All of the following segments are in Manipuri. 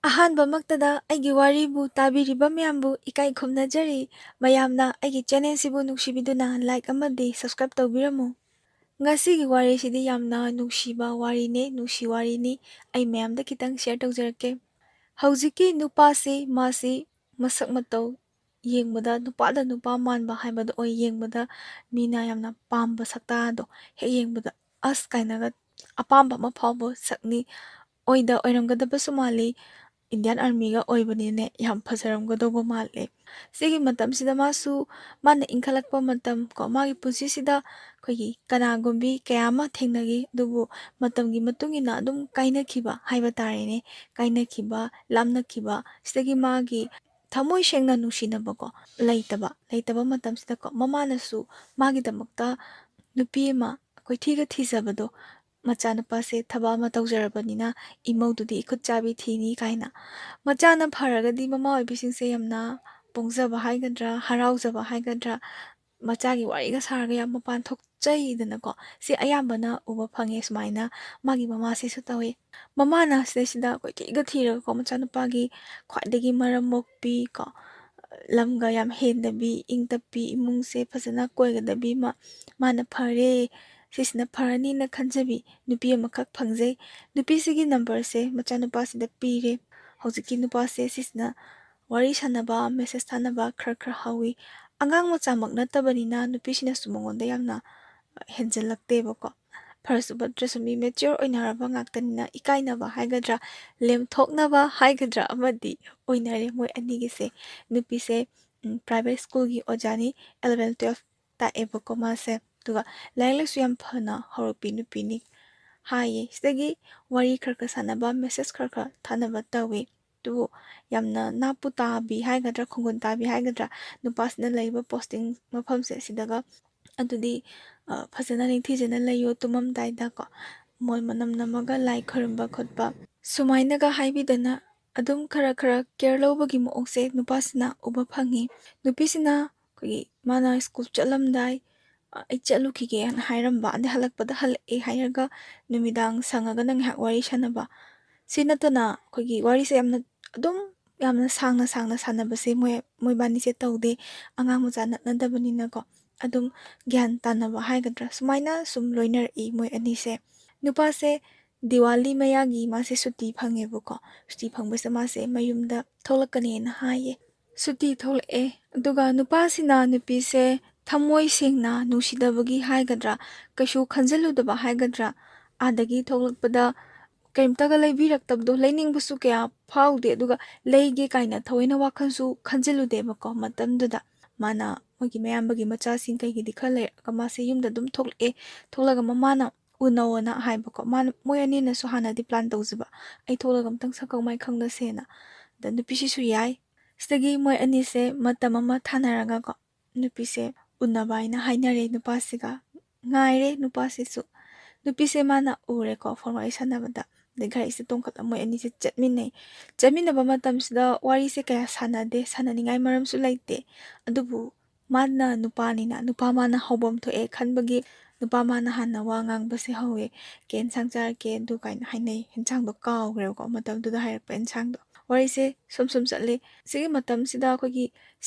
ꯑꯍꯥꯟꯕꯃꯛꯇꯗ ꯑꯩꯒꯤ ꯋꯥꯔꯤꯕꯨ ꯇꯥꯕꯤꯔꯤꯕ ꯃꯌꯥꯝꯕꯨ ꯏꯀꯥꯏ ꯈꯨꯝꯅꯖꯔꯤ꯫ ꯃꯌꯥꯝꯅ ꯑꯩꯒꯤ ꯆꯦꯅꯦꯜꯁꯤꯕꯨ ꯅꯨꯡꯁꯤꯕꯤꯗꯨꯅ ꯂꯥꯏꯛ ꯑꯃꯗꯤ ꯁꯕꯁꯀ꯭ꯔꯥꯏꯕ ꯇꯧꯕꯤꯔꯝꯃꯨ꯫ ꯉꯁꯤꯒꯤ ꯋꯥꯔꯤꯁꯤꯗꯤ ꯌꯥꯝꯅ ꯅꯨꯡꯁꯤꯕ ꯋꯥꯔꯤꯅꯤ, ꯅꯨꯡꯁꯤ ꯋꯥꯔꯤꯅꯤ꯫ ꯑꯩ ꯃꯌꯥꯝꯗ ꯈꯤꯇꯪ ꯁꯦꯌꯔ ꯇꯧꯖꯔꯛꯀꯦ꯫ ꯍꯧꯖꯤꯛꯀꯤ ꯅꯨꯄꯥꯁꯤ ꯃꯥꯁꯤ ꯃꯁꯛ ꯃꯇꯧ ꯌꯦꯡꯕꯗ ꯅꯨꯄꯥꯗ ꯅꯨꯄꯥ ꯃꯥꯟꯕ ꯍꯥꯏꯕꯗꯣ ꯑꯣꯏ꯫ ꯌꯦꯡꯕꯗ ꯃꯤꯅ ꯌꯥꯝꯅ ꯄꯥꯝꯕ ꯁꯛꯇꯥꯗꯣ ꯍꯦꯛ ꯌꯦꯡꯕꯗ ꯑꯁ ꯀꯥꯏꯅꯒ ꯑꯄꯥꯝꯕ ꯑꯃ ꯐꯥꯎꯕ ꯁꯛꯅꯤ ꯑꯣꯏꯔꯝꯒꯗꯕꯁꯨ ꯃꯥꯜꯂꯤ꯫ ꯏꯟꯗꯤꯌꯥꯟ ꯑꯥꯔꯃꯤꯒ ꯑꯣꯏꯕꯅꯤꯅꯦ ꯌꯥꯝ ꯐꯖꯔꯝꯒꯗꯧꯕ ꯃꯥꯜꯂꯦ꯫ ꯁꯤꯒꯤ ꯃꯇꯝꯁꯤꯗ ꯃꯥꯅ ꯏꯟꯈꯠꯂꯛꯄ ꯃꯇꯝ ꯃꯥꯒꯤ ꯄꯨꯟꯁꯤꯁꯤꯗ ꯑꯩꯈꯣꯏꯒꯤ ꯀꯅꯥꯒꯨꯝꯕꯤ ꯀꯌꯥ ꯑꯃ ꯊꯦꯡꯅꯈꯤ, ꯑꯗꯨꯕꯨ ꯃꯇꯝꯒꯤ ꯃꯇꯨꯡ ꯏꯟꯅ ꯑꯗꯨꯝ ꯀꯥꯏꯅꯈꯤꯕ ꯍꯥꯏꯕ ꯇꯥꯔꯦꯅꯦ꯫ ꯀꯥꯏꯅꯈꯤꯕ, ꯂꯥꯞꯅꯈꯤꯕ, ꯁꯤꯗꯒꯤ ꯃꯥꯒꯤ ꯊꯃꯣꯏ ꯁꯦꯡꯅ ꯅꯨꯡꯁꯤꯅꯕ ꯂꯩꯇꯕ ꯃꯇꯝꯁꯤꯗ ꯃꯃꯥꯅꯁꯨ ꯃꯥꯒꯤꯗꯃꯛꯇ ꯅꯨꯄꯤ ꯑꯃ ꯀꯣꯏꯊꯤꯒ ꯊꯤꯖꯕꯗꯣ, ꯃꯆꯥꯅꯨꯄꯥꯁꯦ ꯊꯕꯛ ꯑꯃ ꯇꯧꯖꯔꯕꯅꯤꯅ ꯏꯃꯧꯗꯨꯗꯤ ꯏꯈꯨꯠ ꯆꯥꯕꯤ ꯊꯤꯅꯤ ꯀꯥꯏꯅ꯫ ꯃꯆꯥꯅ ꯐꯔꯒꯗꯤ ꯃꯃꯥ ꯑꯣꯏꯕꯤꯁꯤꯡꯁꯦ ꯌꯥꯝꯅ ꯄꯣꯡꯖꯕ ꯍꯥꯏꯒꯗ꯭ꯔꯥ, ꯍꯔꯥꯎꯖꯕ ꯍꯥꯏꯒꯗ꯭ꯔꯥ, ꯃꯆꯥꯒꯤ ꯋꯥꯔꯤꯒ ꯁꯥꯔꯒ ꯌꯥꯝ ꯃꯄꯥꯟ ꯊꯣꯛꯆꯩꯗꯅꯀꯣ꯫ ꯁꯤ ꯑꯌꯥꯝꯕꯅ ꯎꯕ ꯐꯪꯉꯦ꯫ ꯁꯨꯃꯥꯏꯅ ꯃꯥꯒꯤ ꯃꯃꯥꯁꯤꯁꯨ ꯇꯧꯋꯤ꯫ ꯃꯃꯥꯅ ꯁꯤꯗꯩꯁꯤꯗ ꯀꯣꯏꯊꯤꯒ ꯊꯤꯔꯒꯀꯣ ꯃꯆꯥꯅꯨꯄꯥꯒꯤ ꯈ꯭ꯋꯥꯏꯗꯒꯤ ꯃꯔꯝ ꯃꯣꯛꯄꯤ ꯂꯝꯒ ꯌꯥꯝ ꯍꯦꯟꯗꯕꯤ, ꯏꯪ ꯇꯞꯄꯤ, ꯏꯃꯨꯡꯁꯦ ꯐꯖꯅ ꯀꯣꯏꯒꯗꯕꯤ ꯃꯥꯅ ꯐꯔꯦ, ꯁꯤꯁꯤꯅ ꯐꯔꯅꯤꯅ ꯈꯟꯖꯕꯤ ꯅꯨꯄꯤ ꯑꯃꯈꯛ ꯐꯪꯖꯩ꯫ ꯅꯨꯄꯤꯁꯤꯒꯤ ꯅꯝꯕꯔꯁꯦ ꯃꯆꯥꯅꯨꯄꯥꯁꯤꯗ ꯄꯤꯔꯦ꯫ ꯍꯧꯖꯤꯛꯀꯤ ꯅꯨꯄꯥꯁꯦ ꯁꯤꯁꯤꯅ ꯋꯥꯔꯤ ꯁꯥꯟꯅꯕ, ꯃꯦꯁꯦꯁ ꯊꯥꯅꯕ ꯈꯔ ꯍꯧꯋꯤ꯫ ꯑꯉꯥꯡ ꯃꯆꯥꯃꯛ ꯅꯠꯇꯕꯅꯤꯅ ꯅꯨꯄꯤꯁꯤꯅꯁꯨ ꯃꯉꯣꯟꯗ ꯌꯥꯝꯅ ꯍꯦꯟꯖꯜꯂꯛꯇꯦꯕꯀꯣ꯫ ꯐꯔꯁꯨ ꯐꯠꯇ꯭ꯔꯁꯨ ꯃꯤ ꯃꯦꯆ꯭ꯌꯣꯔ ꯑꯣꯏꯅꯔꯕ ꯉꯥꯛꯇꯅꯤꯅ ꯏꯀꯥꯏꯅꯕ ꯍꯥꯏꯒꯗ꯭ꯔꯥ, ꯂꯦꯝꯊꯣꯛꯅꯕ ꯍꯥꯏꯒꯗ꯭ꯔꯥ ꯑꯃꯗꯤ ꯑꯣꯏꯅꯔꯦ ꯃꯣꯏ ꯑꯅꯤꯒꯤꯁꯦ꯫ ꯅꯨꯄꯤꯁꯦ ꯄ꯭ꯔꯥꯏꯚꯦꯠ ꯁ꯭ꯀꯨꯜꯒꯤ ꯑꯣꯖꯥꯅꯤ, 11-12 ꯇꯥꯛꯑꯦꯕꯀꯣ ꯃꯥꯁꯦ꯫ ꯑꯗꯨꯒ ꯂꯥꯏꯔꯤꯛ ꯂꯥꯏꯁꯨ ꯌꯥꯝ ꯐꯅ ꯍꯧꯔꯛꯄꯤ ꯅꯨꯄꯤꯅꯤ ꯍꯥꯏꯌꯦ꯫ ꯁꯤꯗꯒꯤ ꯋꯥꯔꯤ ꯈꯔ ꯁꯥꯟꯅꯕ, ꯃꯦꯁꯦꯁ ꯈꯔ ꯊꯥꯅꯕ ꯇꯧꯋꯤ꯫ ꯑꯗꯨꯕꯨ ꯌꯥꯝꯅ ꯅꯥꯄꯨ ꯇꯥꯕꯤ ꯍꯥꯏꯒꯗ꯭ꯔꯥ, ꯈꯣꯡꯒꯨꯟ ꯇꯥꯕꯤ ꯍꯥꯏꯒꯗ꯭ꯔꯥ, ꯅꯨꯄꯥꯁꯤꯅ ꯂꯩꯕ ꯄꯣꯁꯇꯤꯡ ꯃꯐꯝꯁꯦ ꯁꯤꯗꯒ ꯑꯗꯨꯗꯤ ꯐꯖꯅ ꯅꯤꯡꯊꯤꯖꯅ ꯂꯩꯌꯣ, ꯇꯨꯝꯃꯝꯗꯥꯏꯗꯀꯣ ꯃꯣꯏ ꯃꯅꯝ ꯅꯝꯃꯒ ꯂꯥꯏ ꯈꯣꯏꯔꯝꯕ ꯈꯣꯠꯄ ꯁꯨꯃꯥꯏꯅꯒ ꯍꯥꯏꯕꯤꯗꯅ ꯑꯗꯨꯝ ꯈꯔ ꯀꯦꯌꯔ ꯂꯧꯕꯒꯤ ꯃꯑꯣꯡꯁꯦ ꯅꯨꯄꯥꯁꯤꯅ ꯎꯕ ꯐꯪꯉꯤ꯫ ꯅꯨꯄꯤꯁꯤꯅ ꯃꯥꯅ ꯁ꯭ꯀꯨꯜ ꯆꯠꯂꯝꯗꯥꯏ ꯑꯩ ꯆꯠꯂꯨꯈꯤꯒꯦꯅ ꯍꯥꯏꯔꯝꯕ, ꯑꯗꯩ ꯍꯜꯂꯛꯄꯗ ꯍꯜꯂꯛꯑꯦ ꯍꯥꯏꯔꯒ ꯅꯨꯃꯤꯗꯥꯡ ꯁꯪꯉꯒꯅ ꯉꯥꯏꯍꯥꯛ ꯋꯥꯔꯤ ꯁꯥꯟꯅꯕ꯫ ꯁꯤ ꯅꯠꯇꯅ ꯋꯥꯔꯤꯁꯦ ꯌꯥꯝꯅ ꯁꯥꯡꯅ ꯁꯥꯟꯅꯕꯁꯦ ꯃꯣꯏꯕꯥꯅꯤꯁꯦ ꯇꯧꯗꯦ꯫ ꯑꯉꯥꯡ ꯃꯆꯥ ꯅꯠꯅꯗꯕꯅꯤꯅꯀꯣ ꯑꯗꯨꯝ ꯒ꯭ꯌꯥꯟ ꯇꯥꯅꯕ ꯍꯥꯏꯒꯗ꯭ꯔꯥ, ꯁꯨꯃꯥꯏꯅ ꯁꯨꯝ ꯂꯣꯏꯅꯔꯛꯏ ꯃꯣꯏ ꯑꯅꯤꯁꯦ꯫ ꯅꯨꯄꯥꯁꯦ ꯗꯤꯋꯥꯂꯤ ꯃꯌꯥꯒꯤ ꯃꯥꯁꯦ ꯁꯨꯇꯤ ꯐꯪꯉꯦꯕꯀꯣ꯫ ꯁꯨꯇꯤ ꯐꯪꯕꯁꯤꯗ ꯃꯥꯁꯦ ꯃꯌꯨꯝꯗ ꯊꯣꯛꯂꯛꯀꯅꯦꯅ ꯍꯥꯏꯌꯦ꯫ ꯁꯨꯇꯤ ꯊꯣꯛꯂꯛꯑꯦ, ꯑꯗꯨꯒ ꯅꯨꯄꯥꯁꯤꯅ ꯅꯨꯄꯤꯁꯦ ꯊꯃꯣꯏ ꯁꯦꯡꯅ ꯅꯨꯡꯁꯤꯗꯕꯒꯤ ꯍꯥꯏꯒꯗ꯭ꯔꯥ, ꯀꯩꯁꯨ ꯈꯟꯖꯤꯜꯂꯨꯗꯕ ꯍꯥꯏꯒꯗ꯭ꯔꯥ, ꯑꯥꯗꯒꯤ ꯊꯣꯛꯂꯛꯄꯗ ꯀꯩꯝꯇꯒ ꯂꯩꯕꯤꯔꯛꯇꯕꯗꯣ, ꯂꯩꯅꯤꯡꯕꯁꯨ ꯀꯌꯥ ꯐꯥꯎꯗꯦ, ꯑꯗꯨꯒ ꯂꯩꯒꯦ ꯀꯥꯏꯅ ꯊꯑꯣꯏꯅ ꯋꯥꯈꯜꯁꯨ ꯈꯟꯖꯤꯜꯂꯨꯗꯦꯕꯀꯣ꯫ ꯃꯇꯝꯗꯨꯗ ꯃꯥꯅ ꯃꯣꯏꯒꯤ ꯃꯌꯥꯝꯕꯒꯤ ꯃꯆꯥꯁꯤꯡ ꯀꯩꯒꯤꯗꯤ ꯈꯔ ꯂꯩꯔꯒ ꯃꯥꯁꯦ ꯌꯨꯝꯗ ꯑꯗꯨꯝ ꯊꯣꯛꯂꯛꯑꯦ꯫ ꯊꯣꯛꯂꯒ ꯃꯃꯥꯅ ꯎꯅꯧꯑꯅ ꯍꯥꯏꯕꯀꯣ꯫ ꯃꯣꯏ ꯑꯅꯤꯅꯁꯨ ꯍꯥꯟꯅꯗꯤ ꯄ꯭ꯂꯥꯟ ꯇꯧꯖꯕ, ꯑꯩ ꯊꯣꯛꯂꯒ ꯑꯝꯇꯪ ꯁꯛꯈꯪ ꯃꯥꯏ ꯈꯪꯅꯁꯦꯅ꯫ ꯑꯗ ꯅꯨꯄꯤꯁꯤꯁꯨ ꯌꯥꯏ꯫ ꯁꯤꯗꯒꯤ ꯃꯣꯏ ꯑꯅꯤꯁꯦ ꯃꯇꯝ ꯑꯃ ꯊꯥꯅꯔꯒꯀꯣ ꯅꯨꯄꯤꯁꯦ ꯎꯅꯕ ꯍꯥꯏꯅ ꯍꯥꯏꯅꯔꯦ ꯅꯨꯄꯥꯁꯤꯒ꯫ ꯉꯥꯏꯔꯦ ꯅꯨꯄꯥꯁꯤꯁꯨ꯫ ꯅꯨꯄꯤꯁꯦ ꯃꯥꯅ ꯎꯔꯦꯀꯣ ꯐꯣꯟ ꯋꯥꯔꯤ ꯁꯥꯟꯅꯕꯗ꯫ ꯑꯗꯩ ꯘꯔꯤꯁꯦ ꯇꯣꯡꯈꯠꯂ ꯃꯣꯏ ꯑꯅꯤꯁꯦ ꯆꯠꯃꯤꯟꯅꯩ꯫ ꯆꯠꯃꯤꯟꯅꯕ ꯃꯇꯝꯁꯤꯗ ꯋꯥꯔꯤꯁꯦ ꯀꯌꯥ ꯁꯥꯟꯅꯗꯦ, ꯁꯥꯟꯅꯅꯤꯡꯉꯥꯏ ꯃꯔꯝꯁꯨ ꯂꯩꯇꯦ꯫ ꯑꯗꯨꯕꯨ ꯃꯥꯅ ꯅꯨꯄꯥꯅꯤꯅ ꯅꯨꯄꯥ ꯃꯥꯅ ꯍꯧꯐꯝ ꯊꯣꯛꯑꯦ ꯈꯟꯕꯒꯤ ꯅꯨꯄꯥ ꯃꯥꯅ ꯍꯥꯟꯅ ꯋꯥ ꯉꯥꯡꯕꯁꯦ ꯍꯧꯋꯦ꯫ ꯀꯩ ꯌꯦꯟꯁꯥꯡ ꯆꯥꯔꯛꯀꯦ ꯑꯗꯨ ꯀꯥꯏꯅ ꯍꯥꯏꯅꯩ꯫ ꯌꯦꯟꯁꯥꯡꯗꯣ ꯀꯥꯎꯈ꯭ꯔꯦꯕꯀꯣ, ꯃꯇꯝꯗꯨꯗ ꯍꯥꯏꯔꯛꯄ ꯌꯦꯟꯁꯥꯡꯗꯣ꯫ ꯋꯥꯔꯤꯁꯦ ꯁꯨꯝ ꯆꯠꯂꯤ꯫ ꯁꯤꯒꯤ ꯃꯇꯝꯁꯤꯗ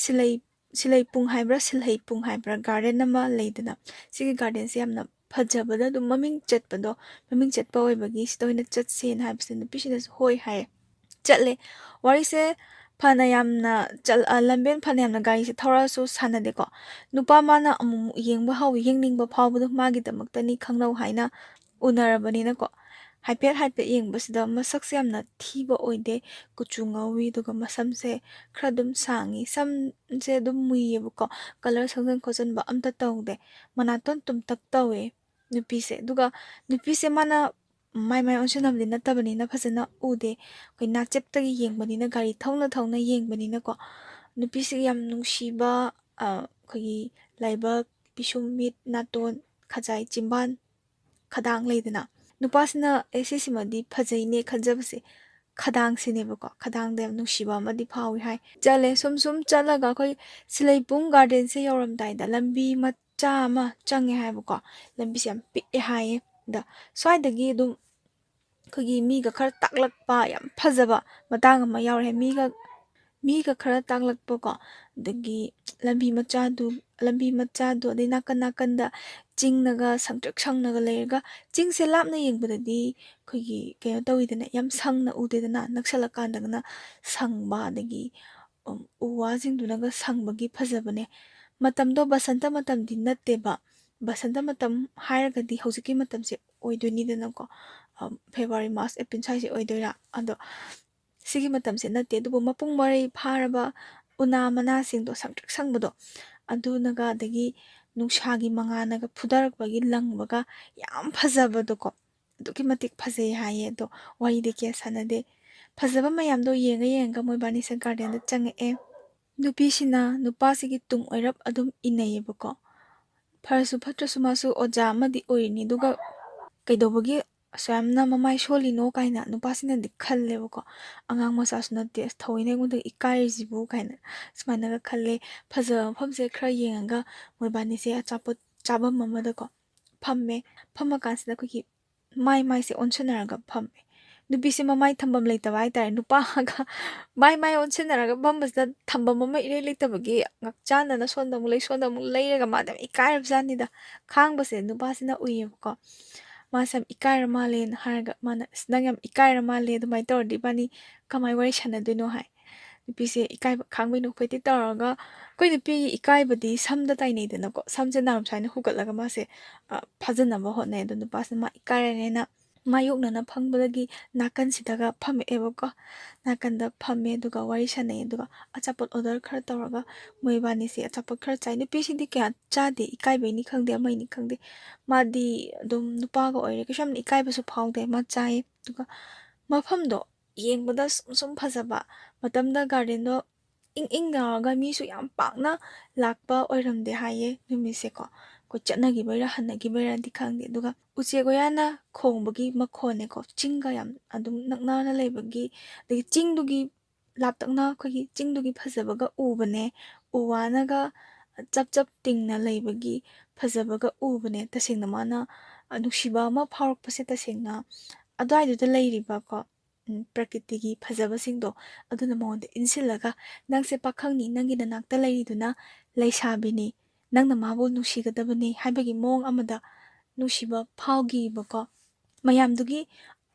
ꯁꯤꯂꯩꯄꯨꯡ ꯍꯥꯏꯕ꯭ꯔꯥ, ꯁꯤꯜꯍꯩꯄꯨꯡ ꯍꯥꯏꯕ꯭ꯔꯥ, ꯒꯥꯔꯗꯦꯟ ꯑꯃ ꯂꯩꯗꯅ, ꯁꯤꯒꯤ ꯒꯥꯔꯗꯦꯟꯁꯦ ꯌꯥꯝꯅ ꯐꯖꯕꯗ ꯑꯗꯨꯝ ꯃꯃꯤꯡ ꯆꯠꯄ ꯑꯣꯏꯕꯒꯤ ꯁꯤꯗ ꯑꯣꯏꯅ ꯆꯠꯁꯦꯅ ꯍꯥꯏꯕꯁꯦ ꯅꯨꯄꯤꯁꯤꯅꯁꯨ ꯍꯣꯏ ꯍꯥꯏꯔꯦ꯫ ꯆꯠꯂꯦ꯫ ꯋꯥꯔꯤꯁꯦ ꯐꯅ ꯌꯥꯝꯅ ꯂꯝꯕꯦꯟ ꯐꯅ ꯌꯥꯝꯅ ꯒꯥꯔꯤꯁꯦ ꯊꯧꯔꯛꯑꯁꯨ ꯁꯥꯟꯅꯗꯦꯀꯣ꯫ ꯅꯨꯄꯥ ꯃꯥꯅ ꯑꯃꯨꯛ ꯌꯦꯡꯕ ꯍꯧꯋꯤ, ꯌꯦꯡꯅꯤꯡꯕ ꯐꯥꯎꯕꯗꯣ ꯃꯥꯒꯤꯗꯃꯛꯇꯅꯤ ꯈꯪꯅꯧ ꯍꯥꯏꯅ ꯎꯅꯔꯕꯅꯤꯅꯀꯣ꯫ ꯍꯥꯏꯐꯦꯠ ꯌꯦꯡꯕꯁꯤꯗ ꯃꯁꯛꯁꯦ ꯌꯥꯝꯅ ꯊꯤꯕ ꯑꯣꯏꯗꯦ, ꯀꯨꯆꯨ ꯉꯧꯋꯤ, ꯑꯗꯨꯒ ꯃꯁꯝꯁꯦ ꯈꯔ ꯑꯗꯨꯝ ꯁꯥꯡꯉꯤ, ꯁꯝꯁꯦ ꯑꯗꯨꯝ ꯃꯨꯏꯌꯦꯕꯀꯣ, ꯀꯂꯔ ꯁꯪꯖꯟ ꯈꯣꯠꯆꯟꯕ ꯑꯝꯇ ꯇꯧꯗꯦ, ꯃꯅꯥꯇꯣꯟ ꯇꯨꯝꯇꯛ ꯇꯧꯋꯦ ꯅꯨꯄꯤꯁꯦ꯫ ꯑꯗꯨꯒ ꯅꯨꯄꯤꯁꯦ ꯃꯥꯅ ꯃꯥꯏ ꯑꯣꯟꯁꯤꯟꯅꯕꯗꯤ ꯅꯠꯇꯕꯅꯤꯅ ꯐꯖꯅ ꯎꯗꯦ, ꯅꯥꯆꯦꯞꯇꯒꯤ ꯌꯦꯡꯕꯅꯤꯅ, ꯒꯥꯔꯤ ꯊꯧꯅ ꯌꯦꯡꯕꯅꯤꯅꯀꯣ ꯅꯨꯄꯤꯁꯦ ꯌꯥꯝ ꯅꯨꯡꯁꯤꯕ ꯂꯥꯏꯕꯛ, ꯄꯤꯁꯨꯝ, ꯃꯤꯠ, ꯅꯥꯇꯣꯟ, ꯈꯖꯥꯏ, ꯆꯤꯝꯕꯥꯟ, ꯈꯗꯥꯡ ꯂꯩꯗꯅ, ꯅꯨꯄꯥꯁꯤꯅ ꯁꯤꯁꯤꯃꯗꯤ ꯐꯖꯩꯅꯦ ꯈꯟꯖꯕꯁꯦ ꯈꯗꯥꯡꯁꯤꯅꯦꯕꯀꯣ꯫ ꯈꯗꯥꯡꯗ ꯌꯥꯝ ꯅꯨꯡꯁꯤꯕ ꯑꯃꯗꯤ ꯐꯥꯎꯏ ꯍꯥꯏ꯫ ꯆꯠꯂꯦ ꯁꯨꯝ ꯆꯠꯂꯒ ꯁꯤꯂꯩꯄꯨꯡ ꯒꯥꯔꯗꯦꯟꯁꯦ ꯌꯧꯔꯝꯗꯥꯏꯗ ꯂꯝꯕꯤ ꯃꯆꯥ ꯑꯃ ꯆꯪꯉꯦ ꯍꯥꯏꯕꯀꯣ꯫ ꯂꯝꯕꯤꯁꯦ ꯌꯥꯝ ꯄꯤꯛꯑꯦ ꯍꯥꯏꯌꯦ꯫ ꯑꯗ ꯁ꯭ꯋꯥꯏꯗꯒꯤ ꯑꯗꯨꯝ ꯑꯩꯈꯣꯏꯒꯤ ꯃꯤꯒ ꯈꯔ ꯇꯥꯛꯂꯛꯄ ꯌꯥꯝ ꯐꯖꯕ ꯃꯇꯥꯡ ꯑꯃ ꯌꯥꯎꯔꯦ ꯃꯤꯒ ꯈꯔ ꯇꯥꯛꯂꯛꯄꯀꯣ ꯑꯗꯒꯤ ꯂꯝꯕꯤ ꯃꯆꯥꯗꯨ ꯑꯗꯩ ꯅꯥꯀꯟꯗ ꯆꯤꯡꯅꯒ ꯁꯪꯇ꯭ꯔꯤꯛ ꯁꯪꯅꯒ ꯂꯩꯔꯒ ꯆꯤꯡꯁꯦ ꯂꯥꯞꯅ ꯌꯦꯡꯕꯗꯗꯤ ꯑꯩꯈꯣꯏꯒꯤ ꯀꯩꯅꯣ ꯇꯧꯋꯤꯗꯅ ꯌꯥꯝ ꯁꯪꯅ ꯎꯗꯦꯗꯅ ꯅꯛꯁꯜꯂꯀꯥꯟꯗꯒꯅ ꯁꯪꯕ ꯑꯗꯒꯤ ꯎ ꯋꯥꯁꯤꯡꯗꯨꯅꯒ ꯁꯪꯕꯒꯤ ꯐꯖꯕꯅꯦ ꯃꯇꯝꯗꯣ ꯕꯁꯟꯇ ꯃꯇꯝꯗꯤ ꯅꯠꯇꯦꯕ ꯕꯁꯟꯇ ꯃꯇꯝ ꯍꯥꯏꯔꯒꯗꯤ ꯍꯧꯖꯤꯛꯀꯤ ꯃꯇꯝꯁꯦ ꯑꯣꯏꯗꯣꯏꯅꯤꯗꯅꯀꯣ ꯐꯦꯕꯋꯥꯔꯤ ꯃꯥꯔꯆ ꯑꯦꯄ꯭ꯔꯤꯜ ꯁ꯭ꯋꯥꯏꯁꯦ ꯑꯣꯏꯗꯣꯏꯔꯥ ꯑꯗꯣ ꯁꯤꯒꯤ ꯃꯇꯝꯁꯦ ꯅꯠꯇꯦ ꯑꯗꯨꯕꯨ ꯃꯄꯨꯡ ꯃꯔꯩ ꯐꯥꯔꯕ ꯎꯅꯥ ꯃꯅꯥꯁꯤꯡꯗꯣ ꯁꯪꯇ꯭ꯔꯤꯛ ꯁꯪꯕꯗꯣ ꯑꯗꯨꯅꯒ ꯑꯗꯒꯤ ꯅꯨꯡꯁꯥꯒꯤ ꯃꯉꯥꯜꯅꯒ ꯐꯨꯗꯔꯛꯄꯒꯤ ꯂꯪꯕꯒ ꯌꯥꯝ ꯐꯖꯕꯗꯣꯀꯣ ꯑꯗꯨꯛꯀꯤ ꯃꯇꯤꯛ ꯐꯖꯩ ꯍꯥꯏꯌꯦ ꯑꯗꯣ ꯋꯥꯔꯤꯗꯤ ꯀꯌꯥ ꯁꯥꯟꯅꯗꯦ ꯐꯖꯕ ꯃꯌꯥꯝꯗꯣ ꯌꯦꯡꯉꯒ ꯃꯣꯏꯕꯥꯅꯤꯁꯦ ꯒꯥꯔꯗꯦꯟꯗ ꯆꯪꯉꯛꯑꯦ ꯅꯨꯄꯤꯁꯤꯅ ꯅꯨꯄꯥꯁꯤꯒꯤ ꯇꯨꯡ ꯑꯣꯏꯔꯞ ꯑꯗꯨꯝ ꯏꯟꯅꯩꯌꯦꯕꯀꯣ ꯐꯔꯁꯨ ꯐꯠꯇ꯭ꯔꯁꯨ ꯃꯥꯁꯨ ꯑꯣꯖꯥ ꯑꯃꯗꯤ ꯑꯣꯏꯔꯤꯅꯤ ꯑꯗꯨꯒ ꯀꯩꯗꯧꯕꯒꯤ ꯑꯁꯨꯌꯥꯝꯅ ꯃꯃꯥꯏ ꯁꯣꯜꯂꯤꯅꯣ ꯀꯥꯏꯅ ꯅꯨꯄꯥꯁꯤꯅꯗꯤ ꯈꯜꯂꯦꯕꯀꯣ ꯑꯉꯥꯡ ꯃꯆꯥꯁꯨ ꯅꯠꯇꯦ ꯊꯑꯣꯏꯅ ꯑꯩꯉꯣꯟꯗ ꯏꯀꯥꯏꯔꯤꯁꯤꯕꯨ ꯀꯥꯏꯅ ꯁꯨꯃꯥꯏꯅꯒ ꯈꯜꯂꯦ ꯐꯖꯕ ꯃꯐꯝꯁꯦ ꯈꯔ ꯌꯦꯡꯉꯒ ꯃꯣꯏꯕꯥꯅꯤꯁꯦ ꯑꯆꯥꯄꯣꯠ ꯆꯥꯐꯝ ꯑꯃꯗꯀꯣ ꯐꯝꯃꯀꯥꯟꯁꯤꯗ ꯑꯩꯈꯣꯏꯒꯤ ꯃꯥꯏꯁꯦ ꯑꯣꯟꯁꯟꯅꯔꯒ ꯐꯝꯃꯦ ꯅꯨꯄꯤꯁꯦ ꯃꯃꯥꯏ ꯊꯝꯐꯝ ꯂꯩꯇꯕ ꯍꯥꯏꯇꯥꯔꯦ ꯅꯨꯄꯥꯒ ꯃꯥꯏ ꯑꯣꯟꯁꯤꯟꯅꯔꯒ ꯐꯝꯕꯁꯤꯗ ꯊꯝꯐꯝ ꯑꯃ ꯏꯔꯩ ꯂꯩꯇꯕꯒꯤ ꯉꯛꯆꯥꯟꯅꯅ ꯁꯣꯟꯗ ꯑꯃꯨꯛ ꯂꯩ ꯁꯣꯟꯗ ꯑꯃꯨꯛ ꯂꯩꯔꯒ ꯃꯥꯗꯤ ꯌꯥꯝ ꯏꯀꯥꯏꯔꯕꯖꯥꯠꯅꯤꯗ ꯈꯥꯡꯕꯁꯦ ꯅꯨꯄꯥꯁꯤꯅ ꯎꯏꯌꯦꯕꯀꯣ ꯃꯥꯁꯦ ꯌꯥꯝ ꯏꯀꯥꯏꯔ ꯃꯥꯜꯂꯦꯅ ꯍꯥꯏꯔꯒ ꯃꯥꯅ ꯅꯪ ꯌꯥꯝ ꯏꯀꯥꯏꯔ ꯃꯥꯜꯂꯦ ꯑꯗꯨꯃꯥꯏꯅ ꯇꯧꯔꯗꯤ ꯏꯕꯥꯅꯤ ꯀꯃꯥꯏꯅ ꯋꯥꯔꯤ ꯁꯥꯟꯅꯗꯣꯏꯅꯣ ꯍꯥꯏ ꯅꯨꯄꯤꯁꯦ ꯏꯀꯥꯏꯕ ꯈꯥꯡꯕꯩ ꯅꯣꯛꯐꯦꯠꯇꯤ ꯇꯧꯔꯒ ꯑꯩꯈꯣꯏ ꯅꯨꯄꯤꯒꯤ ꯏꯀꯥꯏꯕꯗꯤ ꯁꯝꯗ ꯇꯥꯏꯅꯩꯗꯅꯀꯣ ꯁꯝꯁꯦ ꯅꯥꯔꯨꯝ ꯁꯨꯃꯥꯏꯅ ꯍꯨꯒꯠꯂꯒ ꯃꯥꯁꯦ ꯐꯥꯖꯅꯕ ꯍꯣꯠꯅꯩ ꯑꯗꯣ ꯅꯨꯄꯥꯁꯤꯅ ꯃꯥ ꯏꯀꯥꯏꯔꯅꯦꯅ ꯃꯥꯌꯣꯛꯅꯅ ꯐꯪꯕꯗꯒꯤ ꯅꯥꯀꯟꯁꯤꯗꯒ ꯐꯝꯃꯛꯑꯦꯕꯀꯣ ꯅꯥꯀꯟꯗ ꯐꯝꯃꯦ ꯑꯗꯨꯒ ꯋꯥꯔꯤ ꯁꯥꯟꯅꯩ ꯑꯗꯨꯒ ꯑꯆꯥꯄꯣꯠ ꯑꯣꯔꯗꯔ ꯈꯔ ꯇꯧꯔꯒ ꯃꯣꯏꯕꯥꯅꯤꯁꯦ ꯑꯆꯥꯄꯣꯠ ꯈꯔ ꯆꯥꯏ ꯅꯨꯄꯤꯁꯤꯗꯤ ꯀꯌꯥ ꯆꯥꯗꯦ ꯏꯀꯥꯏꯕꯩꯅꯤ ꯈꯪꯗꯦ ꯑꯃꯩꯅꯤ ꯈꯪꯗꯦ ꯃꯥꯗꯤ ꯑꯗꯨꯝ ꯅꯨꯄꯥꯒ ꯑꯣꯏꯔꯦ ꯀꯩꯁꯨ ꯌꯥꯝꯅ ꯏꯀꯥꯏꯕꯁꯨ ꯐꯥꯎꯗꯦ ꯃꯥ ꯆꯥꯏ ꯑꯗꯨꯒ ꯃꯐꯝꯗꯣ ꯌꯦꯡꯕꯗ ꯁꯨꯝ ꯐꯖꯕ ꯃꯇꯝꯗ ꯒꯥꯔꯗꯦꯟꯗꯣ ꯏꯪ ꯂꯥꯎꯔꯒ ꯃꯤꯁꯨ ꯌꯥꯝ ꯄꯥꯛꯅ ꯂꯥꯛꯄ ꯑꯣꯏꯔꯝꯗꯦ ꯍꯥꯏꯌꯦ ꯅꯨꯃꯤꯠꯁꯦꯀꯣ ꯑꯩꯈꯣꯏ ꯆꯠꯅꯈꯤꯕꯩꯔꯥ ꯍꯟꯅꯈꯤꯕꯩꯔꯥꯗꯤ ꯈꯪꯗꯦ ꯑꯗꯨꯒ ꯎꯆꯦꯛ ꯋꯥꯌꯥꯅ ꯈꯣꯡꯕꯒꯤ ꯃꯈꯣꯟꯅꯦꯀꯣ ꯆꯤꯡꯒ ꯌꯥꯝ ꯑꯗꯨꯝ ꯅꯛꯅꯅ ꯂꯩꯕꯒꯤ ꯑꯗꯒꯤ ꯆꯤꯡꯗꯨꯒꯤ ꯂꯥꯞꯇꯛꯅ ꯑꯩꯈꯣꯏꯒꯤ ꯆꯤꯡꯗꯨꯒꯤ ꯐꯖꯕꯒ ꯎꯕꯅꯦ ꯎ ꯋꯥꯅꯒ ꯆꯞ ꯇꯤꯡꯅ ꯂꯩꯕꯒꯤ ꯐꯖꯕꯒ ꯎꯕꯅꯦ ꯇꯁꯦꯡꯅ ꯃꯥꯅ ꯅꯨꯡꯁꯤꯕ ꯑꯃ ꯐꯥꯎꯔꯛꯄꯁꯦ ꯇꯁꯦꯡꯅ ꯑꯗꯨꯋꯥꯏꯗꯨꯗ ꯂꯩꯔꯤꯕꯀꯣ ꯄ꯭ꯔꯀꯤꯇꯤꯒꯤ ꯐꯖꯕꯁꯤꯡꯗꯣ ꯑꯗꯨꯅ ꯃꯉꯣꯟꯗ ꯏꯟꯁꯤꯜꯂꯒ ꯅꯪꯁꯦ ꯄꯥꯈꯪꯅꯤ ꯅꯪꯒꯤ ꯅꯅꯥꯛꯇ ꯂꯩꯔꯤꯗꯨꯅ ꯂꯩꯁꯥꯕꯤꯅꯤ ꯅꯪꯅ ꯃꯥꯕꯨ ꯅꯨꯡꯁꯤꯒꯗꯕꯅꯤ ꯍꯥꯏꯕꯒꯤ ꯃꯑꯣꯡ ꯑꯃꯗ ꯅꯨꯡꯁꯤꯕ ꯐꯥꯎꯈꯤꯕꯀꯣ ꯃꯌꯥꯝꯗꯨꯒꯤ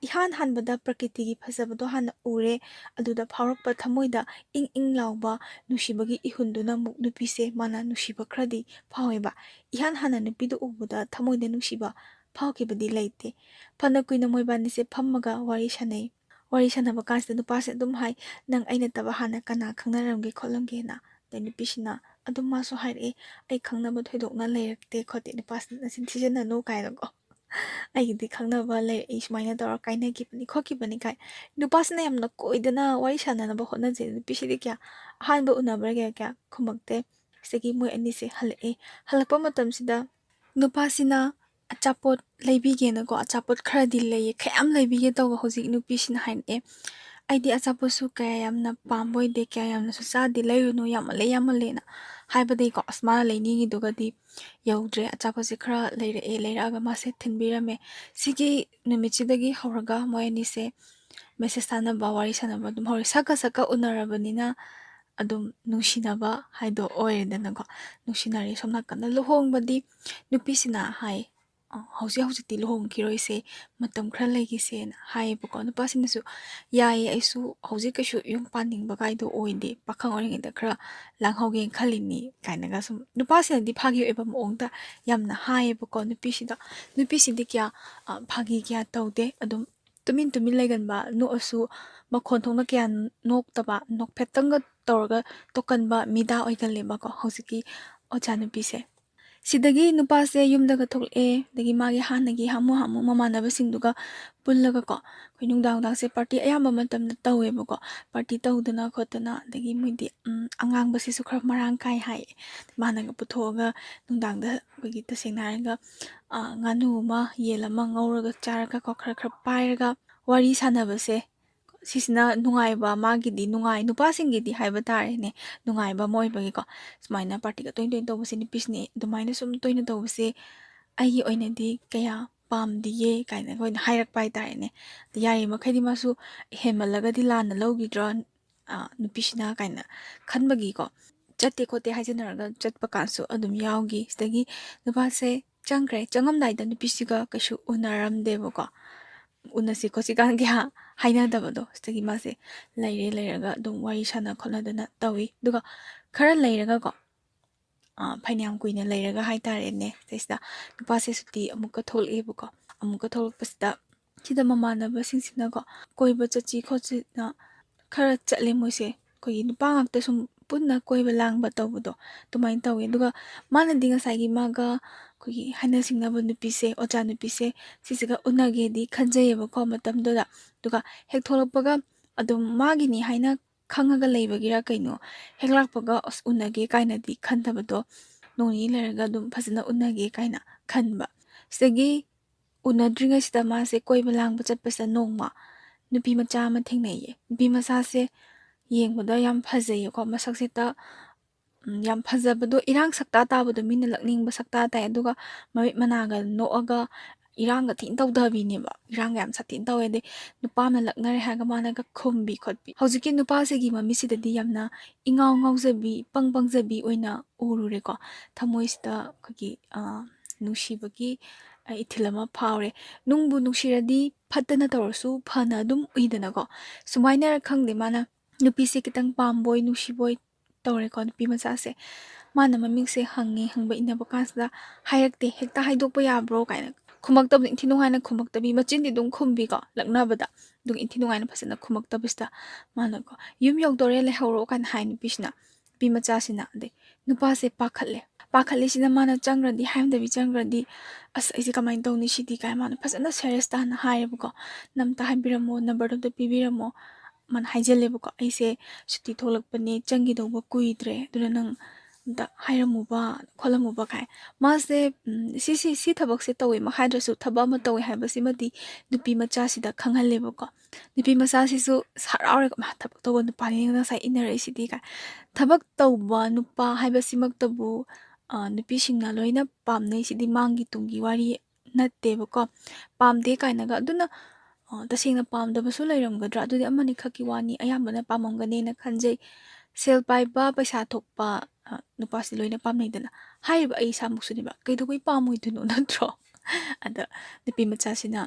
ꯏꯍꯥꯟ ꯍꯥꯟꯕꯗ ꯄ꯭ꯔꯀꯤꯇꯤꯒꯤ ꯐꯖꯕꯗꯣ ꯍꯥꯟꯅ ꯎꯔꯦ ꯑꯗꯨꯗ ꯐꯥꯎꯔꯛꯄ ꯊꯃꯣꯏꯗ ꯏꯪ ꯂꯥꯎꯕ ꯅꯨꯡꯁꯤꯕꯒꯤ ꯏꯍꯨꯟꯗꯨꯅ ꯑꯃꯨꯛ ꯅꯨꯄꯤꯁꯦ ꯃꯥꯅ ꯅꯨꯡꯁꯤꯕ ꯈꯔꯗꯤ ꯐꯥꯎꯋꯦꯕ ꯏꯍꯥꯟ ꯍꯥꯟꯅ ꯅꯨꯄꯤꯗꯣ ꯎꯕꯗ ꯊꯃꯣꯏꯗ ꯅꯨꯡꯁꯤꯕ ꯐꯥꯎꯈꯤꯕꯗꯤ ꯂꯩꯇꯦ ꯐꯅ ꯀꯨꯏꯅ ꯃꯣꯏꯕꯥꯅꯤꯁꯦ ꯐꯝꯃꯒ ꯋꯥꯔꯤ ꯁꯥꯟꯅꯕ ꯀꯥꯟꯁꯤꯗ ꯅꯨꯄꯥꯁꯦ ꯑꯗꯨꯝ ꯍꯥꯏ ꯅꯪ ꯑꯩ ꯅꯠꯇꯕ ꯍꯥꯟꯅ ꯀꯅꯥ ꯈꯪꯅꯔꯝꯒꯦ ꯈꯣꯠꯂꯝꯒꯦꯅ ꯑꯗꯩ ꯅꯨꯄꯤꯁꯤꯅ ꯑꯗꯨꯝ ꯃꯥꯁꯨ ꯍꯥꯏꯔꯛꯑꯦ ꯑꯩ ꯈꯪꯅꯕ ꯊꯣꯏꯗꯣꯛꯅ ꯂꯩꯔꯛꯇꯦ ꯈꯣꯠꯇꯦ ꯅꯨꯄꯥꯁꯤꯅ ꯅꯆꯤꯟ ꯊꯤꯖꯟꯅꯅꯨ ꯀꯥꯏꯅꯀꯣ ꯑꯩꯒꯤꯗꯤ ꯈꯪꯅꯕ ꯂꯩꯔꯛꯏ ꯁꯨꯃꯥꯏꯅ ꯇꯧꯔ ꯀꯥꯏꯅꯈꯤꯕꯅꯤ ꯈꯣꯠꯈꯤꯕꯅꯤ ꯀꯥꯏ ꯅꯨꯄꯥꯁꯤꯅ ꯌꯥꯝꯅ ꯀꯣꯏꯗꯅ ꯋꯥꯔꯤ ꯁꯥꯟꯅꯅꯕ ꯍꯣꯠꯅꯖꯩ ꯅꯨꯄꯤꯁꯤꯗꯤ ꯀꯌꯥ ꯑꯍꯥꯟꯕ ꯎꯅꯕ꯭ꯔꯥ ꯀꯌꯥ ꯈꯨꯝꯃꯛꯇꯦ ꯁꯤꯗꯒꯤ ꯃꯣꯏ ꯑꯅꯤꯁꯦ ꯍꯜꯂꯛꯄ ꯃꯇꯝꯁꯤꯗ ꯅꯨꯄꯥꯁꯤꯅ ꯑꯆꯥꯄꯣꯠ ꯂꯩꯕꯤꯒꯦꯅꯀꯣ ꯑꯆꯥꯄꯣꯠ ꯈꯔꯗꯤ ꯂꯩꯌꯦ ꯈꯌꯥꯝ ꯂꯩꯕꯤꯒꯦ ꯇꯧꯕ ꯍꯧꯖꯤꯛ ꯅꯨꯄꯤꯁꯤꯅ ꯍꯥꯏꯔꯛꯑꯦ ꯑꯩꯗꯤ ꯑꯆꯥꯄꯣꯠꯁꯨ ꯀꯌꯥ ꯌꯥꯝꯅ ꯄꯥꯝꯕ ꯑꯣꯏꯗꯦ ꯀꯌꯥ ꯌꯥꯝꯅꯁꯨ ꯆꯥꯗꯦ ꯂꯩꯔꯨꯅꯨ ꯌꯥꯝꯃꯜꯂꯦꯅ ꯍꯥꯏꯕꯗꯒꯤꯀꯣ ꯑꯁ ꯃꯥꯅ ꯂꯩꯅꯤꯡꯉꯤꯗꯨꯒꯗꯤ ꯌꯧꯗ꯭ꯔꯦ ꯑꯆꯥꯄꯣꯠꯁꯦ ꯈꯔ ꯂꯩꯔꯛꯑꯒ ꯃꯥꯁꯦ ꯊꯤꯟꯕꯤꯔꯝꯃꯦ ꯁꯤꯒꯤ ꯅꯨꯃꯤꯠꯁꯤꯗꯒꯤ ꯍꯧꯔꯒ ꯃꯣꯏ ꯑꯅꯤꯁꯦ ꯃꯦꯁꯦꯁ ꯊꯥꯅꯕ ꯋꯥꯔꯤ ꯁꯥꯟꯅꯕ ꯑꯗꯨꯝ ꯍꯧꯔꯦ ꯁꯛꯀ ꯎꯅꯔꯕꯅꯤꯅ ꯑꯗꯨꯝ ꯅꯨꯡꯁꯤꯅꯕ ꯍꯥꯏꯗꯣ ꯑꯣꯏꯔꯦꯗꯅꯀꯣ ꯅꯨꯡꯁꯤꯅꯔꯦ ꯁꯣꯝ ꯅꯥꯀꯟꯗ ꯂꯨꯍꯣꯡꯕꯗꯤ ꯅꯨꯄꯤꯁꯤꯅ ꯍꯥꯏ ꯍꯧꯖꯤꯛꯇꯤ ꯂꯨꯍꯣꯡꯈꯤꯔꯣꯏꯁꯦ ꯃꯇꯝ ꯈꯔ ꯂꯩꯈꯤꯁꯦꯅ ꯍꯥꯏꯌꯦꯕꯀꯣ ꯅꯨꯄꯥꯁꯤꯅꯁꯨ ꯌꯥꯏꯌꯦ ꯑꯩꯁꯨ ꯍꯧꯖꯤꯛ ꯀꯩꯁꯨ ꯌꯨꯝ ꯄꯥꯅꯤꯡꯕ ꯀꯥꯏꯗꯣ ꯑꯣꯏꯗꯦ ꯄꯥꯈꯪ ꯑꯣꯏꯔꯤꯉꯩꯗ ꯈꯔ ꯂꯥꯡꯍꯧꯒꯦꯅ ꯈꯜꯂꯤꯅꯤ ꯀꯥꯏꯅꯒ ꯁꯨꯝ ꯅꯨꯄꯥꯁꯤꯅꯗꯤ ꯐꯥꯒꯤ ꯑꯣꯏꯕ ꯃꯑꯣꯡꯗ ꯌꯥꯝꯅ ꯍꯥꯏꯌꯦꯕꯀꯣ ꯅꯨꯄꯤꯁꯤꯗꯤꯀꯌꯥ ꯐꯥꯒꯤ ꯀꯌꯥ ꯇꯧꯗꯦ ꯑꯗꯨꯝ ꯇꯨꯃꯤꯟ ꯂꯩꯒꯟꯕ ꯅꯣꯛꯑꯁꯨ ꯃꯈꯣꯟ ꯊꯣꯛꯅ ꯀꯌꯥ ꯅꯣꯛꯇꯕ ꯅꯣꯛꯐꯦꯠꯇꯪꯒ ꯇꯧꯔꯒ ꯇꯣꯛꯀꯟꯕ ꯃꯤꯗꯥ ꯑꯣꯏꯒꯜꯂꯦꯕꯀꯣ ꯍꯧꯖꯤꯛꯀꯤ ꯑꯣꯖꯥ ꯅꯨꯄꯤꯁꯦ ꯁꯤꯗꯒꯤ ꯅꯨꯄꯥꯁꯦ ꯌꯨꯝꯗꯒ ꯊꯣꯛꯂꯛꯑꯦ ꯑꯗꯒꯤ ꯃꯥꯒꯤ ꯍꯥꯟꯅꯒꯤ ꯍꯥꯃꯨ ꯃꯃꯥꯟꯅꯕꯁꯤꯡꯗꯨꯒ ꯄꯨꯜꯂꯒꯀꯣ ꯑꯩꯈꯣꯏ ꯅꯨꯡꯗꯥꯡꯁꯦ ꯄꯥꯔꯇꯤ ꯑꯌꯥꯝꯕ ꯃꯇꯝꯗ ꯇꯧꯋꯦꯕꯀꯣ ꯄꯥꯔꯇꯤ ꯇꯧꯗꯅ ꯈꯣꯠꯇꯅ ꯑꯗꯒꯤ ꯃꯣꯏꯗꯤ ꯑꯉꯥꯡꯕꯁꯤꯁꯨ ꯈꯔ ꯃꯔꯥꯡ ꯀꯥꯏ ꯍꯥꯏꯌꯦ ꯃꯥꯅꯒ ꯄꯨꯊꯣꯛꯑꯒ ꯅꯨꯡꯗꯥꯡꯗ ꯑꯩꯈꯣꯏꯒꯤ ꯇꯁꯦꯡꯅ ꯍꯥꯏꯔꯒ ꯉꯥꯅꯨ ꯑꯃ ꯌꯦꯟ ꯑꯃ ꯉꯧꯔꯒ ꯆꯥꯔꯒꯀꯣ ꯈꯔ ꯄꯥꯏꯔꯒ ꯋꯥꯔꯤ ꯁꯥꯟꯅꯕꯁꯦ ꯁꯤꯁꯤꯅ ꯅꯨꯡꯉꯥꯏꯕ ꯃꯥꯒꯤꯗꯤ ꯅꯨꯄꯥꯁꯤꯡꯒꯤꯗꯤ ꯍꯥꯏꯕ ꯇꯥꯔꯦꯅꯦ ꯅꯨꯡꯉꯥꯏꯕ ꯑꯃ ꯑꯣꯏꯕꯒꯤꯀꯣ ꯁꯨꯃꯥꯏꯅ ꯄꯥꯔꯇꯤꯒ ꯇꯣꯏꯅ ꯇꯧꯕꯁꯦ ꯅꯨꯄꯤꯁꯤꯅꯦ ꯑꯗꯨꯃꯥꯏꯅ ꯁꯨꯝ ꯇꯣꯏꯅ ꯇꯧꯕꯁꯦ ꯑꯩꯒꯤ ꯑꯣꯏꯅꯗꯤ ꯀꯌꯥ ꯄꯥꯝꯗꯤꯌꯦ ꯀꯥꯏꯅ ꯑꯩꯈꯣꯏꯅ ꯍꯥꯏꯔꯛꯄ ꯍꯥꯏꯇꯥꯔꯦꯅꯦ ꯌꯥꯔꯤ ꯃꯈꯩꯗꯤ ꯃꯥꯁꯨ ꯍꯦꯟꯃꯜꯂꯒꯗꯤ ꯂꯥꯟꯅ ꯂꯧꯈꯤꯗ꯭ꯔꯣ ꯅꯨꯄꯤꯁꯤꯅ ꯀꯥꯏꯅ ꯈꯟꯕꯒꯤꯀꯣ ꯆꯠꯇꯦ ꯈꯣꯠꯇꯦ ꯍꯥꯏꯖꯟꯅꯔꯒ ꯆꯠꯄ ꯀꯥꯟꯁꯨ ꯑꯗꯨꯝ ꯌꯥꯎꯈꯤ ꯁꯤꯗꯒꯤ ꯅꯨꯄꯥꯁꯦ ꯆꯪꯈ꯭ꯔꯦ ꯆꯪꯉꯝꯗꯥꯏꯗ ꯅꯨꯄꯤꯁꯤꯒ ꯀꯩꯁꯨ ꯎꯅꯔꯝꯗꯦꯕꯀோ ꯎꯅꯁꯤ ꯈꯣꯠꯁꯤꯀꯥꯟ ꯀꯌꯥ ꯍꯥꯏꯅꯗꯕꯗꯣ ꯁꯤꯗꯒꯤ ꯃꯥꯁꯦ ꯂꯩꯔꯒ ꯑꯗꯨꯝ ꯋꯥꯔꯤ ꯁꯥꯟꯅ ꯈꯣꯠꯅꯗꯅ ꯇꯧꯋꯤ ꯑꯗꯨꯒ ꯈꯔ ꯂꯩꯔꯒꯀꯣ ꯐꯅꯌꯥꯝ ꯀꯨꯏꯅ ꯂꯩꯔꯒ ꯍꯥꯏꯇꯥꯔꯦꯅꯦ ꯁꯤꯗꯩꯁꯤꯗ ꯅꯨꯄꯥꯁꯦ ꯁꯨꯇꯤ ꯑꯃꯨꯛꯀ ꯊꯣꯛꯂꯛꯑꯦꯕꯀꯣ ꯑꯃꯨꯛꯀ ꯊꯣꯛꯂꯛꯄꯁꯤꯗ ꯁꯤꯗ ꯃꯃꯥꯟꯅꯕꯁꯤꯡꯁꯤꯅꯀꯣ ꯀꯣꯏꯕ ꯆꯠꯁꯤ ꯈꯣꯠꯁꯤꯅ ꯈꯔ ꯆꯠꯂꯦ ꯃꯣꯏꯁꯦ ꯑꯩꯈꯣꯏꯒꯤ ꯅꯨꯄꯥ ꯉꯥꯛꯇ ꯁꯨꯝ ꯄꯨꯟꯅ ꯀꯣꯏꯕ ꯂꯥꯡꯕ ꯇꯧꯕꯗꯣ ꯑꯗꯨꯃꯥꯏꯅ ꯇꯧꯋꯦ ꯑꯗꯨꯒ ꯃꯥꯅꯗꯤ ꯉꯁꯥꯏꯒꯤ ꯃꯥꯒ ꯑꯩꯈꯣꯏꯒꯤ ꯍꯥꯏꯅ ꯁꯤꯡꯅꯕ ꯅꯨꯄꯤꯁꯦ ꯑꯣꯖꯥ ꯅꯨꯄꯤꯁꯦ ꯁꯤꯁꯤꯒ ꯎꯅꯒꯦꯗꯤ ꯈꯟꯖꯩꯌꯦꯕꯀꯣ ꯃꯇꯝꯗꯨꯗ ꯑꯗꯨꯒ ꯍꯦꯛ ꯊꯣꯛꯂꯛꯄꯒ ꯑꯗꯨꯝ ꯃꯥꯒꯤꯅꯤ ꯍꯥꯏꯅ ꯈꯪꯉꯒ ꯂꯩꯕꯒꯤꯔ ꯀꯩꯅꯣ ꯍꯦꯛ ꯂꯥꯛꯄꯒ ꯑꯁ ꯎꯅꯒꯦ ꯀꯥꯏꯅꯗꯤ ꯈꯟꯗꯕꯗꯣ ꯅꯣꯡ ꯅꯤꯅꯤ ꯂꯩꯔꯒ ꯑꯗꯨꯝ ꯐꯖꯅ ꯎꯅꯒꯦ ꯀꯥꯏꯅ ꯈꯟꯕ ꯁꯤꯗꯒꯤ ꯎꯅꯗ꯭ꯔꯤꯉꯩꯁꯤꯗ ꯃꯥꯁꯦ ꯀꯣꯏꯕ ꯂꯥꯡꯕ ꯆꯠꯄꯁꯤꯗ ꯅꯣꯡꯃ ꯅꯨꯄꯤ ꯃꯆꯥ ꯑꯃ ꯊꯦꯡꯅꯩꯌꯦ ꯅꯨꯄꯤ ꯃꯆꯥꯁꯦ ꯌꯦꯡꯕꯗ ꯌꯥꯝ ꯐꯖꯩꯌꯦꯀꯣ ꯃꯁꯛꯁꯤꯗ ꯌꯥꯝ ꯐꯖꯕꯗꯣ ꯏꯔꯥꯡ ꯁꯛꯇꯥ ꯇꯥꯕꯗꯣ ꯃꯤꯅ ꯂꯛꯅꯤꯡꯕ ꯁꯛꯇꯥ ꯇꯥꯏ ꯑꯗꯨꯒ ꯃꯃꯤꯠ ꯃꯅꯥꯒ ꯅꯣꯛꯑꯒ ꯏꯔꯥꯡꯒ ꯊꯤꯅ ꯇꯧꯗꯕꯤꯅꯦꯕ ꯏꯔꯥꯡꯒ ꯌꯥꯝ ꯁꯥꯊꯤꯅ ꯇꯧꯋꯦ ꯑꯗꯩ ꯅꯨꯄꯥꯅ ꯂꯛꯅꯔꯦ ꯍꯥꯏꯔꯒ ꯃꯥꯅꯒ ꯈꯨꯝꯕꯤ ꯈꯣꯠꯄꯤ ꯍꯧꯖꯤꯛꯀꯤ ꯅꯨꯄꯥꯁꯤꯒꯤ ꯃꯃꯤꯠꯁꯤꯗꯗꯤ ꯌꯥꯝꯅ ꯏꯉꯥꯎ ꯉꯥꯎꯖꯕꯤ ꯄꯪꯖꯕꯤ ꯑꯣꯏꯅ ꯎꯔꯨꯔꯦꯀꯣ ꯊꯃꯣꯏꯁꯤꯗ ꯑꯩꯈꯣꯏꯒꯤ ꯅꯨꯡꯁꯤꯕꯒꯤ ꯏꯊꯤꯜ ꯑꯃ ꯐꯥꯎꯔꯦ ꯅꯨꯡꯕꯨ ꯅꯨꯡꯁꯤꯔꯗꯤ ꯐꯠꯇꯅ ꯇꯧꯔꯁꯨ ꯐꯅ ꯑꯗꯨꯝ ꯎꯏꯗꯅꯀꯣ ꯁꯨꯃꯥꯏꯅ ꯈꯪꯗꯦ ꯃꯥꯅ ꯅꯨꯄꯤꯁꯦ ꯈꯤꯇꯪ ꯄꯥꯝꯕꯣꯏ ꯅꯨꯡꯁꯤꯕꯣꯏ ꯇꯧꯔꯦꯀꯣ ꯅꯨꯄꯤ ꯃꯆꯥꯁꯦ ꯃꯥꯅ ꯃꯃꯤꯡꯁꯦ ꯍꯪꯕ ꯏꯟꯅꯕ ꯀꯥꯟꯁꯤꯗ ꯍꯥꯏꯔꯛꯇꯦ ꯍꯦꯛꯇ ꯍꯥꯏꯗꯣꯛꯄ ꯌꯥꯕ꯭ꯔꯣ ꯀꯥꯏꯅ ꯈꯨꯝꯃꯛꯇꯕꯗ ꯏꯟꯊꯤ ꯅꯨꯡꯉꯥꯏꯅ ꯈꯨꯝꯃꯛꯇꯕꯤ ꯃꯆꯤꯟꯗꯤ ꯑꯗꯨꯝ ꯈꯨꯝꯕꯤꯀꯣ ꯂꯛꯅꯕꯗ ꯑꯗꯨꯒ ꯏꯟꯊꯤ ꯅꯨꯡꯉꯥꯏꯅ ꯐꯖꯅ ꯈꯨꯝꯃꯛꯇꯕꯁꯤꯗ ꯃꯥꯅꯀꯣ ꯌꯨꯝ ꯌꯧꯗꯣꯔꯦ ꯂꯩꯍꯧꯔꯣ ꯀꯥꯏꯅ ꯍꯥꯏ ꯅꯨꯄꯤꯁꯤꯅ ꯅꯨꯄꯤ ꯃꯆꯥꯁꯤꯅ ꯑꯗꯩ ꯅꯨꯄꯥꯁꯦ ꯄꯥꯈꯠꯂꯤꯁꯤꯅ ꯃꯥꯅ ꯆꯪꯈ꯭ꯔꯗꯤ ꯍꯥꯏꯔꯝꯗꯕꯤ ꯆꯪꯈ꯭ꯔꯗꯤ ꯑꯁ ꯑꯩꯁꯦ ꯀꯃꯥꯏꯅ ꯇꯧꯅꯤ ꯁꯤꯗꯤ ꯀꯥꯏꯅ ꯃꯥꯅ ꯐꯖꯅ ꯁꯦꯔꯤꯌꯁ ꯇꯥꯅ ꯍꯥꯏꯔꯦꯕꯀꯣ ꯅꯝꯇ ꯍꯥꯏꯕꯤꯔꯝꯃꯣ ꯅꯝꯕꯔꯗꯣ ꯑꯝꯇ ꯄꯤꯕꯤꯔꯝꯃꯣ ꯃꯥꯅ ꯍꯥꯏꯖꯜꯂꯦꯕꯀꯣ ꯑꯩꯁꯦ ꯁꯨꯇꯤ ꯊꯣꯛꯂꯛꯄꯅꯦ ꯆꯪꯈꯤꯗꯧꯕ ꯀꯨꯏꯗ꯭ꯔꯦ ꯑꯗꯨꯅ ꯅꯪ ꯑꯝꯇ ꯍꯥꯏꯔꯝꯃꯨꯕ ꯈꯣꯠꯂꯝꯃꯨꯕ ꯀꯥꯏ ꯃꯥꯁꯦ ꯁꯤ ꯊꯕꯛꯁꯦ ꯇꯧꯋꯦ ꯍꯥꯏꯗ꯭ꯔꯁꯨ ꯊꯕꯛ ꯑꯃ ꯇꯧꯋꯦ ꯍꯥꯏꯕꯁꯤꯃꯗꯤ ꯅꯨꯄꯤ ꯃꯆꯥꯁꯤꯗ ꯈꯪꯍꯜꯂꯦꯕꯀꯣ ꯅꯨꯄꯤ ꯃꯆꯥꯁꯤꯁꯨ ꯍꯔꯥꯎꯔꯦꯀꯣ ꯃꯥ ꯊꯕꯛ ꯇꯧꯕ ꯅꯨꯄꯥꯅꯤ ꯉꯁꯥꯏ ꯏꯟꯅꯔꯛꯏꯁꯤꯗꯤ ꯀꯥꯏ ꯊꯕꯛ ꯇꯧꯕ ꯅꯨꯄꯥ ꯍꯥꯏꯕꯁꯤꯃꯛꯇꯕꯨ ꯅꯨꯄꯤꯁꯤꯡꯅ ꯂꯣꯏꯅ ꯄꯥꯝꯅꯩꯁꯤꯗꯤ ꯃꯥꯡꯒꯤ ꯇꯨꯡꯒꯤ ꯋꯥꯔꯤ ꯅꯠꯇꯦꯕꯀꯣ ꯄꯥꯝꯗꯦ ꯀꯥꯏꯅꯒ ꯑꯗꯨꯅ ꯇꯁꯦꯡꯅ ꯄꯥꯝꯗꯕꯁꯨ ꯂꯩꯔꯝꯒꯗ꯭ꯔꯥ ꯑꯗꯨꯗꯤ ꯑꯃꯅꯤ ꯈꯛꯀꯤ ꯋꯥꯅꯤ ꯑꯌꯥꯝꯕꯅ ꯄꯥꯝꯃꯝꯒꯅꯦꯅ ꯈꯟꯖꯩ ꯁꯦꯜ ꯄꯥꯏꯕ ꯄꯩꯁా ꯊꯣꯛꯄ ꯅꯨꯄꯥꯁꯤ ꯂꯣꯏꯅ ꯄꯥꯝꯅꯩꯗꯅ ꯍꯥꯏꯔꯤꯕ ꯑꯩ ꯏꯁꯥꯃꯛꯁꯨꯅꯦꯕ ꯀꯩꯗꯧꯕꯩ ꯄꯥꯝꯃꯣꯏꯗꯣꯏꯅꯣ ꯅꯠꯇ꯭ꯔꯣ ꯑꯗ ꯅꯨꯄꯤ ꯃꯆꯥꯁꯤꯅ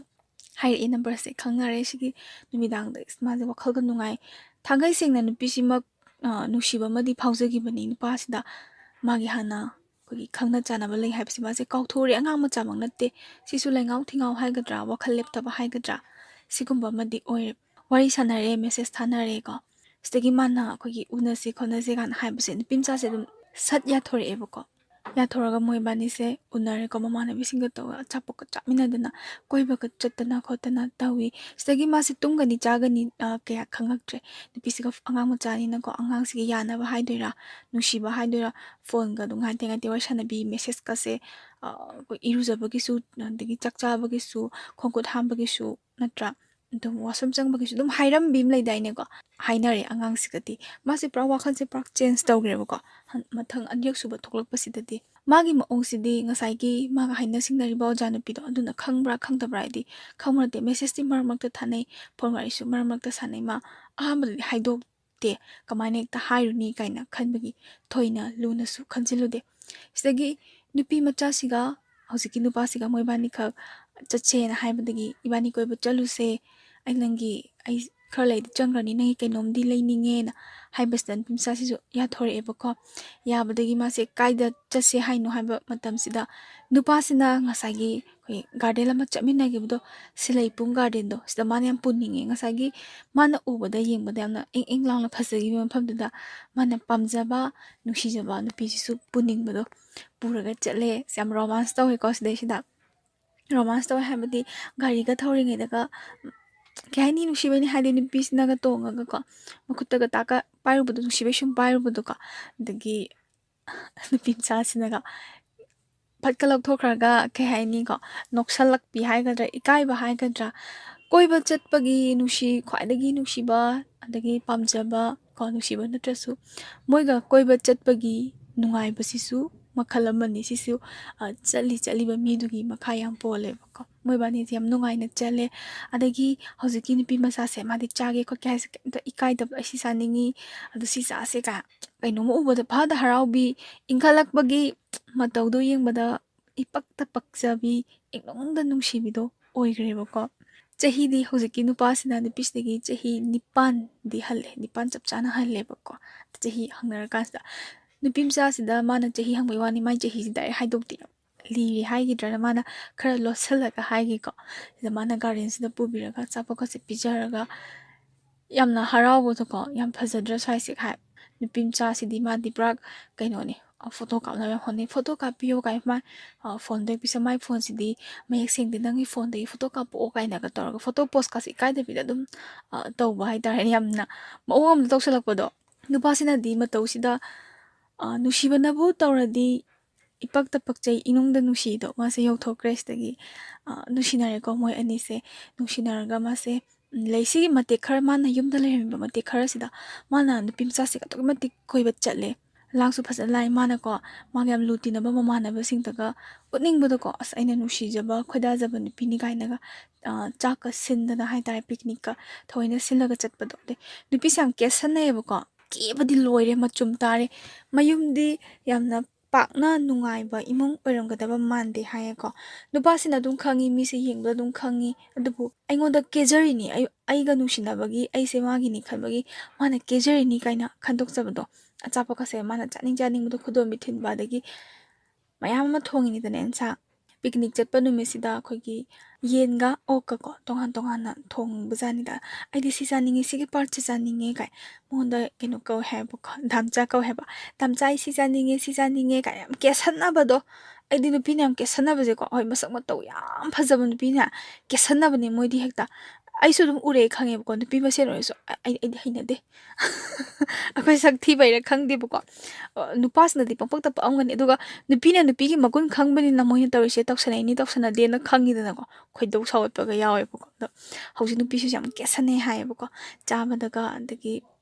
ꯍꯥꯏꯔꯛꯑꯦ ꯅꯝꯕꯔꯁꯦ ꯈꯪꯅꯔꯦ ꯁꯤꯒꯤ ꯅꯨꯃꯤꯗꯥꯡꯗ ꯃꯥꯁꯦ ꯋꯥꯈꯜꯒ ꯅꯨꯡꯉꯥꯏ ꯊꯥꯡꯒꯩ ꯁꯦꯡꯅ ꯅꯨꯄꯤꯁꯤꯃꯛ ꯅꯨꯡꯁꯤꯕ ꯑꯃꯗꯤ ꯐꯥꯎꯖꯈꯤꯕꯅꯤ ꯅꯨꯄꯥꯁꯤꯗ ꯃꯥꯒꯤ ꯍꯥꯟꯅ ꯑꯩꯈꯣꯏꯒꯤ ꯈꯪꯅ ꯆꯥꯟꯅꯕ ꯂꯩ ꯍꯥꯏꯕꯁꯤ ꯃꯥꯁꯦ ꯀꯥꯎꯊꯣꯛꯎꯔꯦ ꯑꯉꯥꯡ ꯃꯆꯥꯃꯛ ꯅꯠꯇꯦ ꯁꯤꯁꯨ ꯂꯩꯉꯥꯎ ꯊꯤꯉꯥꯎ ꯍꯥꯏꯒꯗ꯭ꯔꯥ ꯋꯥꯈꯜ ꯂꯦꯞꯇꯕ ꯍꯥꯏꯒꯗ꯭ꯔꯥ ꯁꯤꯒꯨꯝꯕ ꯑꯃꯗꯤ ꯑꯣꯏꯔꯦ ꯋꯥꯔꯤ ꯁꯥꯟꯅꯔꯦ ꯃꯦꯁꯦꯁ ꯊꯥꯅꯔꯦꯀꯣ ꯁꯤꯗꯒꯤ ꯃꯥꯅ ꯑꯩꯈꯣꯏꯒꯤ ꯎꯅꯁꯤ ꯈꯣꯠꯅꯁꯤ ꯀꯥꯏꯅ ꯍꯥꯏꯕꯁꯦ ꯅꯨꯄꯤ ꯃꯆꯥꯁꯦ ꯑꯗꯨꯝ ꯁꯠ ꯌꯥꯊꯣꯔꯛꯑꯦꯕꯀꯣ ꯌꯥꯊꯣꯔꯒ ꯃꯣꯏ ꯕꯥꯅꯤꯁꯦ ꯎꯅꯔꯦꯀꯣ ꯃꯃꯥꯟꯅꯕꯤꯁꯤꯡꯒ ꯇꯧꯔꯒ ꯑꯆꯥꯄꯣꯠꯀ ꯆꯥꯃꯤꯟꯅꯗꯅ ꯀꯣꯏꯕꯒ ꯆꯠꯇꯅ ꯈꯣꯠꯇꯅ ꯇꯧꯋꯤ ꯁꯤꯗꯒꯤ ꯃꯥꯁꯦ ꯇꯨꯝꯒꯅꯤ ꯆꯥꯒꯅꯤ ꯀꯌꯥ ꯈꯪꯉꯛꯇ꯭ꯔꯦ ꯅꯨꯄꯤꯁꯤꯒ ꯑꯉꯥꯡ ꯃꯆꯥꯅꯤꯅꯀꯣ ꯑꯉꯥꯡꯁꯤꯒ ꯌꯥꯅꯕ ꯍꯥꯏꯗꯣꯏꯔꯥ ꯅꯨꯡꯁꯤꯕ ꯍꯥꯏꯗꯣꯏꯔꯥ ꯐꯣꯟꯒ ꯑꯗꯨꯝ ꯉꯥꯏꯇꯦ wari ꯁꯥꯟꯅꯕꯤ ꯃꯦꯁꯦꯁꯀꯁꯦ ꯑꯩꯈꯣꯏ ꯏꯔꯨꯖꯕꯒꯤꯁꯨ ꯑꯗꯒꯤ ꯆꯥꯛ ꯆꯥꯕꯒꯤꯁꯨ ꯈꯣꯡꯈꯨꯠ ꯍꯥꯝꯕꯒꯤꯁꯨ ꯅꯠꯇ꯭ꯔꯥ ꯑꯗꯨꯝ ꯋꯥꯁꯔꯨꯝ ꯆꯪꯕꯒꯤꯁꯨ ꯑꯗꯨꯝ ꯍꯥꯏꯔꯝꯕꯤ ꯑꯃ ꯂꯩꯗꯥꯏꯅꯦꯀꯣ ꯍꯥꯏꯅꯔꯦ ꯑꯉꯥꯡꯁꯤꯒꯗꯤ ꯃꯥꯁꯦ ꯄꯨꯔꯥ ꯋꯥꯈꯜꯁꯦ ꯄꯨꯔꯥ ꯆꯦꯟꯖ ꯇꯧꯈ꯭ꯔꯦꯕꯀꯣ ꯃꯊꯪ ꯑꯅꯤꯔꯛ ꯁꯨꯕ ꯊꯣꯛꯂꯛꯄꯁꯤꯗꯗꯤ ꯃꯥꯒꯤ ꯃꯑꯣꯡꯁꯤꯗꯤ ꯉꯁꯥꯏꯒꯤ ꯃꯥꯒ ꯍꯥꯏꯅ ꯁꯤꯡꯅꯔꯤꯕ ꯑꯣꯖꯥ ꯅꯨꯄꯤꯗꯣ ꯑꯗꯨꯅ ꯈꯪꯕ꯭ꯔꯥ ꯈꯪꯗꯕ꯭ꯔꯥ ꯍꯥꯏꯗꯤ ꯈꯪꯕ ꯅꯠꯇꯦ ꯃꯦꯁꯦꯁꯇꯤ ꯃꯔꯛ ꯃꯔꯛꯇ ꯊꯥꯅꯩ ꯐꯣꯟ ꯋꯥꯔꯤꯁꯨ ꯃꯔꯛ ꯃꯔꯛꯇ ꯁꯥꯟꯅꯩ ꯃꯥ ꯑꯍꯥꯟꯕꯗꯗꯤ ꯍꯥꯏꯗꯣꯛꯇꯦ ꯀꯃꯥꯏꯅ ꯍꯦꯛꯇ ꯍꯥꯏꯔꯨꯅꯤ ꯀꯥꯏꯅ ꯈꯟꯕꯒꯤ ꯊꯣꯏꯅ ꯂꯨꯅꯁꯨ ꯈꯟꯖꯤꯜꯂꯨꯗꯦ ꯁꯤꯗꯒꯤ ꯅꯨꯄꯤ ꯃꯆꯥꯁꯤꯒ ꯍꯧꯖꯤꯛꯀꯤ ꯅꯨꯄꯥꯁꯤꯒ ꯃꯣꯏ ꯏꯕꯥꯅꯤꯈꯛ ꯆꯠꯁꯦꯅ ꯍꯥꯏꯕꯗꯒꯤ ꯏꯕꯥꯅꯤ ꯀꯣꯏꯕ ꯆꯠꯂꯨꯁꯦ ꯑꯩ ꯈꯔ ꯂꯩꯗꯤ ꯆꯪꯈ꯭ꯔꯅꯤ ꯅꯪꯒꯤ ꯀꯩꯅꯣꯝꯗꯤ ꯂꯩꯅꯤꯡꯉꯦꯅ ꯍꯥꯏꯕꯁꯤꯗ ꯅꯨꯄꯤ ꯃꯆꯥꯁꯤꯁꯨ ꯌꯥꯊꯣꯔꯛꯑꯦꯕꯀꯣ ꯌꯥꯕꯗꯒꯤ ꯃꯥꯁꯦ ꯀꯥꯏꯗ ꯆꯠꯁꯦ ꯍꯥꯏꯅꯣ ꯍꯥꯏꯕ ꯃꯇꯝꯁꯤꯗ ꯅꯨꯄꯥꯁꯤꯅ ꯉꯁꯥꯏꯒꯤ ꯑꯩꯈꯣꯏ ꯒꯥꯔꯗꯦꯟ ꯑꯃ ꯆꯠꯃꯤꯟꯅꯈꯤꯕꯗꯣ ꯁꯤꯂꯩꯄꯨꯡ ꯒꯥꯔꯗꯦꯟꯗꯣ ꯁꯤꯗ ꯃꯥꯅ ꯌꯥꯝ ꯄꯨꯅꯤꯡꯉꯦ ꯉꯁꯥꯏꯒꯤ ꯃꯥꯅ ꯎꯕꯗ ꯌꯦꯡꯕꯗ ꯌꯥꯝꯅ ꯏꯪ ꯂꯥꯎꯅ ꯐꯖꯈꯤꯕ ꯃꯐꯝꯗꯨꯗ ꯃꯥꯅ ꯄꯥꯝꯖꯕ ꯅꯨꯡꯁꯤꯖꯕ ꯅꯨꯄꯤꯁꯤꯁꯨ ꯄꯨꯅꯤꯡꯕꯗꯣ ꯄꯨꯔꯒ ꯆꯠꯂꯦ ꯌꯥꯝ ꯔꯣꯃꯥꯟꯁ ꯇꯧꯋꯦꯀꯣ ꯁꯤꯗꯩꯁꯤꯗ ꯔꯣꯃꯥꯟꯁ ꯇꯧꯋꯦ ꯍꯥꯏꯕꯗꯤ ꯒꯥꯔꯤꯒ ꯊꯧꯔꯤꯉꯩꯗꯒ ꯀꯩ ꯍꯥꯏꯅꯤ ꯅꯨꯡꯁꯤꯕꯩꯅꯤ ꯍꯥꯏꯗꯤ ꯅꯨꯄꯤꯁꯤꯅꯒ ꯇꯣꯡꯉꯒꯀꯣ ꯃꯈꯨꯠꯇꯒ ꯇꯥꯛꯀ ꯄꯥꯏꯔꯨꯕꯗꯣ ꯅꯨꯡꯁꯤꯕꯩ ꯁꯨꯝ ꯄꯥꯏꯔꯨꯕꯗꯣꯀꯣ ꯑꯗꯒꯤ ꯅꯨꯄꯤ ꯃꯆꯥꯁꯤꯅꯒ ꯐꯠꯀ ꯂꯧꯊꯣꯛꯈ꯭ꯔꯒ ꯀꯩ ꯍꯥꯏꯅꯤꯀꯣ ꯅꯣꯛꯁꯜꯂꯛꯄꯤ ꯍꯥꯏꯒꯗ꯭ꯔꯥ ꯏꯀꯥꯏꯕ ꯍꯥꯏꯒꯗ꯭ꯔꯥ ꯀꯣꯏꯕ ꯆꯠꯄꯒꯤ ꯈ꯭ꯋꯥꯏꯗꯒꯤ ꯅꯨꯡꯁꯤꯕ ꯑꯗꯒꯤ ꯄꯥꯝꯖꯕ ꯅꯨꯡꯁꯤꯕ ꯅꯠꯇ꯭ꯔꯁꯨ ꯃꯣꯏꯒ ꯀꯣꯏꯕ ꯆꯠꯄꯒꯤ ꯅꯨꯡꯉꯥꯏꯕꯁꯤꯁꯨ ꯃꯈꯜ ꯑꯃꯅꯤ ꯁꯤꯁꯨ ꯆꯠꯂꯤꯕ ꯃꯤꯗꯨꯒꯤ ꯃꯈꯥ ꯌꯥꯝ ꯄꯣꯜꯂꯦꯕꯀꯣ ꯃꯣꯏꯕꯥꯅꯤꯁꯦ ꯌꯥꯝ ꯅꯨꯡꯉꯥꯏꯅ ꯆꯠꯂꯦ ꯑꯗꯒꯤ ꯍꯧꯖꯤꯛꯀꯤ ꯅꯨꯄꯤ ꯃꯆꯥꯁꯦ ꯃꯥꯗꯤ ꯆꯥꯒꯦ ꯈꯣꯠꯀꯦ ꯍꯥꯏꯁꯦ ꯀꯩꯝꯇ ꯏꯀꯥꯏꯗꯕ ꯑꯩ ꯁꯤ ꯆꯥꯅꯤꯡꯉꯤ ꯑꯗꯨ ꯁꯤ ꯆꯥꯁꯦ ꯀꯩꯅꯣꯝꯃ ꯎꯕꯗ ꯐꯗ ꯍꯔꯥꯎꯕꯤ ꯏꯟꯈꯠꯂꯛꯄꯒꯤ ꯃꯇꯧꯗꯣ ꯌꯦꯡꯕꯗ ꯏꯄꯛꯇ ꯄꯛꯆꯕꯤ ꯏꯛꯅꯨꯡꯗ ꯅꯨꯡꯁꯤꯕꯤꯗꯣ ꯑꯣꯏꯈ꯭ꯔꯦꯕꯀꯣ ꯆꯍꯤꯗꯤ ꯍꯧꯖꯤꯛꯀꯤ ꯅꯨꯄꯥꯁꯤꯅ ꯅꯨꯄꯤꯁꯤꯗꯒꯤ ꯆꯍꯤ 9ꯗꯤ ꯍꯜꯂꯦ 9 ꯆꯞ ꯆꯥꯅ ꯍꯜꯂꯦꯕꯀꯣ ꯆꯍꯤ ꯍꯪꯅꯔꯀꯥꯟꯁꯤꯗ ꯅꯨꯄꯤ ꯃꯆꯥꯁꯤꯗ ꯃꯥꯅ ꯆꯍꯤ ꯍꯪꯕꯩ ꯋꯥꯅꯤ ꯃꯥꯏ ꯆꯍꯤꯁꯤ ꯗꯥꯏꯔꯦꯛ ꯍꯥꯏꯗꯣꯛꯇꯦ ꯂꯤꯔꯦ ꯍꯥꯏꯒꯤꯗ꯭ꯔꯥꯅ ꯃꯥꯅ ꯈꯔ ꯂꯣꯠꯁꯤꯜꯂꯒ ꯍꯥꯏꯒꯤꯀꯣ ꯁꯤꯗ ꯃꯥꯅ ꯒꯥꯔꯗꯦꯟꯁꯤꯗ ꯄꯨꯕꯤꯔꯒ ꯑꯆꯥꯄꯣꯠꯀꯁꯦ ꯄꯤꯖꯔꯒ ꯌꯥꯝꯅ ꯍꯔꯥꯎꯕꯗꯣꯀꯣ ꯌꯥꯝ ꯐꯖꯗ꯭ꯔꯥ ꯁ꯭ꯋꯥꯏꯁꯦ ꯍꯥꯏ ꯅꯨꯄꯤ ꯃꯆꯥꯁꯤꯗꯤ ꯃꯥꯗꯤ ꯄꯨꯔꯥ ꯀꯩꯅꯣꯅꯦ ꯐꯣꯇꯣ ꯀꯥꯞꯅꯕ ꯌꯥꯝ ꯍꯣꯠꯅꯩ ꯐꯣꯇꯣ ꯀꯥꯞꯄꯤꯌꯣ ꯃꯥꯏ ꯐꯣꯟꯗꯒꯤ ꯄꯤꯁ ꯃꯥꯏ ꯐꯣꯟꯁꯤꯗꯤ ꯃꯌꯦꯛ ꯁꯦꯡꯗꯦ ꯅꯪꯒꯤ ꯐꯣꯟꯗꯒꯤ ꯐꯣꯇꯣ ꯀꯥꯞꯄꯛꯑꯣ ꯀꯥꯏꯅꯒ ꯇꯧꯔꯒ ꯐꯣꯇꯣ ꯄꯣꯁꯀꯥꯁꯦ ꯏꯀꯥꯏꯗꯕꯤꯗ ꯑꯗꯨꯝ ꯇꯧꯕ ꯍꯥꯏꯇꯥꯔꯦ ꯌꯥꯝꯅ ꯃꯑꯣꯡ ꯑꯃꯗ ꯇꯧꯁꯜꯂꯛꯄꯗꯣ ꯅꯨꯄꯥꯁꯤꯅꯗꯤ ꯃꯇꯧꯁꯤꯗ ꯅꯨꯡꯁꯤꯕꯅꯕꯨ ꯇꯧꯔꯗꯤ ꯏꯄꯛꯇ ꯄꯛꯆꯩ ꯏꯅꯨꯡꯗ ꯅꯨꯡꯁꯤꯗꯣ ꯃꯥꯁꯦ ꯌꯧꯊꯣꯛꯈ꯭ꯔꯦ ꯁꯤꯗꯒꯤ ꯅꯨꯡꯁꯤꯅꯔꯦꯀꯣ ꯃꯣꯏ ꯑꯅꯤꯁꯦ ꯅꯨꯡꯁꯤꯅꯔꯒ ꯃꯥꯁꯦ ꯂꯩꯁꯤꯒꯤ ꯃꯇꯦꯛ ꯈꯔ ꯃꯥꯅ ꯌꯨꯝꯗ ꯂꯩꯔꯝꯃꯤꯕ ꯃꯇꯦꯛ ꯈꯔꯁꯤꯗ ꯃꯥꯅ ꯅꯨꯄꯤ ꯃꯆꯥꯁꯤꯒ ꯑꯗꯨꯛꯀꯤ ꯃꯇꯤꯛ ꯀꯣꯏꯕ ꯆꯠꯂꯦ ꯂꯥꯡꯁꯨ ꯐꯖꯅ ꯂꯥꯏ ꯃꯥꯅꯀꯣ ꯃꯥꯒ ꯌꯥꯝ ꯂꯨ ꯇꯤꯟꯅꯕ ꯃꯃꯥꯟꯅꯕꯁꯤꯡꯗꯒ ꯎꯠꯅꯤꯡꯕꯗꯣꯀꯣ ꯑꯁ ꯑꯩꯅ ꯅꯨꯡꯁꯤꯖꯕ ꯈꯣꯏꯗꯥꯖꯕ ꯅꯨꯄꯤꯅꯤ ꯀꯥꯏꯅꯒ ꯆꯥꯛꯀ ꯁꯤꯟꯗꯅ ꯍꯥꯏꯇꯥꯔꯦ ꯄꯤꯛꯅꯤꯛꯀ ꯊꯑꯣꯏꯅ ꯁꯤꯜꯂꯒ ꯆꯠꯄꯗꯣ ꯑꯗꯩ ꯅꯨꯄꯤꯁꯦ ꯌꯥꯝ ꯀꯦꯁꯟꯅꯩꯌꯦꯕꯀꯣ ꯀꯦꯕꯗꯤ ꯂꯣꯏꯔꯦ ꯃꯆꯨꯝ ꯇꯥꯔꯦ ꯃꯌꯨꯝꯗꯤ ꯌꯥꯝꯅ ꯄꯥꯛꯅ ꯅꯨꯡꯉꯥꯏꯕ ꯏꯃꯨꯡ ꯑꯣꯏꯔꯝꯒꯗꯕ ꯃꯥꯟꯗꯦ ꯍꯥꯏꯌꯦꯀꯣ ꯅꯨꯄꯥꯁꯤꯅ ꯑꯗꯨꯝ ꯈꯪꯉꯤ ꯃꯤꯁꯦ ꯌꯦꯡꯕꯗ ꯑꯗꯨꯝ ꯈꯪꯉꯤ ꯑꯗꯨꯕꯨ ꯑꯩꯉꯣꯟꯗ ꯀꯦꯖꯔꯤꯅꯤ ꯑꯩꯒ ꯅꯨꯡꯁꯤꯅꯕꯒꯤ ꯑꯩꯁꯦ ꯃꯥꯒꯤꯅꯤ ꯈꯟꯕꯒꯤ ꯃꯥꯅ ꯀꯦꯖꯔꯤꯅꯤ ꯀꯥꯏꯅ ꯈꯟꯗꯣꯛꯆꯕꯗꯣ ꯑꯆꯥꯄꯣꯠꯀꯁꯦ ꯃꯥꯅ ꯆꯥꯅꯤꯡꯕꯗꯣ ꯈꯨꯗꯣꯝꯕꯤ ꯊꯤꯟꯕ ꯑꯗꯒꯤ ꯃꯌꯥꯝ ꯑꯃ ꯊꯣꯡꯉꯤꯅꯤꯗꯅ ꯑꯦꯟꯁꯥꯡ ꯄꯤꯛꯅꯤꯛ ꯆꯠꯄ ꯅꯨꯃꯤꯠꯁꯤꯗ ꯑꯩꯈꯣꯏꯒꯤ ꯌꯦꯟꯒ ꯑꯣꯛꯀꯀꯣ ꯇꯣꯉꯥꯟ ꯇꯣꯉꯥꯟꯅ ꯊꯣꯡꯕꯖꯥꯠꯅꯤꯗ ꯑꯩꯗꯤ ꯁꯤ ꯆꯥꯅꯤꯡꯉꯦ ꯁꯤꯒꯤ ꯄꯥꯔꯠꯁꯦ ꯆꯥꯅꯤꯡꯉꯦ ꯀꯥꯏ ꯃꯉꯣꯟꯗ ꯀꯩꯅꯣ ꯀꯧꯋꯦ ꯍꯥꯏꯕꯀꯣ ꯗꯥꯝꯆꯥ ꯀꯧꯋꯦ ꯍꯥꯏꯕ ꯗꯥꯝꯆꯥ ꯑꯩ ꯁꯤ ꯆꯥꯅꯤꯡꯉꯦ ꯀꯥꯏ ꯌꯥꯝ ꯀꯦꯁꯟꯅꯕꯗꯣ ꯑꯩꯗꯤ ꯅꯨꯄꯤꯅ ꯌꯥꯝ ꯀꯦꯁꯟꯅꯕꯁꯦꯀꯣ ꯍꯣꯏ ꯃꯁꯛ ꯃꯇꯧ ꯌꯥꯝ ꯐꯖꯕ ꯅꯨꯄꯤꯅ ꯀꯦꯁꯟꯅꯕꯅꯦ ꯃꯣꯏꯗꯤ ꯍꯦꯛꯇ ꯑꯩꯁꯨ ꯑꯗꯨꯝ ꯎꯔꯛꯑꯦ ꯈꯪꯉꯦꯕꯀꯣ ꯅꯨꯄꯤ ꯃꯁꯦꯟ ꯑꯣꯏꯔꯁꯨ ꯑꯩꯗꯤ ꯍꯩꯅꯗꯦ ꯑꯩꯈꯣꯏ ꯁꯛ ꯊꯤꯕꯩꯔꯥ ꯈꯪꯗꯦꯕꯀꯣ ꯅꯨꯄꯥꯁꯤꯅꯗꯤ ꯄꯪꯄꯛꯇ ꯄꯛꯑꯝꯒꯅꯤ ꯑꯗꯨꯒ ꯅꯨꯄꯤꯅ ꯅꯨꯄꯤꯒꯤ ꯃꯒꯨꯟ ꯈꯪꯕꯅꯤꯅ ꯃꯣꯏꯅ ꯇꯧꯔꯤꯁꯦ ꯇꯧꯁꯟꯅꯩꯅꯤ ꯇꯧꯁꯟꯅꯗꯦꯅ ꯈꯪꯉꯤꯗꯅꯀꯣ ꯈꯣꯏꯗꯧ ꯁꯥꯎꯒꯠꯄꯒ ꯌꯥꯎꯋꯦꯕꯀꯣ ꯑꯗꯣ ꯍꯧꯖꯤꯛ ꯅꯨꯄꯤꯁꯤꯁꯨ ꯌꯥꯝ ꯀꯦꯁꯟꯅꯩ ꯍꯥꯏꯌꯦꯕꯀꯣ ꯆꯥꯕꯗꯒ ꯑꯗꯒꯤ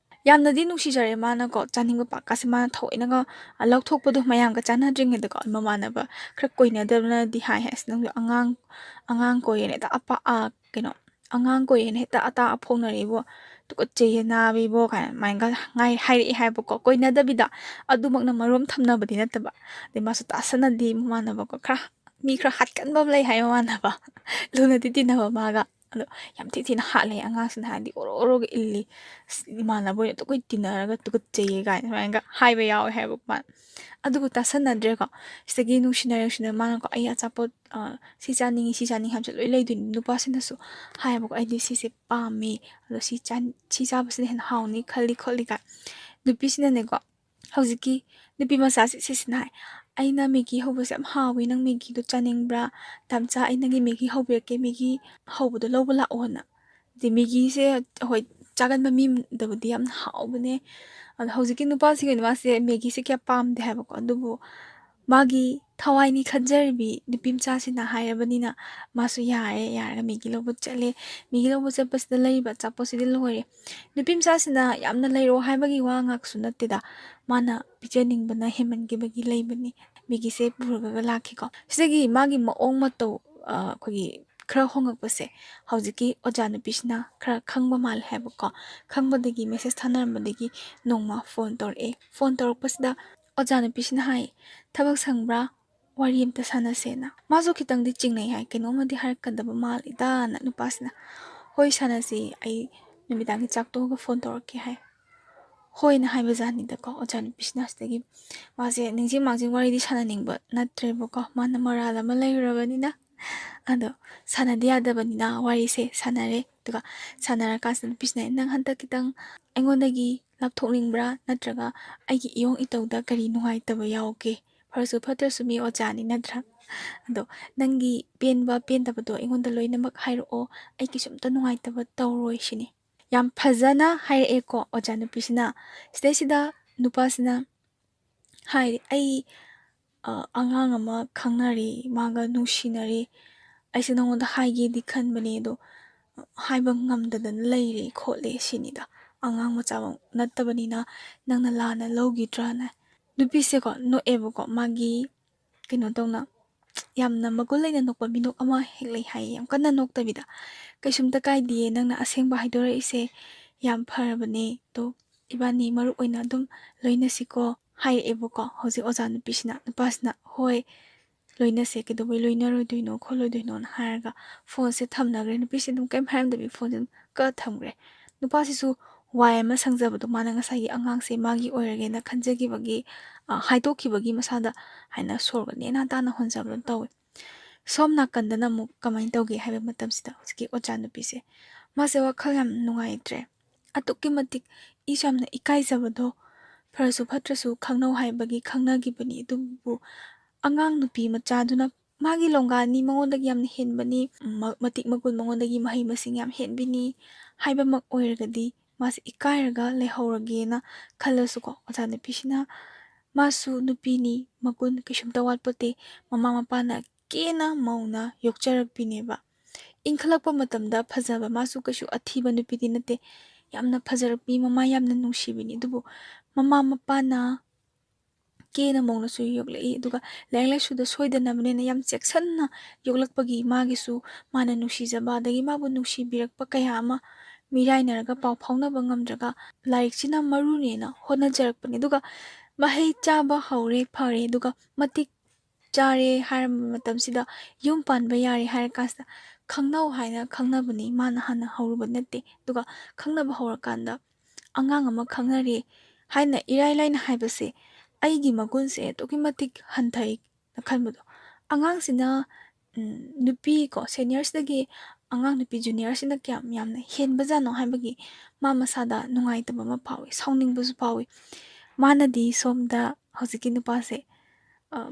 ꯌꯥꯝꯅꯗꯤ ꯅꯨꯡꯁꯤꯖꯔꯦ ꯃꯥꯅꯀꯣ ꯆꯥꯅꯤꯡꯕ ꯄꯥꯛꯀꯥꯁꯦ ꯃꯥꯅ ꯊꯑꯣꯏꯅꯒ ꯂꯧꯊꯣꯛꯄꯗꯣ ꯃꯌꯥꯝꯒ ꯆꯥꯟꯅꯗ꯭ꯔꯤꯉꯩꯗꯀꯣ ꯃꯃꯥꯟꯅꯕ ꯈꯔ ꯀꯣꯏꯅꯗꯕꯅꯗꯤ ꯍꯥꯏ ꯑꯁ ꯅꯪꯁꯨ ꯑꯉꯥꯡ ꯀꯣꯏꯌꯦꯅ ꯍꯦꯛꯇ ꯀꯩꯅꯣ ꯑꯉꯥꯡ ꯀꯣꯏꯌꯦꯅ ꯍꯦꯛꯇ ꯑꯇꯥ ꯑꯐꯣꯡꯅꯔꯤꯕꯣ ꯇꯨꯀꯠꯆꯩꯌꯦ ꯅꯥꯕꯤꯕꯣ ꯀꯥꯏꯅ ꯑꯗꯨꯃꯥꯏꯅꯒ ꯍꯥꯏꯔꯛꯑꯦ ꯍꯥꯏꯕꯀꯣ ꯀꯣꯏꯅꯗꯕꯤꯗ ꯑꯗꯨꯃꯛꯅ ꯃꯔꯣꯝ ꯊꯝꯅꯕꯗꯤ ꯅꯠꯇꯕ ꯑꯗꯩ ꯃꯥꯁꯨ ꯇꯥꯁꯟꯅꯗꯤ ꯃꯃꯥꯟꯅꯕꯀꯣ ꯈꯔ ꯃꯤ ꯈꯔ ꯍꯥꯠꯀꯟꯕ ꯑꯃ ꯂꯩ ꯍꯥꯏ ꯃꯃꯥꯟꯅꯕ ꯂꯨꯅꯗꯤ ꯇꯤꯟꯅꯕ ꯃꯥꯒ ꯑꯗꯣ ꯌꯥꯝ ꯊꯤꯅ ꯍꯥꯠꯂꯦ ꯑꯉꯥꯡꯁꯤꯅ ꯍꯥꯏꯗꯤ ꯑꯣꯔꯣꯒ ꯏꯜꯂꯤ ꯏꯃꯥꯟꯅꯕ ꯑꯣꯏꯅ ꯑꯗꯨꯈꯣꯏ ꯇꯤꯟꯅꯔꯒ ꯇꯨꯀꯠꯆꯩꯌꯦ ꯀꯥꯏꯅ ꯁꯨꯃꯥꯏꯅꯒ ꯍꯥꯏꯕ ꯌꯥꯎꯋꯦ ꯍꯥꯏꯕꯀꯣ ꯃꯥꯅ ꯑꯗꯨꯕꯨ ꯇꯥꯁꯟꯅꯗ꯭ꯔꯦꯀꯣ ꯁꯤꯗꯒꯤ ꯅꯨꯡꯁꯤꯅꯔ ꯃꯥꯅꯀꯣ ꯑꯩ ꯑꯆꯥꯄꯣꯠ ꯁꯤ ꯆꯥꯅꯤꯡꯉꯤ ꯍꯥꯏꯕꯁꯦ ꯂꯣꯏ ꯂꯩꯗꯣꯏꯅꯤ ꯅꯨꯄꯥꯁꯤꯅꯁꯨ ꯍꯥꯏꯌꯦꯕꯀꯣ ꯑꯩꯗꯤ ꯁꯤꯁꯦ ꯄꯥꯝꯃꯦ ꯑꯗꯣ ꯁꯤ ꯆꯥꯕꯁꯤꯅ ꯍꯦꯟꯅ ꯍꯥꯎꯅꯤ ꯈꯜꯂꯤ ꯀꯥꯏ ꯅꯨꯄꯤꯁꯤꯅꯅꯦꯀꯣ ꯍꯧꯖꯤꯛꯀꯤ ꯅꯨꯄꯤ ꯃꯆꯥꯁꯤ ꯁꯤꯁꯤꯅ ꯍꯥꯏ ꯑꯩꯅ ꯃꯦꯒꯤ ꯍꯧꯕꯁꯦ ꯌꯥꯝ ꯍꯥꯎꯋꯤ ꯅꯪ ꯃꯦꯒꯤꯗꯣ ꯆꯥꯅꯤꯡꯕ꯭ꯔꯥ ꯗꯥꯝꯆꯥ ꯑꯩ ꯅꯪꯒꯤ ꯃꯦꯒꯤ ꯍꯧꯕꯤꯔꯛꯀꯦ ꯃꯦꯒꯤ ꯍꯧꯕꯗꯣ ꯂꯧꯕ ꯂꯥꯛꯑꯣꯅ ꯑꯗꯩ ꯃꯦꯒꯤꯁꯦ ꯍꯣꯏ ꯆꯥꯒꯟꯕ ꯃꯤꯗꯕꯨꯗꯤ ꯌꯥꯝ ꯍꯥꯎꯕꯅꯦ ꯑꯗꯣ ꯍꯧꯖꯤꯛꯀꯤ ꯅꯨꯄꯥꯁꯤꯒꯤ ꯃꯥꯁꯦ ꯃꯦꯒꯤꯁꯦ ꯀꯌꯥ ꯄꯥꯝꯗꯦ ꯍꯥꯏꯕꯀꯣ ꯑꯗꯨꯕꯨ ꯃꯥꯒꯤ ꯊꯋꯥꯏꯅꯤ ꯈꯟꯖꯔꯤꯕꯤ ꯅꯨꯄꯤ ꯃꯆꯥꯁꯤꯅ ꯍꯥꯏꯔꯕꯅꯤꯅ ꯃꯥꯁꯨ ꯌꯥꯔꯒ ꯃꯦꯒꯤ ꯂꯧꯕ ꯆꯠꯂꯦ ꯃꯦꯒꯤ ꯂꯧꯕ ꯆꯠꯄꯁꯤꯗ ꯂꯩꯔꯤꯕ ꯑꯆꯥꯄꯣꯠꯁꯤꯗꯤ ꯂꯣꯏꯔꯦ ꯅꯨꯄꯤ ꯃꯆꯥꯁꯤꯅ ꯌꯥꯝꯅ ꯂꯩꯔꯣ ꯍꯥꯏꯕꯒꯤ ꯋꯥ ꯉꯥꯛꯁꯨ ꯅꯠꯇꯦꯗ ꯃꯥꯅ ꯄꯤꯖꯅꯤꯡꯕꯅ ꯍꯦꯟꯃꯟꯈꯤꯕꯒꯤ ꯂꯩꯕꯅꯤ ꯃꯦꯒꯤꯁꯦ ꯄꯨꯔꯒ ꯂꯥꯛꯈꯤꯀꯣ ꯁꯤꯗꯒꯤ ꯃꯥꯒꯤ ꯃꯑꯣꯡ ꯃꯇꯧ ꯑꯩꯈꯣꯏꯒꯤ ꯈꯔ ꯍꯣꯡꯉꯛꯄꯁꯦ ꯍꯧꯖꯤꯛꯀꯤ ꯑꯣꯖꯥ ꯅꯨꯄꯤꯁꯤꯅ ꯈꯔ ꯈꯪꯕ ꯃꯥꯜꯂꯦ ꯍꯥꯏꯕꯀꯣ ꯈꯪꯕꯗꯒꯤ ꯃꯦꯁꯦꯁ ꯊꯥꯅꯔꯝꯕꯗꯒꯤ ꯅꯣꯡꯃ ꯐꯣꯟ ꯇꯧꯔꯛꯑꯦ ꯐꯣꯟ ꯇꯧꯔꯛꯄꯁꯤꯗ ꯑꯣꯖꯥ ꯅꯨꯄꯤꯁꯤꯅ ꯍꯥꯏ ꯊꯕꯛ ꯁꯪꯕ꯭ꯔꯥ ꯋꯥꯔꯤ ꯑꯝꯇ ꯁꯥꯟꯅꯁꯦꯅ ꯃꯥꯁꯨ ꯈꯤꯇꯪꯗꯤ ꯆꯤꯡꯅꯩ ꯍꯥꯏ ꯀꯩꯅꯣꯝꯃꯗꯤ ꯍꯥꯏꯔꯛꯀꯗꯕ ꯃꯥꯜꯂꯤꯗꯥꯅ ꯅꯨꯄꯥꯁꯤꯅ ꯍꯣꯏ ꯁꯥꯟꯅꯁꯤ ꯑꯩ ꯅꯨꯃꯤꯗꯥꯡꯒꯤ ꯆꯥꯛ ꯇꯣꯛꯑꯒ ꯐꯣꯟ ꯇꯧꯔꯛꯀꯦ ꯍꯥꯏ ꯍꯣꯏꯅ ꯍꯥꯏꯕꯖꯥꯠꯅꯤꯗꯀꯣ ꯑꯣꯖꯥ ꯅꯨꯄꯤꯁꯤꯅ ꯁꯤꯗꯒꯤ ꯃꯥꯁꯦ ꯅꯤꯡꯁꯤꯡ ꯃꯥꯡꯖꯤꯡ ꯋꯥꯔꯤꯗꯤ ꯁꯥꯟꯅꯅꯤꯡꯕ ꯅꯠꯇ꯭ꯔꯦꯕꯀꯣ ꯃꯥꯅ ꯃꯣꯔꯥꯜ ꯑꯃ ꯂꯩꯔꯨꯔꯕꯅꯤꯅ ꯑꯗꯣ ꯁꯥꯟꯅꯗꯤ ꯌꯥꯗꯕꯅꯤꯅ ꯋꯥꯔꯤꯁꯦ ꯁꯥꯟꯅꯔꯦ ꯑꯗꯨꯒ ꯁꯥꯟꯅꯔꯀꯥꯟꯁꯤꯗ ꯅꯨꯄꯤꯁꯤꯅ ꯅꯪ ꯍꯟꯗꯛ ꯈꯤꯇꯪ ꯑꯩꯉꯣꯟꯗꯒꯤ ꯂꯥꯞꯊꯣꯛꯅꯤꯡꯕ꯭ꯔꯥ ꯅꯠꯇ꯭ꯔꯒ ꯑꯩꯒꯤ ꯏꯌꯣꯡ ꯏꯇꯧꯗ ꯀꯔꯤ ꯅꯨꯡꯉꯥꯏꯇꯕ ꯌꯥꯎꯒꯦ ꯐꯔꯁꯨ ꯐꯠꯇ꯭ꯔꯁꯨ ꯃꯤ ꯑꯣꯖꯥꯅꯤ ꯅꯠꯇ꯭ꯔꯥ ꯑꯗꯣ ꯅꯪꯒꯤ ꯄꯦꯟꯕ ꯄꯦꯟꯗꯕꯗꯣ ꯑꯩꯉꯣꯟꯗ ꯂꯣꯏꯅꯃꯛ ꯍꯥꯏꯔꯛꯑꯣ ꯑꯩ ꯀꯩꯁꯨꯝꯇ ꯅꯨꯡꯉꯥꯏꯇꯕ ꯇꯧꯔꯣꯏ ꯁꯤꯅꯤ ꯌꯥꯝ ꯐꯖꯅ ꯍꯥꯏꯔꯛꯑꯦꯀꯣ ꯑꯣꯖꯥ ꯅꯨꯄꯤꯁꯤꯅ ꯁꯤꯗꯩꯁꯤꯗ ꯅꯨꯄꯥꯁꯤꯅ ꯍꯥꯏꯔꯦ ꯑꯩ ꯑꯉꯥꯡ ꯑꯃ ꯈꯪꯅꯔꯤ ꯃꯥꯒ ꯅꯨꯡꯁꯤꯅꯔꯤ ꯑꯩꯁꯦ ꯅꯉꯣꯟꯗ ꯍꯥꯏꯒꯦꯗꯤ ꯈꯟꯕꯅꯦ ꯑꯗꯣ ꯍꯥꯏꯕ ꯉꯝꯗꯗꯅ ꯂꯩꯔꯦ ꯈꯣꯠꯂꯦ ꯁꯤꯅꯤꯗ ꯑꯉꯥꯡ ꯃꯆꯥ ꯅꯠꯇꯕꯅꯤꯅ ꯅꯪꯅ ꯂꯥꯟꯅ ꯂꯧꯈꯤꯗ꯭ꯔꯥꯅ ꯅꯨꯄꯤꯁꯦꯀꯣ ꯅꯣꯛꯑꯦꯕꯀꯣ ꯃꯥꯒꯤ ꯀꯩꯅꯣ ꯇꯧꯅ ꯌꯥꯝꯅ ꯃꯒꯨꯟ ꯂꯩꯅ ꯅꯣꯛꯄ ꯃꯤꯅꯣꯛ ꯑꯃ ꯍꯦꯛ ꯂꯩ ꯍꯥꯏꯌꯦ ꯌꯥꯝ ꯀꯟꯅ ꯅꯣꯛꯇꯕꯤꯗ ꯀꯩꯁꯨꯝꯇ ꯀꯥꯏꯗꯤꯌꯦ ꯅꯪꯅ ꯑꯁꯦꯡꯕ ꯍꯥꯏꯗꯣꯔꯛꯏꯁꯦ ꯌꯥꯝ ꯐꯔꯕꯅꯦ ꯇꯣ ꯏꯕꯥꯅꯤ ꯃꯔꯨꯞ ꯑꯣꯏꯅ ꯑꯗꯨꯝ ꯂꯣꯏꯅꯁꯤꯀꯣ ꯍꯥꯏꯔꯛꯑꯦꯕꯀꯣ ꯍꯧꯖꯤꯛ ꯑꯣꯖꯥ ꯅꯨꯄꯥꯁꯤꯅ ꯍꯣꯏ ꯂꯣꯏꯅꯁꯦ ꯀꯩꯗꯧꯕꯩ ꯂꯣꯏꯅꯔꯣꯏꯗꯣꯏꯅꯣ ꯈꯣꯠꯂꯣꯏꯗꯣꯏꯅꯣꯅ ꯍꯥꯏꯔꯒ ꯐꯣꯟꯁꯦ ꯊꯝꯅꯈ꯭ꯔꯦ ꯅꯨꯄꯤꯁꯦ ꯑꯗꯨꯝ ꯀꯩꯝ ꯍꯥꯏꯔꯝꯗꯕꯤ ꯐꯣꯟꯁꯦ ꯑꯗꯨꯝ ꯀꯛꯑ ꯊꯝꯈ꯭ꯔꯦ ꯅꯨꯄꯥꯁꯤꯁꯨ ꯋꯥꯏ ꯑꯃ ꯁꯪꯖꯕꯗꯣ ꯃꯥꯅ ꯉꯁꯥꯏꯒꯤ ꯑꯉꯥꯡꯁꯦ ꯃꯥꯒꯤ ꯑꯣꯏꯔꯒꯦꯅ ꯈꯟꯖꯈꯤꯕꯒꯤ ꯍꯥꯏꯗꯣꯛꯈꯤꯕꯒꯤ ꯃꯁꯥꯗ ꯍꯥꯏꯅ ꯁꯣꯔꯒ ꯅꯦꯅꯥ ꯇꯥꯅ ꯍꯣꯟꯖꯕꯗꯣ ꯇꯧꯋꯦ ꯁꯣꯝ ꯅꯥꯀꯟꯗꯅ ꯑꯃꯨꯛ ꯀꯃꯥꯏꯅ ꯇꯧꯒꯦ ꯍꯥꯏꯕ ꯃꯇꯝꯁꯤꯗ ꯍꯧꯖꯤꯛꯀꯤ ꯑꯣꯖꯥ ꯅꯨꯄꯤꯁꯦ ꯃꯥꯁꯦ ꯋꯥꯈꯜ ꯌꯥꯝ ꯅꯨꯡꯉꯥꯏꯇ꯭ꯔꯦ ꯑꯗꯨꯛꯀꯤ ꯃꯇꯤꯛ ꯏꯁꯨ ꯌꯥꯝꯅ ꯏꯀꯥꯏꯖꯕꯗꯣ ꯐꯔꯁꯨ ꯐꯠꯇ꯭ꯔꯁꯨ ꯈꯪꯅꯧ ꯍꯥꯏꯕꯒꯤ ꯈꯪꯅꯈꯤꯕꯅꯤ ꯑꯗꯨꯕꯨ ꯑꯉꯥꯡ ꯅꯨꯄꯤ ꯃꯆꯥꯗꯨꯅ ꯃꯥꯒꯤ ꯂꯣꯡꯒꯥꯅꯤ ꯃꯉꯣꯟꯗꯒꯤ ꯌꯥꯝꯅ ꯍꯦꯟꯕꯅꯤ ꯃꯇꯤꯛ ꯃꯒꯨꯟ ꯃꯉꯣꯟꯗꯒꯤ ꯃꯍꯩ ꯃꯁꯤꯡ ꯌꯥꯝ ꯍꯦꯟꯕꯤꯅꯤ ꯍꯥꯏꯕꯃꯛ ꯑꯣꯏꯔꯒꯗꯤ ꯃꯥꯁꯦ ꯏꯀꯥꯏꯔꯒ ꯂꯩꯍꯧꯔꯒꯦꯅ ꯈꯜꯂꯁꯨꯀꯣ ꯑꯣꯖꯥ ꯅꯨꯄꯤꯁꯤꯅ ꯃꯥꯁꯨ ꯅꯨꯄꯤꯅꯤ ꯃꯒꯨꯟ ꯀꯩꯁꯨꯝꯇ ꯋꯥꯠꯄꯣꯠꯇꯦ ꯃꯃꯥ ꯃꯄꯥꯅ ꯀꯦꯅ ꯃꯧꯅ ꯌꯣꯛꯆꯔꯛꯄꯤꯅꯦꯕ ꯏꯟꯈꯠꯂꯛꯄ ꯃꯇꯝꯗ ꯐꯖꯕ ꯃꯥꯁꯨ ꯀꯩꯁꯨ ꯑꯊꯤꯕ ꯅꯨꯄꯤꯗꯤ ꯅꯠꯇꯦ ꯌꯥꯝꯅ ꯐꯖꯔꯛꯄꯤ ꯃꯃá ꯌꯥꯝꯅ ꯅꯨꯡꯁꯤꯕꯤꯅꯤ ꯑꯗꯨꯕꯨ ꯃꯃꯥ ꯃꯄꯥꯅ ꯀꯦꯅ ꯃꯧꯅꯁꯨ ꯌꯣꯛꯂꯛꯏ ꯑꯗꯨꯒ ꯂꯥꯏꯔꯤꯛ ꯂꯥꯏꯁꯨꯗ ꯁꯣꯏꯗꯅꯕꯅꯦꯅ ꯌꯥꯝ ꯆꯦꯛꯁꯤꯟꯅ ꯌꯣꯛꯂꯛꯄꯒꯤ ꯃꯥꯒꯤꯁꯨ ꯃꯥꯅ ꯅꯨꯡꯁꯤꯖꯕ ꯑꯗꯒꯤ ꯃꯥꯕꯨ ꯅꯨꯡꯁꯤꯕꯤꯔꯛꯄ ꯀꯌꯥ ꯑꯃ ꯃꯤꯔꯥꯏꯅꯔꯒ ꯄꯥꯎ ꯐꯥꯎꯅꯕ ꯉꯝꯗ꯭ꯔꯒ ꯂꯥꯏꯔꯤꯛꯁꯤꯅ ꯃꯔꯨꯅꯦꯅ ꯍꯣꯠꯅꯖꯔꯛꯄꯅꯤ ꯑꯗꯨꯒ ꯃꯍꯩ ꯆꯥꯕ ꯍꯧꯔꯦ ꯐꯔꯦ ꯑꯗꯨꯒ ꯃꯇꯤꯛ ꯆꯥꯔꯦ ꯍꯥꯏꯔꯕ ꯃꯇꯝꯁꯤꯗ ꯌꯨꯝ ꯄꯥꯟꯕ ꯌꯥꯔꯦ ꯍꯥꯏꯔ ꯀꯥꯟꯁꯤꯗ ꯈꯪꯅꯧ ꯍꯥꯏꯅ ꯈꯪꯅꯕꯅꯤ ꯃꯥꯅ ꯍꯥꯟꯅ ꯍꯧꯔꯨꯕ ꯅꯠꯇꯦ ꯑꯗꯨꯒ ꯈꯪꯅꯕ ꯍꯧꯔꯀꯥꯟꯗ ꯑꯉꯥꯡ ꯑꯃ ꯈꯪꯅꯔꯦ ꯍꯥꯏꯅ ꯏꯔꯥꯏ ꯂꯥꯏꯅ ꯍꯥꯏꯕꯁꯦ ꯑꯩꯒꯤ ꯃꯒꯨꯟꯁꯦ ꯑꯗꯨꯛꯀꯤ ꯃꯇꯤꯛ ꯍꯟꯊꯩꯅ ꯈꯟꯕꯗꯣ ꯑꯉꯥꯡꯁꯤꯅ ꯅꯨꯄꯤ ꯁꯦꯅꯤꯌꯔꯁꯤꯗꯒꯤ ꯑꯉꯥꯡ ꯅꯨꯄꯤ ꯖꯨꯅꯤꯌꯔꯁꯤꯅ ꯀꯌꯥꯝ ꯌꯥꯝꯅ ꯍꯦꯟꯕꯖꯥꯠꯅꯣ ꯍꯥꯏꯕꯒꯤ ꯃꯥ ꯃꯁꯥꯗ ꯅꯨꯡꯉꯥꯏꯇꯕ ꯑꯃ ꯐꯥꯎꯏ ꯁꯥꯎꯅꯤꯡꯕꯁꯨ ꯐꯥꯎꯏ ꯃꯥꯅꯗꯤ ꯁꯣꯝꯗ ꯍꯧꯖꯤꯛꯀꯤ ꯅꯨꯄꯥꯁꯦ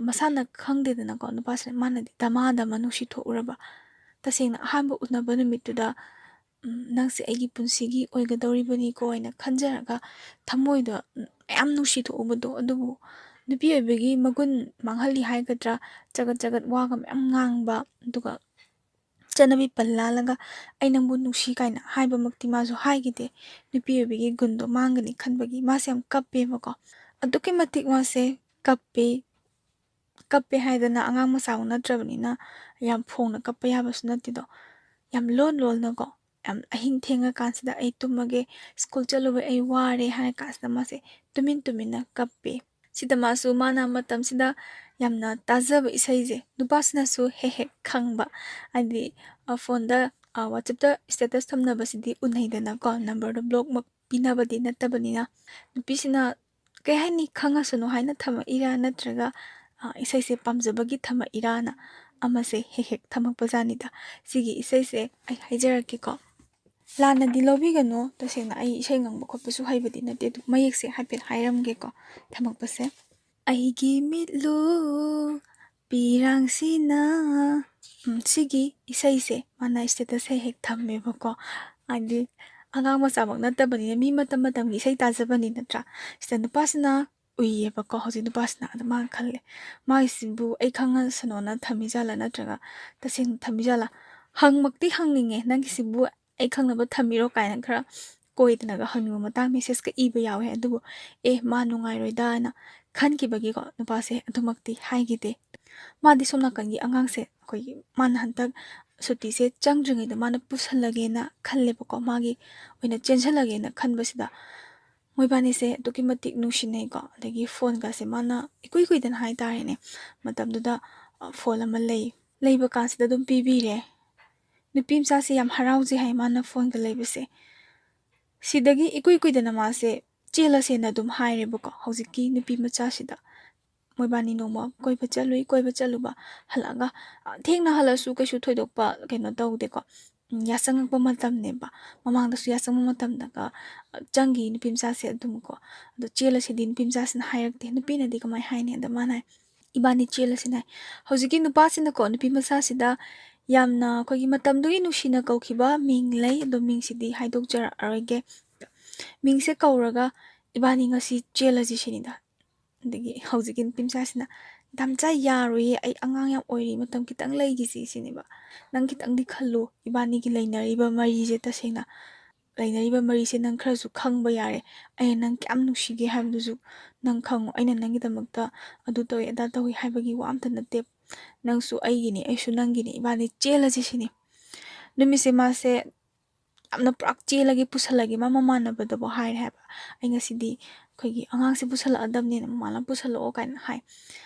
ꯃꯁꯥꯅ ꯈꯪꯗꯦꯗꯅꯀꯣ ꯅꯨꯄꯥꯁꯤꯅ ꯃꯥꯅꯗꯤ ꯗꯃꯥꯗ ꯑꯃ ꯅꯨꯡꯁꯤ ꯊꯣꯛꯎꯔꯕ ꯇꯁꯦꯡꯅ ꯑꯍꯥꯟꯕ ꯎꯅꯕ ꯅꯨꯃꯤꯠꯇꯨꯗ ꯅꯪꯁꯦ ꯑꯩꯒꯤ ꯄꯨꯟꯁꯤꯒꯤ ꯑꯣꯏꯒꯗꯧꯔꯤꯕꯅꯤꯀꯣ ꯍꯥꯏꯅ ꯈꯟꯖꯔꯒ ꯊꯃꯣꯏꯗ ꯌꯥꯝ ꯅꯨꯡꯁꯤ ꯊꯣꯛꯎꯕꯗꯣ ꯑꯗꯨꯕꯨ ꯅꯨꯄꯤ ꯑꯣꯏꯕꯒꯤ ꯃꯒꯨꯟ ꯃꯥꯡꯍꯜꯂꯤ ꯍꯥꯏꯒꯗ꯭ꯔꯥ ꯆꯒꯠ ꯆꯒꯠ ꯋꯥꯒ ꯃꯌꯥꯝ ꯉꯥꯡꯕ ꯑꯗꯨꯒ ꯆꯠꯅꯕꯤ ꯄꯜꯂꯥꯜꯂꯒ ꯑꯩ ꯅꯪꯕꯨ ꯅꯨꯡꯁꯤ ꯀꯥꯏꯅ ꯍꯥꯏꯕꯃꯛꯇꯤ ꯃꯥꯁꯨ ꯍꯥꯏꯈꯤꯗꯦ ꯅꯨꯄꯤ ꯑꯣꯏꯕꯒꯤ ꯒꯨꯟꯗꯣ ꯃꯥꯡꯒꯅꯤ ꯈꯟꯕꯒꯤ ꯃꯥꯁꯦ ꯌꯥꯝ ꯀꯞꯄꯦꯕꯀꯣ ꯑꯗꯨꯛꯀꯤ ꯃꯇꯤꯛ ꯃꯥꯁꯦ ꯀꯞꯄꯦ ꯍꯥꯏꯗꯅ ꯑꯉꯥꯡ ꯃꯆꯥꯃꯨꯛ ꯅꯠꯇ꯭ꯔꯕꯅꯤꯅ ꯌꯥꯝ ꯐꯣꯡꯅ ꯀꯞꯄ ꯌꯥꯕꯁꯨ ꯅꯠꯇꯦꯗꯣ ꯌꯥꯝ ꯂꯣꯟꯅꯀꯣ ꯌꯥꯝ ꯑꯍꯤꯡ ꯊꯦꯡꯉꯀꯥꯟꯁꯤꯗ ꯑꯩ ꯇꯨꯝꯃꯒꯦ ꯁ꯭ꯀꯨꯜ ꯆꯠꯂꯨꯕ ꯑꯩ ꯋꯥꯔꯦ ꯍꯥꯏꯔ ꯀꯥꯟꯁꯤꯗ ꯃꯥꯁꯦ ꯇꯨꯃꯤꯟꯅ ꯀꯞꯄꯦ ꯁꯤꯗ ꯃꯥꯁꯨ ꯃꯥꯅ ꯃꯇꯝꯁꯤꯗ ꯌꯥꯝꯅ ꯇꯥꯖꯕ ꯏꯁꯩꯁꯦ ꯅꯨꯄꯥꯁꯤꯅꯁꯨ ꯍꯦꯛ ꯈꯪꯕ ꯍꯥꯏꯗꯤ ꯐꯣꯟꯗ ꯋꯥꯆꯞꯇ ꯏꯁꯇꯦꯇꯁ ꯊꯝꯅꯕꯁꯤꯗꯤ ꯎꯅꯩꯗꯅꯀꯣ ꯅꯝꯕꯔꯗꯣ ꯕ꯭ꯂꯣꯛꯃꯛ ꯄꯤꯅꯕꯗꯤ ꯅꯠꯇꯕꯅꯤꯅ ꯅꯨꯄꯤꯁꯤꯅ ꯀꯩ ꯍꯥꯏꯅꯤ ꯈꯪꯉꯁꯅꯨ ꯍꯥꯏꯅ ꯊꯝꯃꯛꯏꯔꯥ ꯅꯠꯇ꯭ꯔꯒ ꯏꯁꯩꯁꯦ ꯄꯥꯝꯖꯕꯒꯤ ꯊꯝꯃꯛꯏꯔꯥꯅ ꯑꯃꯁꯦ ꯍꯦꯛ ꯊꯝꯃꯛꯄꯖꯥꯠꯅꯤꯗ ꯁꯤꯒꯤ ꯏꯁꯩꯁꯦ ꯑꯩ ꯍꯥꯏꯖꯔꯛꯀꯦꯀꯣ ꯂꯥꯟꯅꯗꯤ ꯂꯧꯕꯤꯒꯅꯨ ꯇꯁꯦꯡꯅ ꯑꯩ ꯏꯁꯩ ꯉꯪꯕ ꯈꯣꯠꯄꯁꯨ ꯍꯩꯕꯗꯤ ꯅꯠꯇꯦ ꯑꯗꯨ ꯃꯌꯦꯛꯁꯦ ꯍꯥꯏꯐꯦꯠ ꯍꯥꯏꯔꯝꯒꯦꯀꯣ ꯊꯝꯃꯛꯄꯁꯦ ꯑꯩꯒꯤ ꯃꯤꯠꯂꯨ ꯄꯤꯔꯥꯡꯁꯤꯅ ꯁꯤꯒꯤ ꯏꯁꯩꯁꯦ ꯃꯥꯅ ꯏꯁꯇꯦꯇꯁ ꯍꯦꯛ ꯊꯝꯃꯦꯕꯀꯣ ꯍꯥꯏꯗꯤ ꯑꯉꯥꯡ ꯃꯆꯥꯃꯛ ꯅꯠꯇꯕꯅꯤꯅ ꯃꯤ ꯃꯇꯝꯒꯤ ꯏꯁꯩ ꯇꯥꯖꯕꯅꯤ ꯅꯠꯇ꯭ꯔꯥ ꯁꯤꯗ ꯅꯨꯄꯥꯁꯤꯅ ꯎꯏꯌꯦꯕꯀꯣ ꯍꯧꯖꯤꯛ ꯅꯨꯄꯥꯁꯤꯅ ꯑꯗꯨ ꯃꯥꯅ ꯈꯜꯂꯦ ꯃꯥꯒꯤꯁꯤꯕꯨ ꯑꯩ ꯈꯪꯉꯁꯅꯣꯅ ꯊꯝꯃꯤꯖꯥꯠꯂꯥ ꯅꯠꯇ꯭ꯔꯒ ꯇꯁꯦꯡꯅ ꯊꯝꯃꯤꯖꯥꯠꯂꯥ ꯍꯪꯃꯛꯇꯤ ꯍꯪꯅꯤꯡꯉꯦ ꯅꯪꯒꯤꯁꯤꯕꯨ ꯑꯩ ꯈꯪꯅꯕ ꯊꯝꯃꯤꯔꯣ ꯀꯥꯏꯅ ꯈꯔ ꯀꯣꯏꯗꯅꯒ ꯍꯪꯅꯤꯡꯕ ꯃꯇꯥꯡ ꯃꯦꯁꯦꯁꯀ ꯏꯕ ꯌꯥꯎꯋꯦ ꯑꯗꯨꯕꯨ ꯃꯥ ꯅꯨꯡꯉꯥꯏꯔꯣꯏꯗꯥꯅ ꯈꯟꯈꯤꯕꯒꯤꯀꯣ ꯅꯨꯄꯥꯁꯦ ꯑꯗꯨꯃꯛꯇꯤ ꯍꯥꯏꯈꯤꯗꯦ ꯃꯥꯗꯤ ꯁꯣꯝ ꯅꯥꯀꯟꯒꯤ ꯑꯉꯥꯡꯁꯦ ꯑꯩꯈꯣꯏꯒꯤ ꯃꯥꯅ ꯍꯟꯗꯛ ꯁꯨꯇꯤꯁꯦ ꯆꯪꯗ꯭ꯔꯤꯉꯩꯗ ꯃꯥꯅ ꯄꯨꯁꯜꯂꯒꯦꯅ ꯈꯜꯂꯦꯕꯀꯣ ꯃꯥꯒꯤ ꯑꯣꯏꯅ ꯆꯦꯟꯁꯤꯜꯂꯒꯦꯅ ꯈꯟꯕꯁꯤꯗ ꯃꯣꯏꯕꯥꯅꯤꯁꯦ ꯑꯗꯨꯛꯀꯤ ꯃꯇꯤꯛ ꯅꯨꯡꯁꯤꯅꯩꯀꯣ ꯑꯗꯒꯤ ꯐꯣꯟꯒꯁꯦ ꯃꯥꯅ ꯏꯀꯨꯏ ꯀꯨꯏꯗꯅ ꯍꯥꯏꯇꯥꯔꯦꯅꯦ ꯃꯇꯝꯗꯨꯗ ꯐꯣꯟ ꯑꯃ ꯂꯩꯕ ꯀꯥꯟꯁꯤꯗ ꯑꯗꯨꯝ ꯄꯤꯕꯤꯔꯦ ꯅꯨꯄꯤ ꯃꯆꯥꯁꯦ ꯌꯥꯝ ꯍꯔꯥꯎꯖꯩ ꯍꯥꯏ ꯃꯥꯅ ꯐꯣꯟꯒ ꯂꯩꯕꯁꯦ ꯁꯤꯗꯒꯤ ꯏꯀꯨꯏ ꯀꯨꯏꯗꯅ ꯃꯥꯁꯦ ꯆꯦꯜꯂꯁꯦꯅ ꯑꯗꯨꯝ ꯍꯥꯏꯔꯦꯕꯀꯣ ꯍꯧꯖꯤꯛꯀꯤ ꯅꯨꯄꯤ ꯃꯆꯥꯁꯤꯗ ꯃꯣꯏꯕꯥꯅꯤ ꯅꯣꯡꯃ ꯀꯣꯏꯕ ꯆꯠꯂꯨꯕ ꯍꯜꯂꯛꯑꯒ ꯊꯦꯡꯅ ꯍꯜꯂꯁꯨ ꯀꯩꯁꯨ ꯊꯣꯏꯗꯣꯛꯄ ꯀꯩꯅꯣ ꯇꯧꯗꯦꯀꯣ ꯌꯥꯆꯪꯉꯛꯄ ꯃꯇꯝꯅꯦꯕ ꯃꯃꯥꯡꯗꯁꯨ ꯌꯥꯆꯪꯕ ꯃꯇꯝꯗꯒ ꯆꯪꯈꯤ ꯅꯨꯄꯤ ꯃꯆꯥꯁꯦ ꯑꯗꯨꯝꯀꯣ ꯑꯗꯣ ꯆꯦꯜꯂꯁꯤꯗꯤ ꯅꯨꯄꯤ ꯃꯆꯥꯁꯤꯅ ꯍꯥꯏꯔꯛꯇꯦ ꯅꯨꯄꯤꯅꯗꯤ ꯀꯃꯥꯏꯅ ꯍꯥꯏꯅꯤ ꯑꯗ ꯃꯥꯅ ꯍꯥꯏ ꯏꯕꯥꯅꯤ ꯆꯦꯜꯂꯁꯤꯅ ꯍꯥꯏ ꯍꯧꯖꯤꯛꯀꯤ ꯅꯨꯄꯥꯁꯤꯅꯀꯣ ꯅꯨꯄꯤ ꯃꯆꯥꯁꯤꯗ ꯌꯥꯝꯅ ꯑꯩꯈꯣꯏꯒꯤ ꯃꯇꯝꯗꯨꯒꯤ ꯅꯨꯡꯁꯤꯅ ꯀꯧꯈꯤꯕ ꯃꯤꯡ ꯂꯩ ꯑꯗꯣ ꯃꯤꯡꯁꯤꯗꯤ ꯍꯥꯏꯗꯣꯛꯆꯔꯛꯑꯔꯣꯏꯒꯦ ꯃꯤꯡꯁꯦ ꯀꯧꯔꯒ ꯏꯕꯥꯅꯤ ꯉꯁꯤ ꯆꯦꯜꯂꯁꯤ ꯁꯤꯅꯤꯗ ꯑꯗꯒꯤ ꯍꯧꯖꯤꯛꯀꯤ ꯅꯨꯄꯤ ꯃꯆꯥꯁꯤꯅ ꯗꯥꯝꯆꯥ ꯌꯥꯔꯣꯏꯌꯦ ꯑꯩ ꯑꯉꯥꯡ ꯌꯥꯝ ꯑꯣꯏꯔꯤ ꯃꯇꯝ ꯈꯤꯇꯪ ꯂꯩꯈꯤꯁꯤ ꯁꯤꯅꯦꯕ ꯅꯪ ꯈꯤꯇꯪꯗꯤ ꯈꯜꯂꯨ ꯏꯕꯥꯅꯤꯒꯤ ꯂꯩꯅꯔꯤꯕ ꯃꯔꯤꯁꯦ ꯇꯁꯦꯡꯅ ꯂꯩꯅꯔꯤꯕ ꯃꯔꯤꯁꯦ ꯅꯪ ꯈꯔꯁꯨ ꯈꯪꯕ ꯌꯥꯔꯦ ꯑꯩꯅ ꯅꯪ ꯀꯌꯥꯝ ꯅꯨꯡꯁꯤꯒꯦ ꯍꯥꯏꯕꯗꯨꯁꯨ ꯅꯪ ꯈꯪꯉꯣ ꯑꯩꯅ ꯅꯪꯒꯤꯗꯃꯛꯇ ꯑꯗꯨ ꯇꯧꯏ ꯑꯗꯥ ꯇꯧꯏ ꯍꯥꯏꯕꯒꯤ ꯋꯥ ꯑꯝꯇ ꯅꯠꯇꯦ ꯅꯪꯁꯨ ꯑꯩꯒꯤꯅꯤ ꯑꯩꯁꯨ ꯅꯪꯒꯤꯅꯤ ꯏꯕꯥꯅꯤ ꯆꯦꯜꯂꯁꯤ ꯁꯤꯅꯤ ꯅꯨꯃꯤꯠꯁꯦ ꯃꯥꯁꯦ ꯌꯥꯝꯅ ꯄꯨꯔꯥ ꯆꯦꯜꯂꯒꯦ ꯄꯨꯁꯜꯂꯒꯦ ꯃꯃꯥꯟꯅꯕꯗꯕꯨ ꯍꯥꯏꯔꯦ ꯍꯥꯏꯕ ꯑꯩ ꯉꯁꯤꯗꯤ ꯑꯩꯈꯣꯏꯒꯤ ꯑꯉꯥꯡꯁꯦ ꯄꯨꯁꯜꯂꯛꯑꯗꯕꯅꯤꯅ ꯃꯃꯥꯅ ꯄꯨꯁꯜꯂꯛꯑꯣ ꯀꯥꯏꯅ ꯍꯥꯏ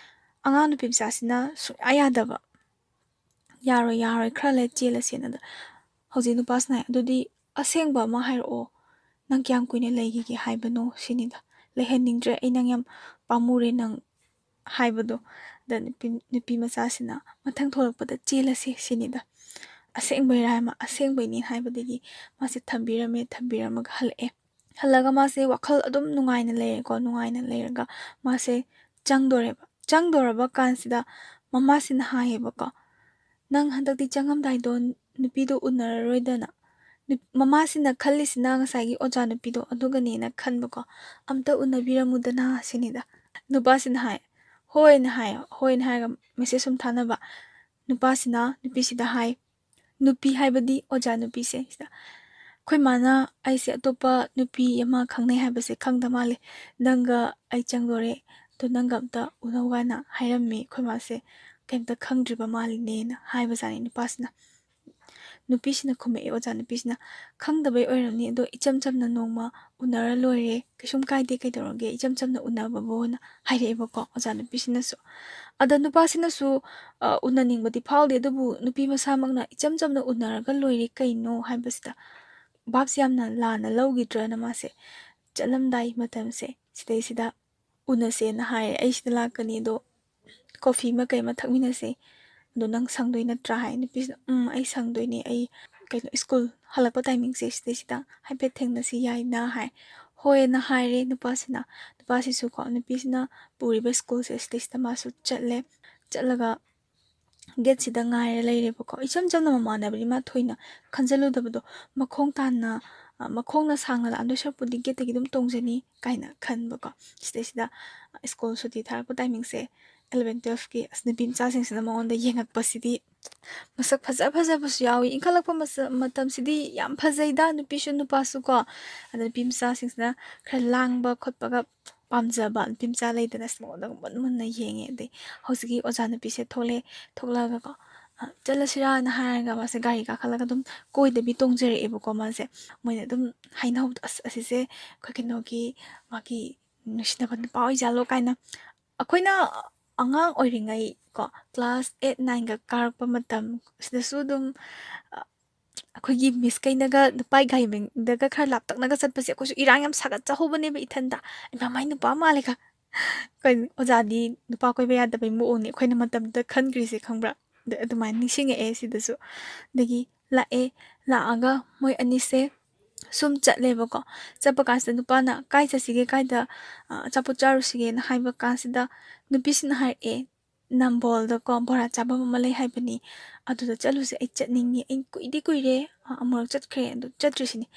ꯑꯉꯥꯡ ꯅꯨꯄꯤ ꯃꯆꯥꯁꯤꯅ ꯁꯨꯡꯌꯥ ꯌꯥꯗꯕ ꯌꯥꯔꯣꯏ ꯈꯔ ꯂꯩ ꯆꯦꯜꯂꯁꯦꯅ ꯑꯗ ꯍꯧꯖꯤꯛ ꯅꯨꯄꯥꯁꯤꯅ ꯍꯥꯏ ꯑꯗꯨꯗꯤ ꯑꯁꯦꯡꯕ ꯑꯃ ꯍꯥꯏꯔꯛꯑꯣ ꯅꯪ ꯀꯌꯥꯝ ꯀꯨꯏꯅ ꯂꯩꯈꯤꯒꯦ ꯍꯥꯏꯕꯅꯣ ꯁꯤꯅꯤꯗ ꯂꯩꯍꯟꯅꯤꯡꯗ꯭ꯔꯦ ꯑꯩ ꯅꯪ ꯌꯥꯝ ꯄꯥꯝꯃꯨꯔꯦ ꯅꯪ ꯍꯥꯏꯕꯗꯣ ꯑꯗ ꯅꯨꯄꯤ ꯃꯆꯥꯁꯤꯅ ꯃꯊꯪ ꯊꯣꯛꯂꯛꯄꯗ ꯆꯦꯜꯂꯁꯤ ꯁꯤꯅꯤꯗ ꯑꯁꯦꯡꯕꯩꯔꯥ ꯍꯥꯏꯃ ꯑꯁꯦꯡꯕꯩꯅꯤ ꯍꯥꯏꯕꯗꯒꯤ ꯃꯥꯁꯦ ꯊꯝꯕꯤꯔꯝꯃꯒ ꯍꯜꯂꯒ ꯃꯥꯁꯦ ꯋꯥꯈꯜ ꯑꯗꯨꯝ ꯅꯨꯡꯉꯥꯏꯅ ꯂꯩꯔꯦꯀꯣ ꯅꯨꯡꯉꯥꯏꯅ ꯂꯩꯔꯒ ꯃꯥꯁꯦ ꯆꯪꯗꯣꯔꯕ ꯀꯥꯟꯁꯤꯗ ꯃꯃꯥꯁꯤꯅ ꯍꯥꯏꯌꯦꯕꯀꯣ ꯅꯪ ꯍꯟꯗꯛꯇꯤ ꯆꯪꯉꯝꯗꯥꯏꯗꯣ ꯅꯨꯄꯤꯗꯣ ꯎꯅꯔꯔꯣꯏꯗꯅ ꯃꯃꯥꯁꯤꯅ ꯈꯜꯂꯤꯁꯤꯅ ꯉꯁꯥꯏꯒꯤ ꯑꯣꯖಾ ꯅꯨꯄꯤꯗꯣ ꯑꯗꯨꯒꯅꯦꯅ ꯈꯟꯕꯀꯣ ꯑꯝꯇ ꯎꯅꯕꯤꯔꯝꯃꯨꯗꯅ ꯁꯤꯅꯤꯗ ꯅꯨꯄꯥꯁꯤꯅ ꯍꯥꯏ ꯍꯣꯏꯅ ꯍꯥꯏꯔꯒ ꯃꯦꯁꯦꯖ ꯁꯨꯝ ꯊꯥꯅꯕ ꯅꯨꯄꯥꯁꯤꯅ ꯅꯨꯄꯤꯁꯤꯗ ꯍꯥꯏ ꯅꯨꯄꯤ ꯍꯥꯏꯕꯗꯤ ꯑꯣꯖꯥ ꯅꯨꯄꯤꯁꯦ ꯁꯤꯗ ꯑꯩꯈꯣꯏ ꯃꯥꯅ ꯑꯩꯁꯦ ꯑꯇꯣꯞꯄ ꯅꯨꯄꯤ ꯑꯃ ꯈꯪꯅꯩ ꯍꯥꯏꯕꯁꯦ ꯈꯪꯗ ꯃꯥꯜꯂꯦ ꯅꯪꯒ ꯑꯩ ꯆꯪꯗꯣꯔꯦ ꯑꯗꯣ ꯅꯪꯒ ꯑꯝꯇ ꯎꯅꯧ ꯀꯥꯏꯅ ꯍꯥꯏꯔꯝꯃꯤ ꯑꯩꯈꯣꯏ ꯃꯥꯁꯦ ꯀꯩꯝꯇ ꯈꯪꯗ꯭ꯔꯤꯕ ꯃꯥꯜꯂꯤꯅꯦꯅ ꯍꯥꯏꯕꯖꯥꯠꯅꯤ ꯅꯨꯄꯥꯁꯤꯅ ꯅꯨꯄꯤꯁꯤꯅ ꯈꯨꯝꯃꯛꯑꯦ ꯑꯣꯖꯥ ꯅꯨꯄꯤꯁꯤꯅ ꯈꯪꯗꯕꯩ ꯑꯣꯏꯔꯝꯅꯤ ꯑꯗꯣ ꯏꯆꯝ ꯆꯝꯅ ꯅꯣꯡꯃ ꯎꯅꯔ ꯂꯣꯏꯔꯦ ꯀꯩꯁꯨꯝ ꯀꯥꯏꯗꯦ ꯀꯩꯗꯧꯔꯒꯦ ꯏꯆꯝ ꯆꯝꯅ ꯎꯅꯕꯕꯨꯅ ꯍꯥꯏꯔꯛꯑꯦꯕꯀꯣ ꯑꯣꯖꯥ ꯅꯨꯄꯤꯁꯤꯅꯁꯨ ꯑꯗ ꯅꯨꯄꯥꯁꯤꯅꯁꯨ ꯎꯅꯅꯤꯡꯕꯗꯤ ꯐꯥꯎꯗꯦ ꯑꯗꯨꯕꯨ ꯅꯨꯄꯤ ꯃꯁꯥꯃꯛꯅ ꯏꯆꯝ ꯆꯝꯅ ꯎꯅꯔꯒ ꯂꯣꯏꯔꯦ ꯀꯩꯅꯣ ꯍꯥꯏꯕꯁꯤꯗ ꯚꯥꯞꯁꯦ ꯌꯥꯝꯅ ꯂꯥꯟꯅ ꯂꯧꯈꯤꯗ꯭ꯔꯅ ꯃꯥꯁꯦ ꯆꯠꯂꯝꯗꯥꯏ ꯃꯇꯝꯁꯦ ꯁꯤꯗꯩꯁꯤꯗ ꯎꯅꯁꯦꯅ ꯍꯥꯏꯔꯦ ꯑꯩ ꯁꯤꯗ ꯂꯥꯛꯀꯅꯤ ꯑꯗꯣ ꯀꯣꯐꯤ ꯑꯃ ꯀꯩ ꯑꯃ ꯊꯛꯃꯤꯟꯅꯁꯦ ꯑꯗꯣ ꯅꯪ ꯁꯪꯗꯣꯏ ꯅꯠꯇ꯭ꯔꯥ ꯍꯥꯏ ꯅꯨꯄꯤꯁꯤꯅ ꯑꯩ ꯁꯪꯗꯣꯏꯅꯦ ꯑꯩ ꯀꯩꯅꯣ ꯁ꯭ꯀꯨꯜ ꯍꯜꯂꯛꯄ ꯇꯥꯏꯃꯤꯡꯁꯦ ꯁꯤꯗꯩꯁꯤꯗ ꯍꯥꯏꯐꯦꯠ ꯊꯦꯡꯅꯁꯤ ꯌꯥꯏꯅ ꯍꯥꯏ ꯍꯣꯏꯅ ꯍꯥꯏꯔꯦ ꯅꯨꯄꯥꯁꯤꯁꯨ ꯀꯣ ꯅꯨꯄꯤꯁꯤꯅ ꯄꯨꯔꯤꯕ ꯁ꯭ꯀꯨꯜꯁꯦ ꯁꯤꯗꯩꯁꯤꯗ ꯃꯥꯁꯨ ꯆꯠꯂꯒ ꯒꯦꯠꯁꯤꯗ ꯉꯥꯏꯔ ꯂꯩꯔꯦꯕꯀꯣ ꯏꯆꯝ ꯆꯝꯅ ꯃꯃꯥꯟꯅꯕꯗꯤ ꯃꯥ ꯊꯣꯏꯅ ꯈꯟꯖꯜꯂꯨꯗꯕꯗꯣ ꯃꯈꯣꯡꯅ ꯁꯥꯡꯅ ꯂꯥꯛꯑꯝꯗꯣꯏ ꯁꯔꯨꯛꯄꯨꯗꯤ ꯒꯦꯠꯇꯒꯤ ꯑꯗꯨꯝ ꯇꯣꯡꯖꯅꯤ ꯀꯥꯏꯅ ꯈꯟꯕꯀꯣ ꯁꯤꯗꯩꯁꯤꯗ ꯁ꯭ꯀꯨꯜ ꯁꯨꯇꯤ ꯊꯥꯔꯛꯄ ꯇꯥꯏꯃꯤꯡꯁꯦ 11-12ꯀꯤ ꯅꯨꯄꯤ ꯃꯆꯥꯁꯤꯡꯁꯤꯅ ꯃꯉꯣꯟꯗ ꯌꯦꯡꯉꯛꯄꯁꯤꯗꯤ ꯃꯁꯛ ꯐꯖꯕꯁꯨ ꯌꯥꯎꯏ ꯏꯟꯈꯠꯂꯛꯄ ꯃꯇꯝꯁꯤꯗꯤ ꯌꯥꯝ ꯐꯖꯩꯗ ꯅꯨꯄꯤꯁꯨ ꯅꯨꯄꯥꯁꯨ ꯀꯣ ꯑꯗ ꯅꯨꯄꯤ ꯃꯆꯥꯁꯤꯡꯁꯤꯅ ꯈꯔ ꯂꯥꯡꯕ ꯈꯣꯠꯄꯒ ꯄꯥꯝꯖꯕ ꯅꯨꯄꯤ ꯃꯆꯥ ꯂꯩꯗꯅ ꯃꯉꯣꯟꯗ ꯃꯨꯟꯅ ꯌꯦꯡꯉꯦ ꯑꯗꯩ ꯍꯧꯖꯤꯛꯀꯤ ꯑꯣꯖꯥ ꯅꯨꯄꯤꯁꯦ ꯊꯣꯛꯂꯛꯑꯒꯀꯣ ꯆꯠꯂꯁꯤꯔꯥꯅ ꯍꯥꯏꯔꯒ ꯃꯥꯁꯦ ꯒꯥꯔꯤ ꯀꯥꯈꯠꯂꯒ ꯑꯗꯨꯝ ꯀꯣꯏꯗꯕꯤ ꯇꯣꯡꯖꯔꯛꯑꯦꯕꯀꯣ ꯃꯥꯁꯦ ꯃꯣꯏꯅ ꯑꯗꯨꯝ ꯍꯥꯏꯅꯍꯧꯕꯗꯣ ꯑꯁꯤꯁꯦ ꯑꯩꯈꯣꯏ ꯀꯩꯅꯣꯒꯤ ꯃꯥꯒꯤ ꯅꯨꯡꯁꯤꯅꯕ ꯅꯨꯄꯥ ꯑꯣꯏꯖꯥꯠꯂꯣ ꯀꯥꯏꯅ ꯑꯩꯈꯣꯏꯅ ꯑꯉꯥꯡ ꯑꯣꯏꯔꯤꯉꯩ ꯀꯣ ꯀ꯭ꯂꯥꯁ 8-9ꯒ ꯀꯥꯔꯛꯄ ꯃꯇꯝ ꯁꯤꯗꯁꯨ ꯑꯗꯨꯝ ꯑꯩꯈꯣꯏꯒꯤ ꯃꯤꯁꯀꯩꯅꯒ ꯅꯨꯄꯥ ꯒꯥꯔꯤꯗꯒ ꯈꯔ ꯂꯥꯞꯇꯛꯅꯒ ꯆꯠꯄꯁꯦ ꯑꯩꯈꯣꯏꯁꯨ ꯏꯔꯥꯡ ꯌꯥꯝ ꯁꯥꯒꯠꯆꯍꯧꯕꯅꯦꯕ ꯏꯊꯟꯇ ꯃꯥꯏ ꯅꯨꯄꯥ ꯃꯥꯜꯂꯦꯒ ꯑꯣꯖꯥꯗꯤ ꯅꯨꯄꯥ ꯀꯣꯏꯕ ꯌꯥꯗꯕꯩ ꯃꯑꯣꯡꯅꯤ ꯑꯩꯈꯣꯏꯅ ꯃꯇꯝꯗꯨꯗ ꯈꯟꯈ꯭ꯔꯤꯁꯦ ꯈꯪꯕ꯭ꯔꯥ ꯑꯗꯨꯃꯥꯏꯅ ꯅꯤꯡꯁꯤꯡꯉꯛꯑꯦ ꯁꯤꯗꯁꯨ ꯑꯗꯒꯤ ꯂꯥꯛꯑꯒ ꯃꯣꯏ ꯑꯅꯤꯁꯦ ꯁꯨꯝ ꯆꯠꯂꯦꯕꯀꯣ ꯆꯠꯄ ꯀꯥꯟꯁꯤꯗ ꯅꯨꯄꯥꯅ ꯀꯥꯏ ꯆꯠꯁꯤꯒꯦ ꯀꯥꯏꯗ ꯑꯆꯥꯄꯣꯠ ꯆꯥꯔꯨꯁꯤꯒꯦꯅ ꯍꯥꯏꯕ ꯀꯥꯟꯁꯤꯗ ꯅꯨꯄꯤꯁꯤꯅ ꯍꯥꯏꯔꯛꯑꯦ ꯅꯝꯕꯣꯜꯗꯀꯣ ꯕꯣꯔꯥ ꯆꯥꯐꯝ ꯑꯃ ꯂꯩ ꯍꯥꯏꯕꯅꯤ ꯑꯗꯨꯗ ꯆꯠꯂꯨꯁꯦ ꯑꯩ ꯆꯠꯅꯤꯡꯉꯦ ꯑꯩ ꯀꯨꯏꯔꯦ ꯑꯃꯨꯔꯛ ꯆꯠꯈ꯭ꯔꯦ ꯑꯗꯨ ꯆꯠꯇ꯭ꯔꯤꯁꯤꯅꯤ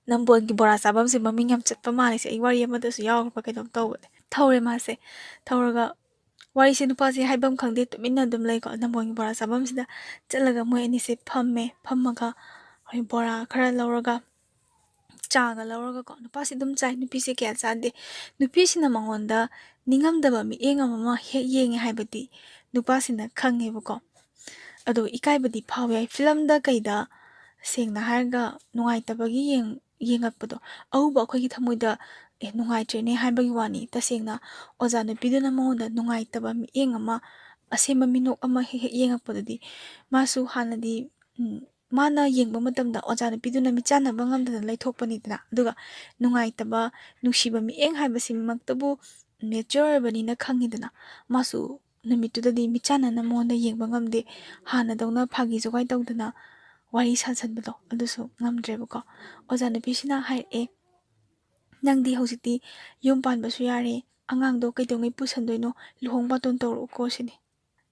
ꯅꯝꯕꯣꯜꯒꯤ ꯕꯣꯔꯥ ꯆꯥꯐꯝꯁꯦ ꯃꯃꯤꯡ ꯌꯥꯝ ꯆꯠꯄ ꯃꯥꯜꯂꯤꯁꯦ ꯑꯩ ꯋꯥꯔꯤ ꯑꯃꯗꯁꯨ ꯌꯥꯎꯈ꯭ꯔꯕ ꯀꯩꯅꯣꯝ ꯇꯧꯕꯅꯦ ꯊꯧꯔꯦ ꯃꯥꯁꯦ ꯊꯧꯔꯒ ꯋꯥꯔꯤꯁꯦ ꯅꯨꯄꯥꯁꯦ ꯍꯥꯏꯐꯝ ꯈꯪꯗꯦ ꯇꯨꯃꯤꯟꯅ ꯑꯗꯨꯝ ꯂꯩꯀꯣ ꯅꯝꯕꯣꯜꯒꯤ ꯕꯣꯔꯥ ꯆꯥꯐꯝꯁꯤꯗ ꯆꯠꯂꯒ ꯃꯣꯏ ꯑꯅꯤꯁꯦ ꯐꯝꯃꯒ ꯕꯣꯔꯥ ꯈꯔ ꯂꯧꯔꯒ ꯆꯥꯒ ꯂꯧꯔꯒꯀꯣ ꯅꯨꯄꯥꯁꯤ ꯑꯗꯨꯝ ꯆꯥꯏ ꯅꯨꯄꯤꯁꯦ ꯀꯌꯥ ꯆꯥꯗꯦ ꯅꯨꯄꯤꯁꯤꯅ ꯃꯉꯣꯟꯗ ꯅꯤꯡꯉꯝꯗꯕ miꯠꯌꯦꯡ ꯑꯃ ꯍꯦꯛ ꯌꯦꯡꯉꯦ ꯍꯥꯏꯕꯗꯤ ꯅꯨꯄꯥꯁꯤꯅ ꯈꯪꯉꯦꯕꯀோ ꯑꯗꯣ ꯏꯀꯥꯏꯕꯗꯤ ꯐꯥꯎꯕ ꯌꯥꯏ ꯐꯤꯂꯝꯗ ꯀꯩꯗ ꯁꯦꯡꯅ ꯍꯥꯏꯔꯒ ꯅꯨꯡꯉꯥꯏꯇꯕꯒꯤ ꯌꯦꯡꯉꯛꯄꯗꯣ ꯑꯎꯕ ꯑꯩꯈꯣꯏꯒꯤ ꯊꯃꯣꯏꯗ ꯅꯨꯡꯉꯥꯏꯇ꯭ꯔꯦꯅꯦ ꯍꯥꯏꯕꯒꯤ ꯋꯥꯅꯤ ꯇꯁꯦꯡꯅ ꯑꯣꯖꯥ ꯅꯨꯄꯤꯗꯨꯅ ꯃꯉꯣꯟꯗ ꯅꯨꯡꯉꯥꯏꯇꯕ ꯃꯤꯠꯌꯦꯡ ꯑꯃ ꯑꯁꯦꯡꯕ ꯃꯤꯅꯣꯛ ꯑꯃ ꯍꯦꯛ ꯌꯦꯡꯉꯛꯄꯗꯗꯤ ꯃꯥꯁꯨ ꯍꯥꯟꯅꯗꯤ ꯃꯥꯅ ꯌꯦꯡꯕ ꯃꯇꯝꯗ ꯑꯣꯖꯥ ꯅꯨꯄꯤꯗꯨꯅ ꯃꯤꯠꯆꯥꯟꯅꯕ ꯉꯝꯗꯅ ꯂꯩꯊꯣꯛꯄꯅꯤꯗꯅ ꯑꯗꯨꯒ ꯅꯨꯡꯉꯥꯏꯇꯕ ꯅꯨꯡꯁꯤꯕ ꯃꯤꯠꯌꯦꯡ ꯍꯥꯏꯕꯁꯤꯃꯛꯇꯕꯨ ꯅꯦꯆꯔ ꯑꯣꯏꯕꯅꯤꯅ ꯈꯪꯉꯤꯗꯅ ꯃꯥꯁꯨ ꯅꯨꯃꯤꯠꯇꯨꯗꯗꯤ ꯃꯤꯠꯆꯥꯟꯅꯅ ꯃꯉꯣꯟꯗ ꯌꯦꯡꯕ ꯉꯝꯗꯦ ꯍꯥꯟꯅꯗꯧꯅ ꯐꯥꯒꯤ ꯖꯣꯒꯥꯏ ꯇꯧꯗꯅ ꯋꯥꯔꯤ ꯁꯥꯖꯟꯕꯗꯣ ꯑꯗꯨꯁꯨ ꯉꯝꯗ꯭ꯔꯦꯕꯀꯣ ꯑꯣꯖꯥ ꯅꯨꯄꯤꯁꯤꯅ ꯍꯥꯏꯔꯛꯑꯦ ꯅꯪꯗꯤ ꯍꯧꯖꯤꯛꯇꯤ ꯌꯨꯝ ꯄꯥꯟꯕꯁꯨ ꯌꯥꯔꯦ ꯑꯉꯥꯡꯗꯣ ꯀꯩꯗꯧꯉꯩ ꯄꯨꯁꯟꯗꯣꯏꯅꯣ ꯂꯨꯍꯣꯡ ꯕꯥꯇꯣꯟ ꯇꯧꯔꯛꯎꯀꯣ ꯁꯤꯅꯤ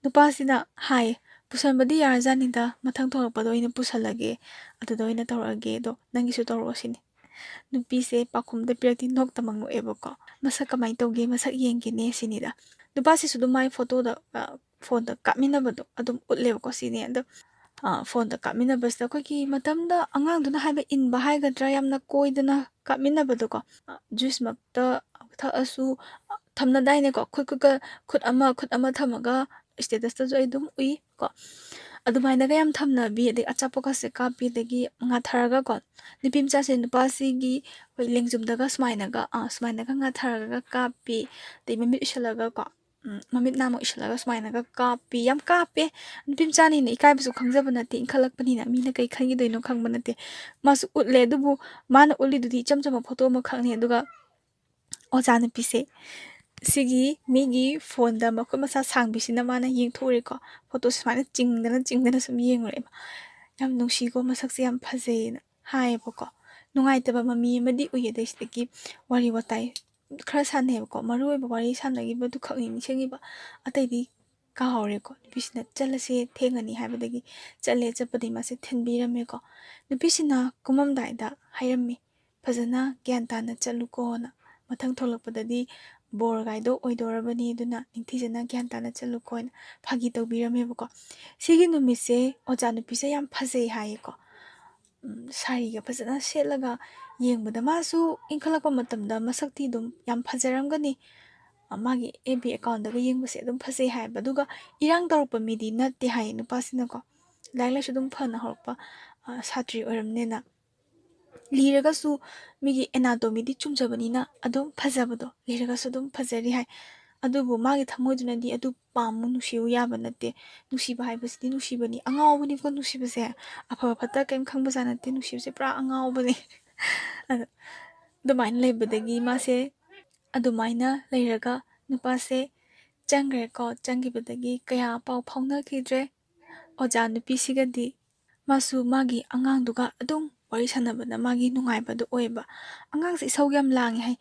ꯅꯨꯄꯥꯁꯤꯅ ꯍꯥꯏꯌꯦ ꯄꯨꯁꯟꯕꯗꯤ ꯌꯥꯔꯖꯥꯠꯅꯤꯗ ꯃꯊꯪ ꯊꯣꯛꯂꯛꯄꯗ ꯑꯣꯏꯅ ꯄꯨꯁꯜꯂꯒꯦ ꯑꯗꯨꯗ ꯑꯣꯏꯅ ꯇꯧꯔꯛꯑꯒꯦ ꯑꯗꯣ ꯅꯪꯒꯤꯁꯨ ꯇꯧꯔꯛꯑꯣ ꯁꯤꯅꯤ ꯅꯨꯄꯤꯁꯦ ꯄꯥꯈꯨꯝꯗ ꯄꯤꯔꯛꯇꯤ ꯅꯣꯛꯇꯃꯛ ꯅꯣꯛꯑꯦꯕꯀꯣ ꯃꯁꯛ ꯀꯃꯥꯏꯅ ꯇꯧꯒꯦ ꯃꯁꯛ ꯌꯦꯡꯒꯦꯅꯦ ꯁꯤꯅꯤꯗ ꯅꯨꯄꯥꯁꯤꯁꯨ ꯑꯗꯨꯝ ꯃꯥꯏ ꯐꯣꯟꯗ ꯀꯥꯞꯃꯤꯟꯅꯕꯗꯣ ꯑꯗꯨꯝ ꯎꯠꯂꯦꯕꯀꯣ ꯁꯤꯅꯤ ꯑꯗꯣ ꯐꯣꯟꯗ ꯀꯥꯞꯃꯤꯟꯅꯕꯁꯤꯗ ꯑꯩꯈꯣꯏꯒꯤ ꯃꯇꯝꯗ ꯑꯉꯥꯡꯗꯨꯅ ꯍꯥꯏꯕ ꯏꯟꯕ ꯍꯥꯏꯒꯗ꯭ꯔꯥ ꯌꯥꯝꯅ ꯀꯣꯏꯗꯅ ꯀꯥꯞꯃꯤꯟꯅꯕꯗꯣꯀꯣ ꯖꯨꯏꯁꯃꯛꯇ ꯊꯛꯑꯁꯨ ꯊꯝꯅꯗꯥꯏꯅꯦꯀꯣ ꯈꯨꯠ ꯑꯃ ꯊꯝꯃꯒ ꯁ꯭ꯇꯦꯇꯁꯇꯁꯨ ꯑꯩ ꯑꯗꯨꯝ ꯎꯏ ꯀꯣ ꯑꯗꯨꯃꯥꯏꯅꯒ ꯌꯥꯝ ꯊꯝꯅꯕꯤ ꯑꯗꯩ ꯑꯆꯥꯄꯣꯠꯀꯁꯦ ꯀꯥꯞꯄꯤ ꯑꯗꯒꯤ ꯉꯥꯊꯔꯒꯀꯣ ꯅꯨꯄꯤ ꯃꯆꯥꯁꯦ ꯅꯨꯄꯥꯁꯤꯒꯤ ꯑꯩꯈꯣꯏ ꯂꯦꯡꯖꯨꯝꯗꯒ ꯁꯨꯃꯥꯏꯅꯒ ꯉꯥꯊꯔꯒ ꯀꯥꯞꯄꯤ ꯑꯗꯩ ꯃꯃꯤꯠ ꯎꯏꯁꯜꯂꯒꯀꯣ ꯃꯃꯤꯠ ꯅꯥꯝꯃ ꯎꯏꯁꯜꯂꯒ ꯁꯨꯃꯥꯏꯅꯒ ꯀꯥꯞꯄꯤ ꯌꯥꯝ ꯀꯥꯞꯄꯦ ꯅꯨꯄꯤ ꯃꯆꯥꯅꯤꯅ ꯏꯀꯥꯏꯕꯁꯨ ꯈꯪꯖꯕ ꯅꯠꯇꯦ ꯏꯟꯈꯠꯂꯛꯄꯅꯤꯅ ꯃꯤꯅ ꯀꯩ ꯈꯟꯈꯤꯗꯣꯏꯅꯣ ꯈꯪꯕ ꯅꯠꯇꯦ ꯃꯥꯁꯨ ꯎꯠꯂꯦ ꯑꯗꯨꯕꯨ ꯃꯥꯅ ꯎꯠꯂꯤꯗꯨꯗꯤ ꯏꯆꯝ ꯆꯝꯕ ꯐꯣꯇꯣ ꯑꯃꯈꯛꯅꯤ ꯑꯗꯨꯒ ꯑꯣꯖꯥ ꯅꯨꯄꯤꯁꯦ ꯁꯤꯒꯤ ꯃꯤꯒꯤ ꯐꯣꯟꯗ ꯃꯈꯨꯠ ꯃꯁꯥ ꯁꯥꯡꯕꯤꯁꯤꯅ ꯃꯥꯅ ꯌꯦꯡꯊꯣꯛꯎꯔꯦꯀꯣ ꯐꯣꯇꯣ ꯁꯨꯃꯥꯏꯅ ꯆꯤꯡꯗꯅ ꯁꯨꯝ ꯌꯦꯡꯉꯨꯔꯦꯕ ꯌꯥꯝ ꯅꯨꯡꯁꯤꯀꯣ ꯃꯁꯛꯁꯦ ꯌꯥꯝ ꯐꯖꯩꯌꯦꯅ ꯍꯥꯏꯌꯦꯕꯀꯣ ꯅꯨꯡꯉꯥꯏꯇꯕ ꯃꯃꯤ ꯑꯃꯗꯤ ꯎꯏ ꯑꯗꯩ ꯁꯤꯗꯒꯤ ꯋꯥꯔꯤ ꯋꯥꯇꯥꯏ ꯈꯔ ꯁꯥꯟꯅꯩꯕꯀꯣ ꯃꯔꯨ ꯑꯣꯏꯕ ꯋꯥꯔꯤ ꯁꯥꯟꯅꯈꯤꯕꯗꯨ ꯈꯛꯅꯤ ꯅꯤꯡꯁꯤꯡꯉꯤꯕ ꯑꯇꯩꯗꯤ ꯀꯥꯎꯔꯦꯀꯣ ꯅꯨꯄꯤꯁꯤꯅ ꯆꯠꯂꯁꯦ ꯊꯦꯡꯉꯅꯤ ꯍꯥꯏꯕꯗꯒꯤ ꯆꯠꯄꯗꯒꯤ ꯃꯥꯁꯦ ꯊꯤꯟꯕꯤꯔꯝꯃꯦꯀꯣ ꯅꯨꯄꯤꯁꯤꯅ ꯀꯨꯝꯃꯝꯗꯥꯏꯗ ꯍꯥꯏꯔꯝꯃꯤ ꯐꯖꯅ ꯒ꯭ꯌꯥꯟ ꯇꯥꯅ ꯆꯠꯂꯨꯀꯣꯅ ꯃꯊꯪ ꯊꯣꯛꯂꯛꯄꯗꯗꯤ ꯕꯣꯔꯒꯥꯏꯗꯣ ꯑꯣꯏꯗꯣꯔꯕꯅꯤ ꯑꯗꯨꯅ ꯅꯤꯡꯊꯤꯖꯅ ꯒ꯭ꯌꯥꯟ ꯇꯥꯅ ꯆꯠꯂꯨꯀꯣꯅ ꯐꯥꯒꯤ ꯇꯧꯕꯤꯔꯝꯃꯦꯕꯀꯣ ꯁꯤꯒꯤ ꯅꯨꯃꯤꯠꯁꯦ ꯑꯣꯖꯥ ꯅꯨꯄꯤꯁꯦ ꯌꯥꯝ ꯐꯖꯩ ꯍꯥꯏꯌꯦꯀꯣ ꯁꯥꯔꯤꯒ ꯐꯖꯅ ꯁꯦꯠꯂꯒ ꯌꯦꯡꯕꯗ ꯃꯥꯁꯨ ꯏꯟꯈꯠꯂꯛꯄ ꯃꯇꯝꯗ ꯃꯁꯛꯇꯤ ꯑꯗꯨꯝ ꯌꯥꯝ ꯐꯖꯔꯝꯒꯅꯤ ꯃꯥꯒꯤ FB ꯑꯦꯀꯥꯎꯟꯗꯒ ꯌꯦꯡꯕꯁꯦ ꯑꯗꯨꯝ ꯐꯖꯩ ꯍꯥꯏꯕ ꯑꯗꯨꯒ ꯏꯔꯥꯡ ꯇꯧꯔꯛꯄ ꯃꯤꯗꯤ ꯅꯠꯇꯦ ꯍꯥꯏꯌꯦ ꯅꯨꯄꯥꯁꯤꯅꯀꯣ ꯂꯥꯏꯔꯤꯛ ꯂꯥꯏꯁꯨ ꯑꯗꯨꯝ ꯐꯅ ꯍꯧꯔꯛꯄ ꯁꯥꯇ꯭ꯔꯤ ꯑꯣꯏꯔꯝꯅꯦꯅ ꯂꯤꯔꯒꯁꯨ ꯃꯤꯒꯤ ꯑꯦꯅꯥꯇꯣꯃꯤꯗꯤ ꯆꯨꯝꯖꯕꯅꯤꯅ ꯑꯗꯨꯝ ꯐꯖꯕꯗꯣ ꯂꯤꯔꯒꯁꯨ ꯑꯗꯨꯝ ꯐꯖꯔꯤ ꯍꯥꯏ ꯑꯗꯨꯕꯨ ꯃꯥꯒꯤ ꯊꯃꯣꯏꯗꯨꯅꯗꯤ ꯑꯗꯨ ꯄꯥꯝꯃꯨ ꯅꯨꯡꯁꯤꯌꯨ ꯌꯥꯕ ꯅꯠꯇꯦ ꯅꯨꯡꯁꯤꯕ ꯍꯥꯏꯕꯁꯤꯗꯤ ꯅꯨꯡꯁꯤꯕꯅꯤ ꯑꯉꯥꯎꯕꯅꯤꯀꯣ ꯅꯨꯡꯁꯤꯕꯁꯦ ꯑꯐꯕ ꯐꯠꯇ ꯀꯔꯤꯝ ꯈꯪꯕꯖꯥꯠ ꯅꯠꯇꯦ ꯅꯨꯡꯁꯤꯕꯁꯦ ꯄꯨꯔꯥ ꯑꯉꯥꯎꯕꯅꯤ ꯑꯗꯣ ꯑꯗꯨꯃꯥꯏꯅ ꯂꯩꯕꯗꯒꯤ ꯃꯥꯁꯦ ꯑꯗꯨꯃꯥꯏꯅ ꯂꯩꯔꯒ ꯅꯨꯄꯥꯁꯦ ꯆꯪꯈ꯭ꯔꯦꯀꯣ ꯆꯪꯈꯤꯕꯗꯒꯤ ꯀꯌꯥ ꯄꯥꯎ ꯐꯥꯎꯅꯈꯤꯗ꯭ꯔꯦ ꯑꯣꯖꯥ ꯅꯨꯄꯤꯁꯤꯒꯗꯤ ꯃꯥꯁꯨ ꯃꯥꯒꯤ ꯑꯉꯥꯡꯗꯨꯒ ꯑꯗꯨꯝ ꯋꯥꯔꯤ ꯁꯥꯟꯅꯕꯗ ꯃꯥꯒꯤ ꯅꯨꯡꯉꯥꯏꯕꯗꯣ ꯑꯣꯏꯕ ꯑꯉꯥꯡꯁꯦ ꯏꯁꯧ ꯌꯥꯝ ꯂꯥꯡꯉꯦ ꯍꯥꯏ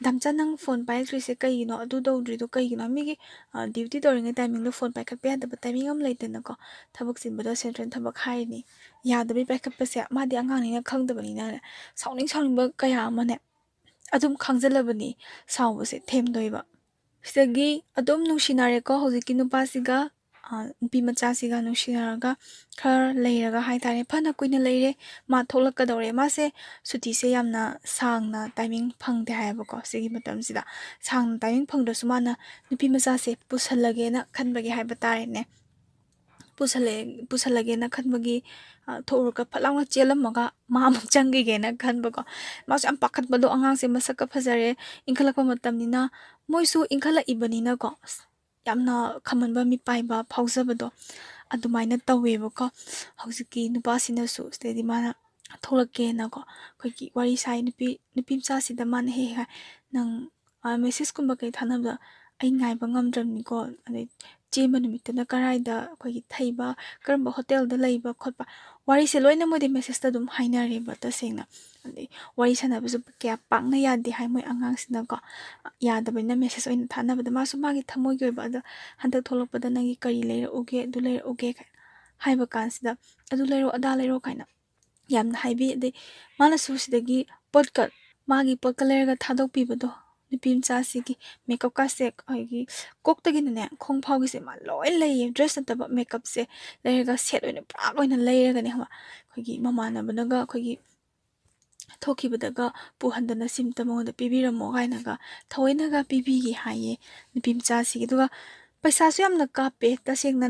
ꯗꯥꯝꯆꯥ ꯅꯪ ꯐꯣꯟ ꯄꯥꯏꯔꯛꯇ꯭ꯔꯤꯁꯦ ꯀꯩꯒꯤꯅꯣ ꯑꯗꯨ ꯇꯧꯗ꯭ꯔꯤꯗꯣ ꯀꯩꯒꯤꯅꯣ ꯃꯤꯒꯤ ꯗ꯭ꯌꯨꯇꯤ ꯇꯧꯔꯤꯉꯩ ꯇꯥꯏꯃꯤꯡꯗꯣ ꯐꯣꯟ ꯄꯥꯏꯈꯠꯄ ꯌꯥꯗꯕ ꯇꯥꯏꯃꯤꯡ ꯑꯃ ꯂꯩꯗꯅꯀꯣ ꯊꯕꯛ ꯆꯤꯟꯕꯗꯣ ꯁꯦꯟꯇ꯭ꯔꯦꯜ ꯊꯕꯛ ꯍꯥꯏꯔꯤꯅꯤ ꯌꯥꯗꯕꯩ ꯄꯥꯏꯈꯠꯄꯁꯦ ꯃꯥꯗꯤ ꯑꯉꯥꯡꯅꯤꯅ ꯈꯪꯗꯕꯅꯤꯅ ꯁꯥꯎꯅꯤꯡꯕ ꯀꯌా ꯑꯃꯅꯦ ꯑꯗꯨꯝ ꯈꯪꯖꯜꯂꯕꯅꯤ ꯁꯥꯎꯕꯁꯦ ꯊꯦꯝꯗꯣꯏꯕ ꯁꯤꯗꯒꯤ ꯑꯗꯨꯝ ꯅꯨꯡꯁꯤꯅꯔꯦꯀꯣ ꯍꯧꯖꯤꯛꯀꯤ ꯅꯨꯄꯥꯁꯤꯒ ꯅꯨꯄꯤ ꯃꯆꯥꯁꯤꯒ ꯅꯨꯡꯁꯤꯅꯔꯒ ꯈꯔ ꯂꯩꯔꯒ ꯍꯥꯏꯇꯥꯔꯦ ꯐꯅ ꯀꯨꯏꯅ ꯂꯩꯔꯦ ꯃꯥ ꯊꯣꯛꯂꯛꯀꯗꯧꯔꯦ ꯃꯥꯁꯦ ꯁꯨꯇꯤꯁꯦ ꯌꯥꯝꯅ ꯁꯥꯡꯅ ꯇꯥꯏꯃꯤꯡ ꯐꯪꯗꯦ ꯍꯥꯏꯌꯦꯕꯀோ ꯁꯤꯒꯤ ꯃꯇꯝꯁꯤꯗ ꯁꯥꯡꯅ ꯇꯥꯏꯃꯤꯡ ꯐꯪꯗ꯭ꯔꯁꯨ ꯃꯥꯅ ꯅꯨꯄꯤ ꯃꯆꯥꯁꯦ ꯄꯨꯁꯜꯂꯒꯦꯅ ꯈꯟꯕꯒꯤ ꯍꯥꯏꯕ ꯇꯥꯔꯦꯅꯦ ꯄꯨꯁꯜꯂꯒꯦꯅ ꯈꯟꯕꯒꯤ ꯊꯣꯛꯎꯔꯒ ꯐꯠ ꯂꯥꯎꯅ ꯆꯦꯜꯂꯝꯃꯒ ꯃꯥ ꯑꯃꯨꯛ ꯆꯪꯈꯤꯒꯦꯅ ꯈꯟꯕꯀꯣ ꯃꯥꯁꯨ ꯌꯥꯝ ꯄꯥꯈꯠꯄꯗꯣ ꯑꯉꯥꯡꯁꯦ ꯃꯁꯛꯀ ꯐꯖꯔꯦ ꯏꯟꯈꯠꯂꯛꯄ ꯃꯇꯝꯅꯤꯅ ꯃꯣꯏꯁꯨ ꯏꯟꯈꯠꯂꯛꯏꯕꯅꯤꯅꯀꯣ ꯌꯥꯝꯅ ꯈꯝꯃꯟꯕ ꯃꯤꯄꯥꯏꯕ ꯐꯥꯎꯖꯕꯗꯣ ꯑꯗꯨꯃꯥꯏꯅ ꯇꯧꯋꯦꯕꯀꯣ ꯍꯧꯖꯤꯛꯀꯤ ꯅꯨꯄꯥꯁꯤꯅꯁꯨ ꯁꯤꯗꯩꯗꯤ ꯃꯥꯅ ꯊꯣꯛꯂꯛꯀꯦꯅꯀꯣ ꯑꯩꯈꯣꯏꯒꯤ ꯋꯥꯔꯤ ꯁꯥꯏ ꯅꯨꯄꯤ ꯃꯆꯥꯁꯤꯗ ꯃꯥꯅ ꯍꯦꯛ ꯍꯥꯏ ꯅꯪ ꯃꯦꯁꯦꯁꯀꯨꯝꯕ ꯀꯩ ꯊꯥꯅꯕꯗ ꯑꯩ ꯉꯥꯏꯕ ꯉꯝꯗ꯭ꯔꯕꯅꯤꯀꯣ ꯑꯗꯩ ꯆꯦꯟꯕ ꯅꯨꯃꯤꯠꯇꯅ ꯀꯔꯥꯏꯗ ꯑꯩꯈꯣꯏꯒꯤ ꯊꯩꯕ ꯀꯔꯝꯕ ꯍꯣꯇꯦꯜꯗ ꯂꯩꯕ ꯈꯣꯠꯄ ꯋꯥꯔꯤꯁꯦ ꯂꯣꯏꯅ ꯃꯣꯏꯗꯤ ꯃꯦꯁꯦꯁꯇ ꯑꯗꯨꯝ ꯍꯥꯏꯅꯔꯦꯕ ꯇꯁꯦꯡꯅ ꯑꯗꯩ ꯋꯥꯔꯤ ꯁꯥꯟꯅꯕꯁꯨ ꯀꯌꯥ ꯄꯥꯛꯅ ꯌꯥꯗꯦ ꯍꯥꯏ ꯃꯣꯏ ꯑꯉꯥꯡꯁꯤꯅꯀꯣ ꯌꯥꯗꯕꯅꯤꯅ ꯃꯦꯁꯦꯁ ꯑꯣꯏꯅ ꯊꯥꯅꯕꯗ ꯃꯥꯁꯨ ꯃꯥꯒꯤ ꯊꯃꯣꯏꯒꯤ ꯑꯣꯏꯕ ꯑꯗꯣ ꯍꯟꯗꯛ ꯊꯣꯛꯂꯛꯄꯗ ꯅꯪꯒꯤ ꯀꯔꯤ ꯂꯩꯔꯛꯎꯒꯦ ꯑꯗꯨ ꯂꯩꯔꯛꯎꯒꯦ ꯀꯥꯏꯅ ꯍꯥꯏꯕ ꯀꯥꯟꯁꯤꯗ ꯑꯗꯨ ꯂꯩꯔꯣ ꯑꯗꯥ ꯂꯩꯔꯣ ꯀꯥꯏꯅ ꯌꯥꯝꯅ ꯍꯥꯏꯕꯤ ꯑꯗꯩ ꯃꯥꯅꯁꯨ ꯁꯤꯗꯒꯤ ꯃꯥꯒꯤ ꯄꯣꯠꯀ ꯂꯩꯔꯒ ꯊꯥꯗꯣꯛꯄꯤꯕꯗꯣ ꯅꯨꯄꯤ ꯃꯆꯥꯁꯤꯒꯤ ꯃꯦꯀꯞꯀꯥꯁꯦ ꯑꯩꯈꯣꯏꯒꯤ ꯀꯣꯛꯇꯒꯤꯅꯅꯦ ꯈꯣꯡ ꯐꯥꯎꯒꯤꯁꯦ ꯃꯥ ꯂꯣꯏ ꯂꯩꯌꯦ ꯗ꯭ꯔꯦꯁ ꯅꯠꯇꯕ ꯃꯦꯀꯞꯁꯦ ꯂꯩꯔꯒ ꯁꯦꯠ ꯑꯣꯏꯅ ꯄꯨꯔꯥ ꯑꯣꯏꯅ ꯂꯩꯔꯒꯅꯦ ꯑꯩꯈꯣꯏꯒꯤ ꯃꯃꯥꯟꯅꯕꯅꯒ ꯑꯩꯈꯣꯏꯒꯤ ꯊꯣꯛꯈꯤꯕꯗꯒ ꯄꯨꯍꯟꯗꯅ ꯁꯤꯝꯇ ꯃꯉꯣꯟꯗ ꯄꯤꯕꯤꯔꯝꯃꯣ ꯀꯥꯏꯅꯒ ꯊꯑꯣꯏꯅꯒ ꯄꯤꯕꯤꯒꯦ ꯍꯥꯏꯌꯦ ꯅꯨꯄꯤ ꯃꯆꯥꯁꯤꯒꯤ ꯑꯗꯨꯒ ꯄꯩꯁꯥꯁꯨ ꯌꯥꯝꯅ ꯀꯥꯞꯄꯦ ꯇꯁꯦꯡꯅ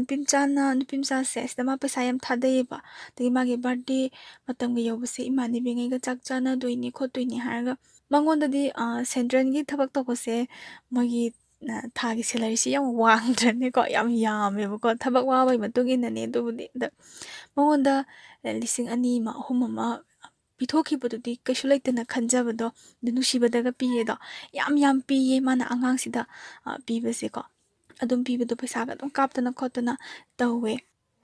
ꯅꯨꯄꯤ ꯃꯆꯥꯁꯦ ꯁꯤꯗ ꯃꯥ ꯄꯩꯁꯥ ꯌꯥꯝ ꯊꯥꯗꯩꯌꯦꯕ ꯑꯗꯒꯤ ꯃꯥꯒꯤ ꯕꯥꯔꯗꯦ ꯃꯇꯝꯒ ꯌꯧꯕꯁꯦ ꯏꯃꯥꯟꯅꯕꯤꯉꯩꯒ ꯆꯥꯛ ꯆꯥꯟꯅꯗꯣꯏꯅꯤ ꯈꯣꯠꯇꯣꯏꯅꯤ ꯍꯥꯏꯔꯒ ꯃꯉꯣꯟꯗꯗꯤ ꯁꯦꯟꯇ꯭ꯔꯦꯜꯒꯤ ꯊꯕꯛ ꯇꯧꯕꯁꯦ ꯃꯣꯏꯒꯤ ꯊꯥꯒꯤ ꯁꯦꯂꯔꯤꯁꯤ ꯌꯥꯝ ꯋꯥꯡꯗ꯭ꯔꯅꯦꯀꯣ ꯌꯥꯝ ꯌꯥꯝꯃꯦꯕꯀꯣ ꯊꯕꯛ ꯋꯥꯕꯒꯤ ꯃꯇꯨꯡ ꯏꯟꯅꯅꯦ ꯑꯗꯨꯕꯨꯗꯤ ꯑꯗ ꯃꯉꯣꯟꯗ 2,000 ꯑꯃ 3,000 ꯑꯃ ꯄꯤꯊꯣꯛꯈꯤꯕꯗꯨꯗꯤ ꯀꯩꯁꯨ ꯂꯩꯇꯅ ꯈꯟꯖꯕꯗꯣ ꯑꯗꯨ ꯅꯨꯡꯁꯤꯕꯗꯒ ꯄꯤꯌꯦꯗꯣ ꯌꯥꯝ ꯄꯤꯌꯦ ꯃꯥꯅ ꯑꯉꯥꯡꯁꯤꯗ ꯄꯤꯕꯁꯦꯀꯣ ꯑꯗꯨꯝ ꯄꯤꯕꯗꯣ ꯄꯩꯁꯥꯒ ꯑꯗꯨꯝ ꯀꯥꯞꯇꯅ ꯈꯣꯠꯇꯅ ꯇꯧꯋꯦ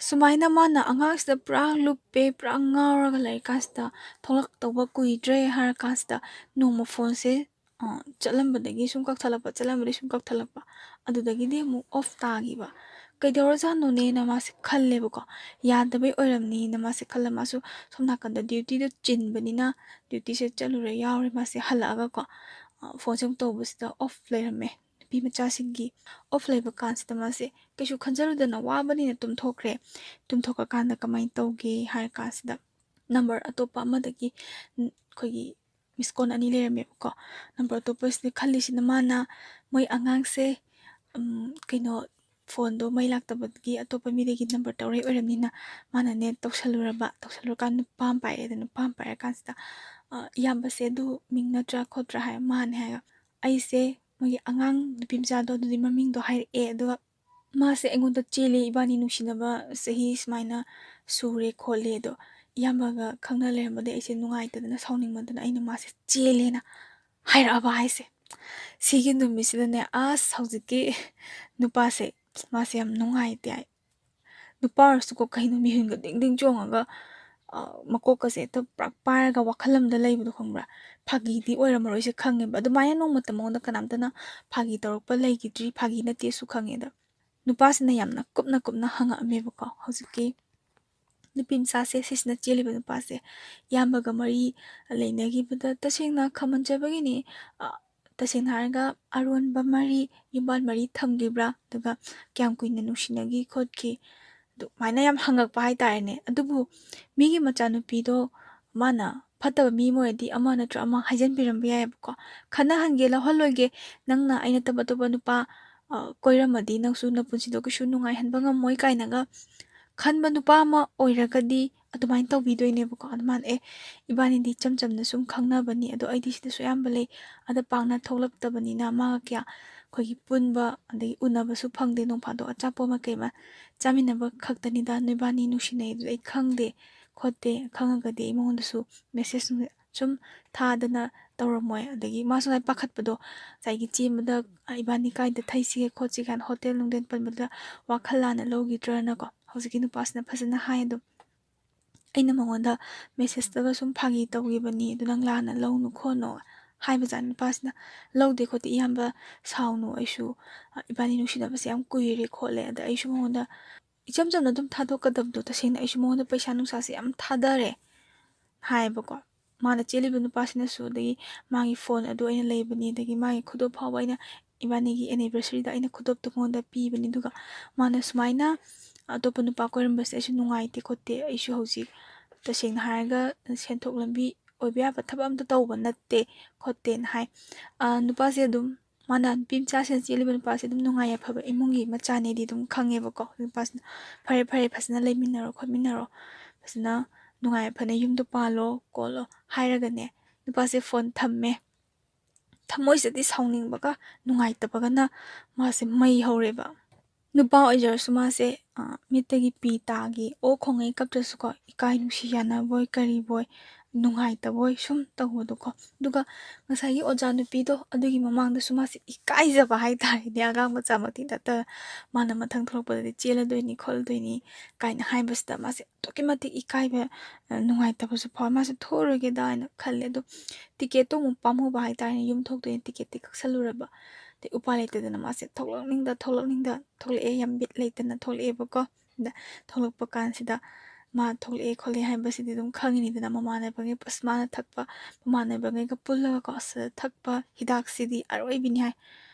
ꯁꯨꯃꯥꯏꯅ ꯃꯥꯅ ꯑꯉꯥꯡꯁꯤꯗ ꯄꯨꯔꯥ ꯂꯨꯞꯄꯦ ꯄꯨꯔꯥ ꯉꯥꯎꯔꯒ ꯂꯩꯔꯤꯀꯥꯟꯁꯤꯗ ꯊꯣꯛꯂꯛꯇꯧꯕ ꯀꯨꯏꯗ꯭ꯔꯦ ꯍꯥꯏꯔ ꯀꯥꯟꯁꯤꯗ ꯅꯣꯡꯃ ꯐꯣꯟꯁꯦ ꯆꯠꯂꯝꯕꯗꯒꯤ ꯁꯨꯝ ꯀꯛꯊꯠꯂꯛꯄ ꯆꯠꯂꯝꯕꯗꯒꯤ ꯁꯨꯝ ꯀꯛꯊꯠꯂꯛꯄ ꯑꯗꯨꯗꯒꯤꯗꯤ ꯑꯃꯨꯛ ꯑꯣꯐ ꯇꯥꯈꯤꯕ ꯀꯩꯗꯧꯔꯖꯥꯠꯅꯣꯅꯦꯅ ꯃꯥꯁꯦ ꯈꯜꯂꯦꯕꯀꯣ ꯌꯥꯗꯕꯩ ꯑꯣꯏꯔꯝꯅꯤꯅ ꯃꯥꯁꯦ ꯈꯜꯂ ꯃꯥꯁꯨ ꯁꯣꯝ ꯅꯥꯀꯟꯗ ꯗ꯭ꯌꯨꯇꯤꯗꯣ ꯆꯤꯟꯕꯅꯤꯅ ꯗ꯭ꯌꯨꯇꯤꯁꯦ ꯆꯠꯂꯨꯔꯦ ꯌꯥꯎꯔꯦ ꯃꯥꯁꯦ ꯍꯜꯂꯛꯑꯒꯀꯣ ꯐꯣꯟꯁꯦ ꯑꯃꯨꯛ ꯇꯧꯕꯁꯤꯗ ꯑꯣꯐ ꯂꯩꯔꯝꯃꯦ ꯅꯨꯄꯤ ꯃꯆꯥꯁꯤꯡꯒꯤ ꯑꯣꯐ ꯂꯩꯕ ꯀꯥꯟꯁꯤꯗ ꯃꯥꯁꯦ ꯀꯩꯁꯨ ꯈꯟꯖꯔꯨꯗꯅ ꯋꯥꯕꯅꯤꯅ ꯇꯨꯝꯊꯣꯛꯈ꯭ꯔꯦ ꯇꯨꯝꯊꯣꯛꯈ꯭ꯔꯀꯥꯟꯗ ꯀꯃꯥꯏꯅ ꯇꯧꯒꯦ ꯍꯥꯏꯔ ꯀꯥꯟꯁꯤꯗ ꯅꯝꯕꯔ ꯑꯇꯣꯞꯄ ꯑꯃꯗꯒꯤ ꯑꯩꯈꯣꯏꯒꯤ ꯃꯤꯁꯀꯣꯟ 2 ꯂꯩꯔꯝꯃꯦꯕꯀꯣ ꯅꯝꯕꯔ ꯑꯇꯣꯞꯄꯁꯤꯗ ꯈꯜꯂꯤꯁꯤꯅ ꯃꯥꯅ ꯃꯣꯏ ꯑꯉꯥꯡꯁꯦ ꯀꯩꯅꯣ ꯐꯣꯟꯗꯣ ꯃꯩ ꯂꯥꯛꯇꯕꯒꯤ ꯑꯇꯣꯞꯄ ꯃꯤꯗꯒꯤ ꯅꯝꯕꯔ ꯇꯧꯔꯛꯏ ꯑꯣꯏꯔꯝꯅꯤꯅ ꯃꯥꯅꯅꯦ ꯇꯧꯁꯜꯂꯨꯔꯀꯥꯟꯗ ꯅꯨꯄꯥ ꯑꯃ ꯄꯥꯏꯔꯛꯑꯦ ꯅꯨꯄꯥ ꯑꯃ ꯄꯥꯏꯔꯀꯥꯟꯁꯤꯗ ꯏꯌꯥꯝꯕꯁꯦ ꯑꯗꯨ ꯃꯤꯡ ꯅꯠꯇ꯭ꯔꯥ ꯈꯣꯠꯇ꯭ꯔꯥ ꯍꯥꯏ ꯃꯥꯅꯦ ꯍꯥꯏꯔꯒ ꯑꯩꯁꯦ ꯃꯣꯏꯒꯤ ꯑꯉꯥꯡ ꯅꯨꯄꯤ ꯃꯆꯥꯗꯣ ꯑꯗꯨꯗꯤ ꯃꯃꯤꯡꯗꯣ ꯍꯥꯏꯔꯛꯑꯦ ꯑꯗꯨꯒ ꯃꯥꯁꯦ ꯑꯩꯉꯣꯟꯗ ꯆꯦꯜꯂꯦ ꯏꯕꯥꯅꯤ ꯅꯨꯡꯁꯤꯅꯕ ꯆꯍꯤ ꯁꯨꯃꯥꯏꯅ ꯁꯨꯔꯦ ꯈꯣꯠꯂꯦ ꯑꯗꯣ ꯏꯌꯥꯝꯕꯒ ꯈꯪꯅ ꯂꯩꯔꯝꯕꯗꯩ ꯑꯩꯁꯦ ꯅꯨꯡꯉꯥꯏꯇꯗꯅ ꯁꯥꯎꯅꯤꯡꯃꯟꯗꯅ ꯑꯩꯅ ꯃꯥꯁꯦ ꯆꯦꯜꯂꯦꯅ ꯍꯥꯏꯔꯛꯑꯕ ꯍꯥꯏꯁꯦ ꯁꯤꯒꯤ ꯅꯨꯃꯤꯠꯁꯤꯗꯅꯦ ꯑꯁ ꯍꯧꯖꯤꯛꯀꯤ ꯅꯨꯄꯥꯁꯦ ꯃꯥꯁꯦ ꯌꯥꯝ ꯅꯨꯡꯉꯥꯏꯇꯦ ꯍꯥꯏ ꯅꯨꯄꯥ ꯑꯣꯏꯔꯁꯨꯀꯣ ꯀꯩꯅꯣ ꯃꯤꯍꯨꯟꯒ ꯗꯤꯡ ꯗꯤꯡ ꯆꯣꯡꯉꯒ ꯃꯀꯣꯛꯀꯁꯦ ꯍꯦꯛꯇ ꯄꯨꯔꯥ ꯄꯥꯏꯔꯒ ꯋꯥꯈꯜ ꯑꯃꯗ ꯂꯩꯕꯗꯣ ꯈꯪꯕ꯭ꯔꯥ ꯐꯥꯒꯤꯗꯤ ꯑꯣꯏꯔꯝꯃꯔꯣꯏꯁꯦ ꯈꯪꯉꯦꯕ ꯑꯗꯨꯃꯥꯏꯅ ꯅꯣꯡꯃꯇ ꯃꯉꯣꯟꯗ ꯀꯅꯥꯝꯇꯅ ꯐꯥꯒꯤ ꯇꯧꯔꯛꯄ ꯂꯩꯈꯤꯗ꯭ꯔꯤ ꯐꯥꯒꯤ ꯅꯠꯇꯦꯁꯨ ꯈꯪꯉꯦꯗ ꯅꯨꯄꯥꯁꯤꯅ ꯌꯥꯝꯅ ꯀꯨꯞꯅ ꯍꯪꯉꯛꯑꯝꯃꯦꯕꯀꯣ ꯍꯧꯖꯤꯛꯀꯤ ꯅꯨꯄꯤ ꯃꯆꯥꯁꯦ ꯁꯤꯁꯤꯅ ꯆꯦꯜꯂꯤꯕ ꯅꯨꯄꯥꯁꯦ ꯏꯌꯥꯝꯕꯒ ꯃꯔꯤ ꯂꯩꯅꯈꯤꯕꯗ ꯇꯁꯦꯡꯅ ꯈꯝꯍꯟꯖꯕꯒꯤꯅꯤ ꯇꯁꯦꯡꯅ ꯍꯥꯏꯔꯒ ꯑꯔꯣꯟꯕ ꯃꯔꯤ ꯌꯨꯝꯕꯥꯜ ꯃꯔꯤ ꯊꯝꯈꯤꯕ꯭ꯔꯥ ꯑꯗꯨꯒ ꯀꯌꯥꯝ ꯀꯨꯏꯅ ꯅꯨꯡꯁꯤꯅꯈꯤ ꯈꯣꯠꯈꯤ ꯑꯗꯨꯃꯥꯏꯅ ꯌꯥꯝ ꯍꯪꯉꯛꯄ ꯍꯥꯏꯇꯥꯔꯦꯅꯦ ꯑꯗꯨꯕꯨ ꯃꯤꯒꯤ ꯃꯆꯥꯅꯨꯄꯤꯗꯣ ꯃꯥꯅ ꯐꯠꯇꯕ ꯃꯤ ꯑꯃ ꯑꯣꯏꯔꯗꯤ ꯑꯃ ꯅꯠꯇ꯭ꯔ ꯑꯃ ꯍꯥꯏꯖꯟꯕꯤꯔꯝꯕ ꯌꯥꯏꯑꯕꯀꯣ ꯈꯟꯅꯍꯟꯒꯦ ꯂꯧꯍꯜꯂꯣꯏꯒꯦ ꯅꯪꯅ ꯑꯩ ꯅꯠꯇꯕ ꯑꯇꯣꯞꯄ ꯅꯨꯄꯥ ꯀꯣꯏꯔꯝꯃꯗꯤ ꯅꯪꯁꯨ ꯅꯄꯨꯟꯁꯤꯗꯣ ꯀꯩꯁꯨ ꯅꯨꯡꯉꯥꯏꯍꯟꯕ ꯉꯝꯃꯣꯏ ꯀꯥꯏꯅꯒ ꯈꯟꯕ ꯅꯨꯄꯥ ꯑꯃ ꯑꯣꯏꯔꯒꯗꯤ ꯑꯗꯨꯃꯥꯏꯅ ꯇꯧꯕꯤꯗꯣꯏꯅꯦꯕꯀꯣ ꯑꯗꯨꯃꯥꯏꯅ ꯏꯕꯥꯅꯤꯗꯤ ꯏꯆꯝ ꯆꯝꯅ ꯁꯨꯝ ꯈꯪꯅꯕꯅꯤ ꯑꯗꯣ ꯑꯩꯗꯤ ꯁꯤꯗꯁꯨ ꯑꯌꯥꯝꯕ ꯂꯩ ꯑꯗ ꯄꯥꯛꯅ ꯊꯣꯛꯂꯛꯇꯕꯅꯤꯅ ꯃꯥꯒ ꯀꯌꯥ ꯑꯩꯈꯣꯏꯒꯤ ꯄꯨꯟꯕ ꯑꯗꯒꯤ ꯎꯅꯕꯁꯨ ꯐꯪꯗꯦ ꯅꯣꯡ ꯐꯥꯗꯣꯛ ꯑꯆꯥꯄꯣꯠ ꯑꯃ ꯀꯩ ꯑꯃ ꯆꯥꯃꯤꯟꯅꯕ ꯈꯛꯇꯅꯤꯗ ꯅꯣꯏꯕꯥꯅꯤ ꯅꯨꯡꯁꯤꯅꯩ ꯑꯗꯨ ꯑꯩ ꯈꯪꯗꯦ ꯈꯣꯠꯇꯦ ꯈꯪꯉꯒꯗꯤ ꯑꯩ ꯃꯉꯣꯟꯗꯁꯨ ꯃꯦꯁꯦꯖ ꯁꯨꯝ ꯊꯥꯗꯅ ꯇꯧꯔꯝꯃꯣꯏ ꯑꯗꯒꯤ ꯃꯥꯁꯨ ꯉꯥꯏ ꯄꯥꯈꯠꯄꯗꯣ ꯉꯁꯥꯏꯒꯤ ꯆꯦꯟꯕꯗ ꯏꯕꯥꯅꯤ ꯀꯥꯏꯗ ꯊꯩꯁꯤꯒꯦ ꯈꯣꯠꯁꯤꯒꯦ ꯀꯥꯏꯅ ꯍꯣꯇꯦꯜ ꯅꯨꯡꯗꯦꯜ ꯄꯟꯕꯗ ꯋꯥꯈꯜ ꯂꯥꯟꯅ ꯂꯧꯈꯤꯗ꯭ꯔꯅꯀꯣ ꯍꯧꯖꯤꯛꯀꯤ ꯅꯨꯄꯥꯁꯤꯅ ꯐꯖꯅ ꯍꯥꯏ ꯑꯗꯨꯝ ꯑꯩꯅ ꯃꯉꯣꯟꯗ ꯃꯦꯁꯦꯖꯇꯒ ꯁꯨꯝ ꯐꯥꯒꯤ ꯇꯧꯈꯤꯕꯅꯤ ꯑꯗꯨ ꯅꯪ ꯂꯥꯟꯅ ꯂꯧꯅꯨ ꯈꯣꯠꯅꯨ ꯍꯥꯏꯕꯖꯥꯠ ꯅꯨꯄꯥꯁꯤꯅ ꯂꯧꯗꯦ ꯈꯣꯠꯇꯦ ꯏꯌꯥꯝꯕ ꯁꯥꯎꯅꯨ ꯑꯩꯁꯨ ꯏꯕꯥꯅꯤ ꯅꯨꯡꯁꯤꯅꯕꯁꯦ ꯌꯥꯝ ꯀꯨꯏꯔꯦ ꯈꯣꯠꯂꯦ ꯑꯗ ꯑꯩꯁꯨ ꯃꯉꯣꯟꯗ ꯏꯆꯝ ꯆꯝꯅ ꯑꯗꯨꯝ ꯊꯥꯗꯣꯛꯀꯗꯕꯗꯣ ꯇꯁꯦꯡꯅ ꯑꯩꯁꯨ ꯃꯉꯣꯟꯗ ꯄꯩꯁꯥ ꯅꯨꯡꯁꯥꯁꯦ ꯌꯥꯝ ꯊꯥꯗꯔꯦ ꯍꯥꯏꯌꯦꯕꯀꯣ ꯃꯥꯅ ꯆꯦꯜꯂꯤꯕ ꯅꯨꯄꯥꯁꯤꯅꯁꯨ ꯑꯗꯒꯤ ꯃꯥꯒꯤ ꯐꯣꯟ ꯑꯗꯨ ꯑꯩꯅ ꯂꯩꯕꯅꯤ ꯑꯗꯒꯤ ꯃꯥꯒꯤ ꯈꯨꯗꯣꯞ ꯐꯥꯎꯕ ꯑꯩꯅ ꯏꯕꯥꯅꯤꯒꯤ ꯑꯦꯅꯤꯚꯔꯁꯔꯤꯗ ꯑꯩꯅ ꯈꯨꯗꯣꯞꯇꯨ ꯃꯉꯣꯟꯗ ꯄꯤꯕꯅꯤ ꯑꯗꯨꯒ ꯃꯥꯅ ꯁꯨꯃꯥꯏꯅ ꯑꯇꯣꯞꯄ ꯅꯨꯄꯥ ꯀꯣꯏꯔꯝꯕꯁꯦ ꯑꯩꯁꯨ ꯅꯨꯡꯉꯥꯏꯇꯦ ꯈꯣꯠꯇꯦ ꯑꯩꯁꯨ ꯍꯧꯖꯤꯛ ꯇꯁꯦꯡꯅ ꯍꯥꯏꯔꯒ ꯁꯦꯟꯊꯣꯛ ꯂꯝꯕꯤ ꯑꯣꯏꯕ ꯌꯥꯕ ꯊꯕꯛ ꯑꯝꯇ ꯇꯧꯕ ꯅꯠꯇꯦ ꯈꯣꯠꯇꯦꯅ ꯍꯥꯏ ꯅꯨꯄꯥꯁꯦ ꯑꯗꯨꯝ ꯃꯥꯅ ꯅꯨꯄꯤ ꯃꯆꯥꯁꯤꯅ ꯆꯦꯜꯂꯤꯕ ꯅꯨꯄꯥꯁꯦ ꯑꯗꯨꯝ ꯅꯨꯡꯉꯥꯏ ꯌꯥꯏꯐꯕ ꯏꯃꯨꯡꯒꯤ ꯃꯆꯥꯅꯦꯗꯤ ꯑꯗꯨꯝ ꯈꯪꯉꯦꯕꯀꯣ ꯅꯨꯄꯥꯁꯤꯅ ꯐꯔꯦ ꯐꯔꯦ ꯐꯖꯅ ꯂꯩꯃꯤꯟꯅꯔꯣ ꯈꯣꯠꯃꯤꯟꯅꯔꯣ ꯐꯖꯅ ꯅꯨꯡꯉꯥꯏ ꯌꯥꯏꯐꯅ ꯌꯨꯝꯗꯣ ꯄꯥꯜꯂꯣ ꯈꯣꯠꯂꯣ ꯍꯥꯏꯔꯒꯅꯦ ꯅꯨꯄꯥꯁꯦ ꯐꯣꯟ ꯊꯝꯃꯦ ꯊꯃꯣꯏꯁꯤꯗꯤ ꯁꯥꯎꯅꯤꯡꯕꯒ ꯅꯨꯡꯉꯥꯏꯇꯕꯒꯅ ꯃꯥꯁꯦ ꯃꯩ ꯍꯧꯔꯦꯕ ꯅꯨꯄꯥ ꯑꯣꯏꯖꯔꯁꯨ ꯃꯥꯁꯦ ꯃꯤꯠꯇꯒꯤ ꯄꯤ ꯇꯥꯒꯤ ꯑꯣ ꯈꯣꯡꯉꯩ ꯀꯞꯇ꯭ꯔꯁꯨꯀꯣ ꯏꯀꯥꯏ ꯅꯨꯡꯁꯤ ꯌꯥꯅꯕꯣꯏ ꯀꯔꯤꯕꯣꯏ ꯅꯨꯡꯉꯥꯏꯇꯕꯣꯏ ꯁꯨꯝ ꯇꯧꯕꯗꯣꯀꯣ ꯑꯗꯨꯒ ꯉꯁꯥꯏꯒꯤ ꯑꯣꯖꯥ ꯅꯨꯄꯤꯗꯣ ꯑꯗꯨꯒꯤ ꯃꯃꯥꯡꯗꯁꯨ ꯃꯥꯁꯦ ꯏꯀꯥꯏꯖꯕ ꯍꯥꯏꯇꯥꯔꯦꯅꯦ ꯑꯉꯥꯡ ꯃꯆꯥꯃꯛꯇꯤ ꯅꯠꯇꯕ ꯃꯥꯅ ꯃꯊꯪ ꯊꯣꯛꯂꯛꯄꯗꯗꯤ ꯆꯦꯜꯂꯗꯣꯏꯅꯤ ꯈꯣꯠꯂꯗꯣꯏꯅꯤ ꯀꯥꯏꯅ ꯍꯥꯏꯕꯁꯤꯗ ꯃꯥꯁꯦ ꯑꯗꯨꯛꯀꯤ ꯃꯇꯤꯛ ꯏꯀꯥꯏꯕ ꯅꯨꯡꯉꯥꯏꯇꯕꯁꯨ ꯐꯥꯎꯋꯦ ꯃꯥꯁꯦ ꯊꯣꯛꯎꯔꯒꯦꯗ ꯍꯥꯏꯅ ꯈꯜꯂꯦ ꯑꯗꯣ ꯇꯤꯀꯦꯠꯇꯣ ꯑꯃꯨꯛ ꯄꯥꯝꯃꯨꯕ ꯍꯥꯏꯇꯥꯔꯦꯅꯦ ꯌꯨꯝ ꯊꯣꯛꯇꯣꯏꯅꯤ ꯇꯤꯀꯦꯠꯇꯤ ꯀꯛꯁꯜꯂꯨꯔꯕ ꯑꯗꯩ ꯎꯄꯥꯏ ꯂꯩꯇꯗꯅ ꯃꯥꯁꯦ ꯊꯣꯛꯂꯛꯅꯤꯡꯗ ꯊꯣꯛꯂꯛꯑꯦ ꯌꯥꯝ ꯕꯤꯠ ꯂꯩꯇꯅ ꯊꯣꯛꯂꯛꯑꯦꯕꯀꯣ ꯑꯗ ꯊꯣꯛꯂꯛꯄ ꯀꯥꯟꯁꯤꯗ ꯃꯥ ꯊꯣꯛꯂꯛꯑꯦ ꯈꯣꯠꯂꯦ ꯍꯥꯏꯕꯁꯤꯗꯤ ꯑꯗꯨꯝ ꯈꯪꯉꯤꯅꯤꯗꯅ ꯃꯃꯥꯟꯅꯕꯉꯩ ꯑꯁ ꯃꯥꯅ ꯊꯛꯄ ꯃꯃꯥꯟꯅꯕꯉꯩꯒ ꯄꯨꯜꯂꯒꯀꯣ ꯑꯁ ꯊꯛꯄ ꯍꯤꯗꯥꯛꯁꯤꯗꯤ ꯑꯔꯣꯏꯕꯤꯅꯤ ꯍꯥꯏ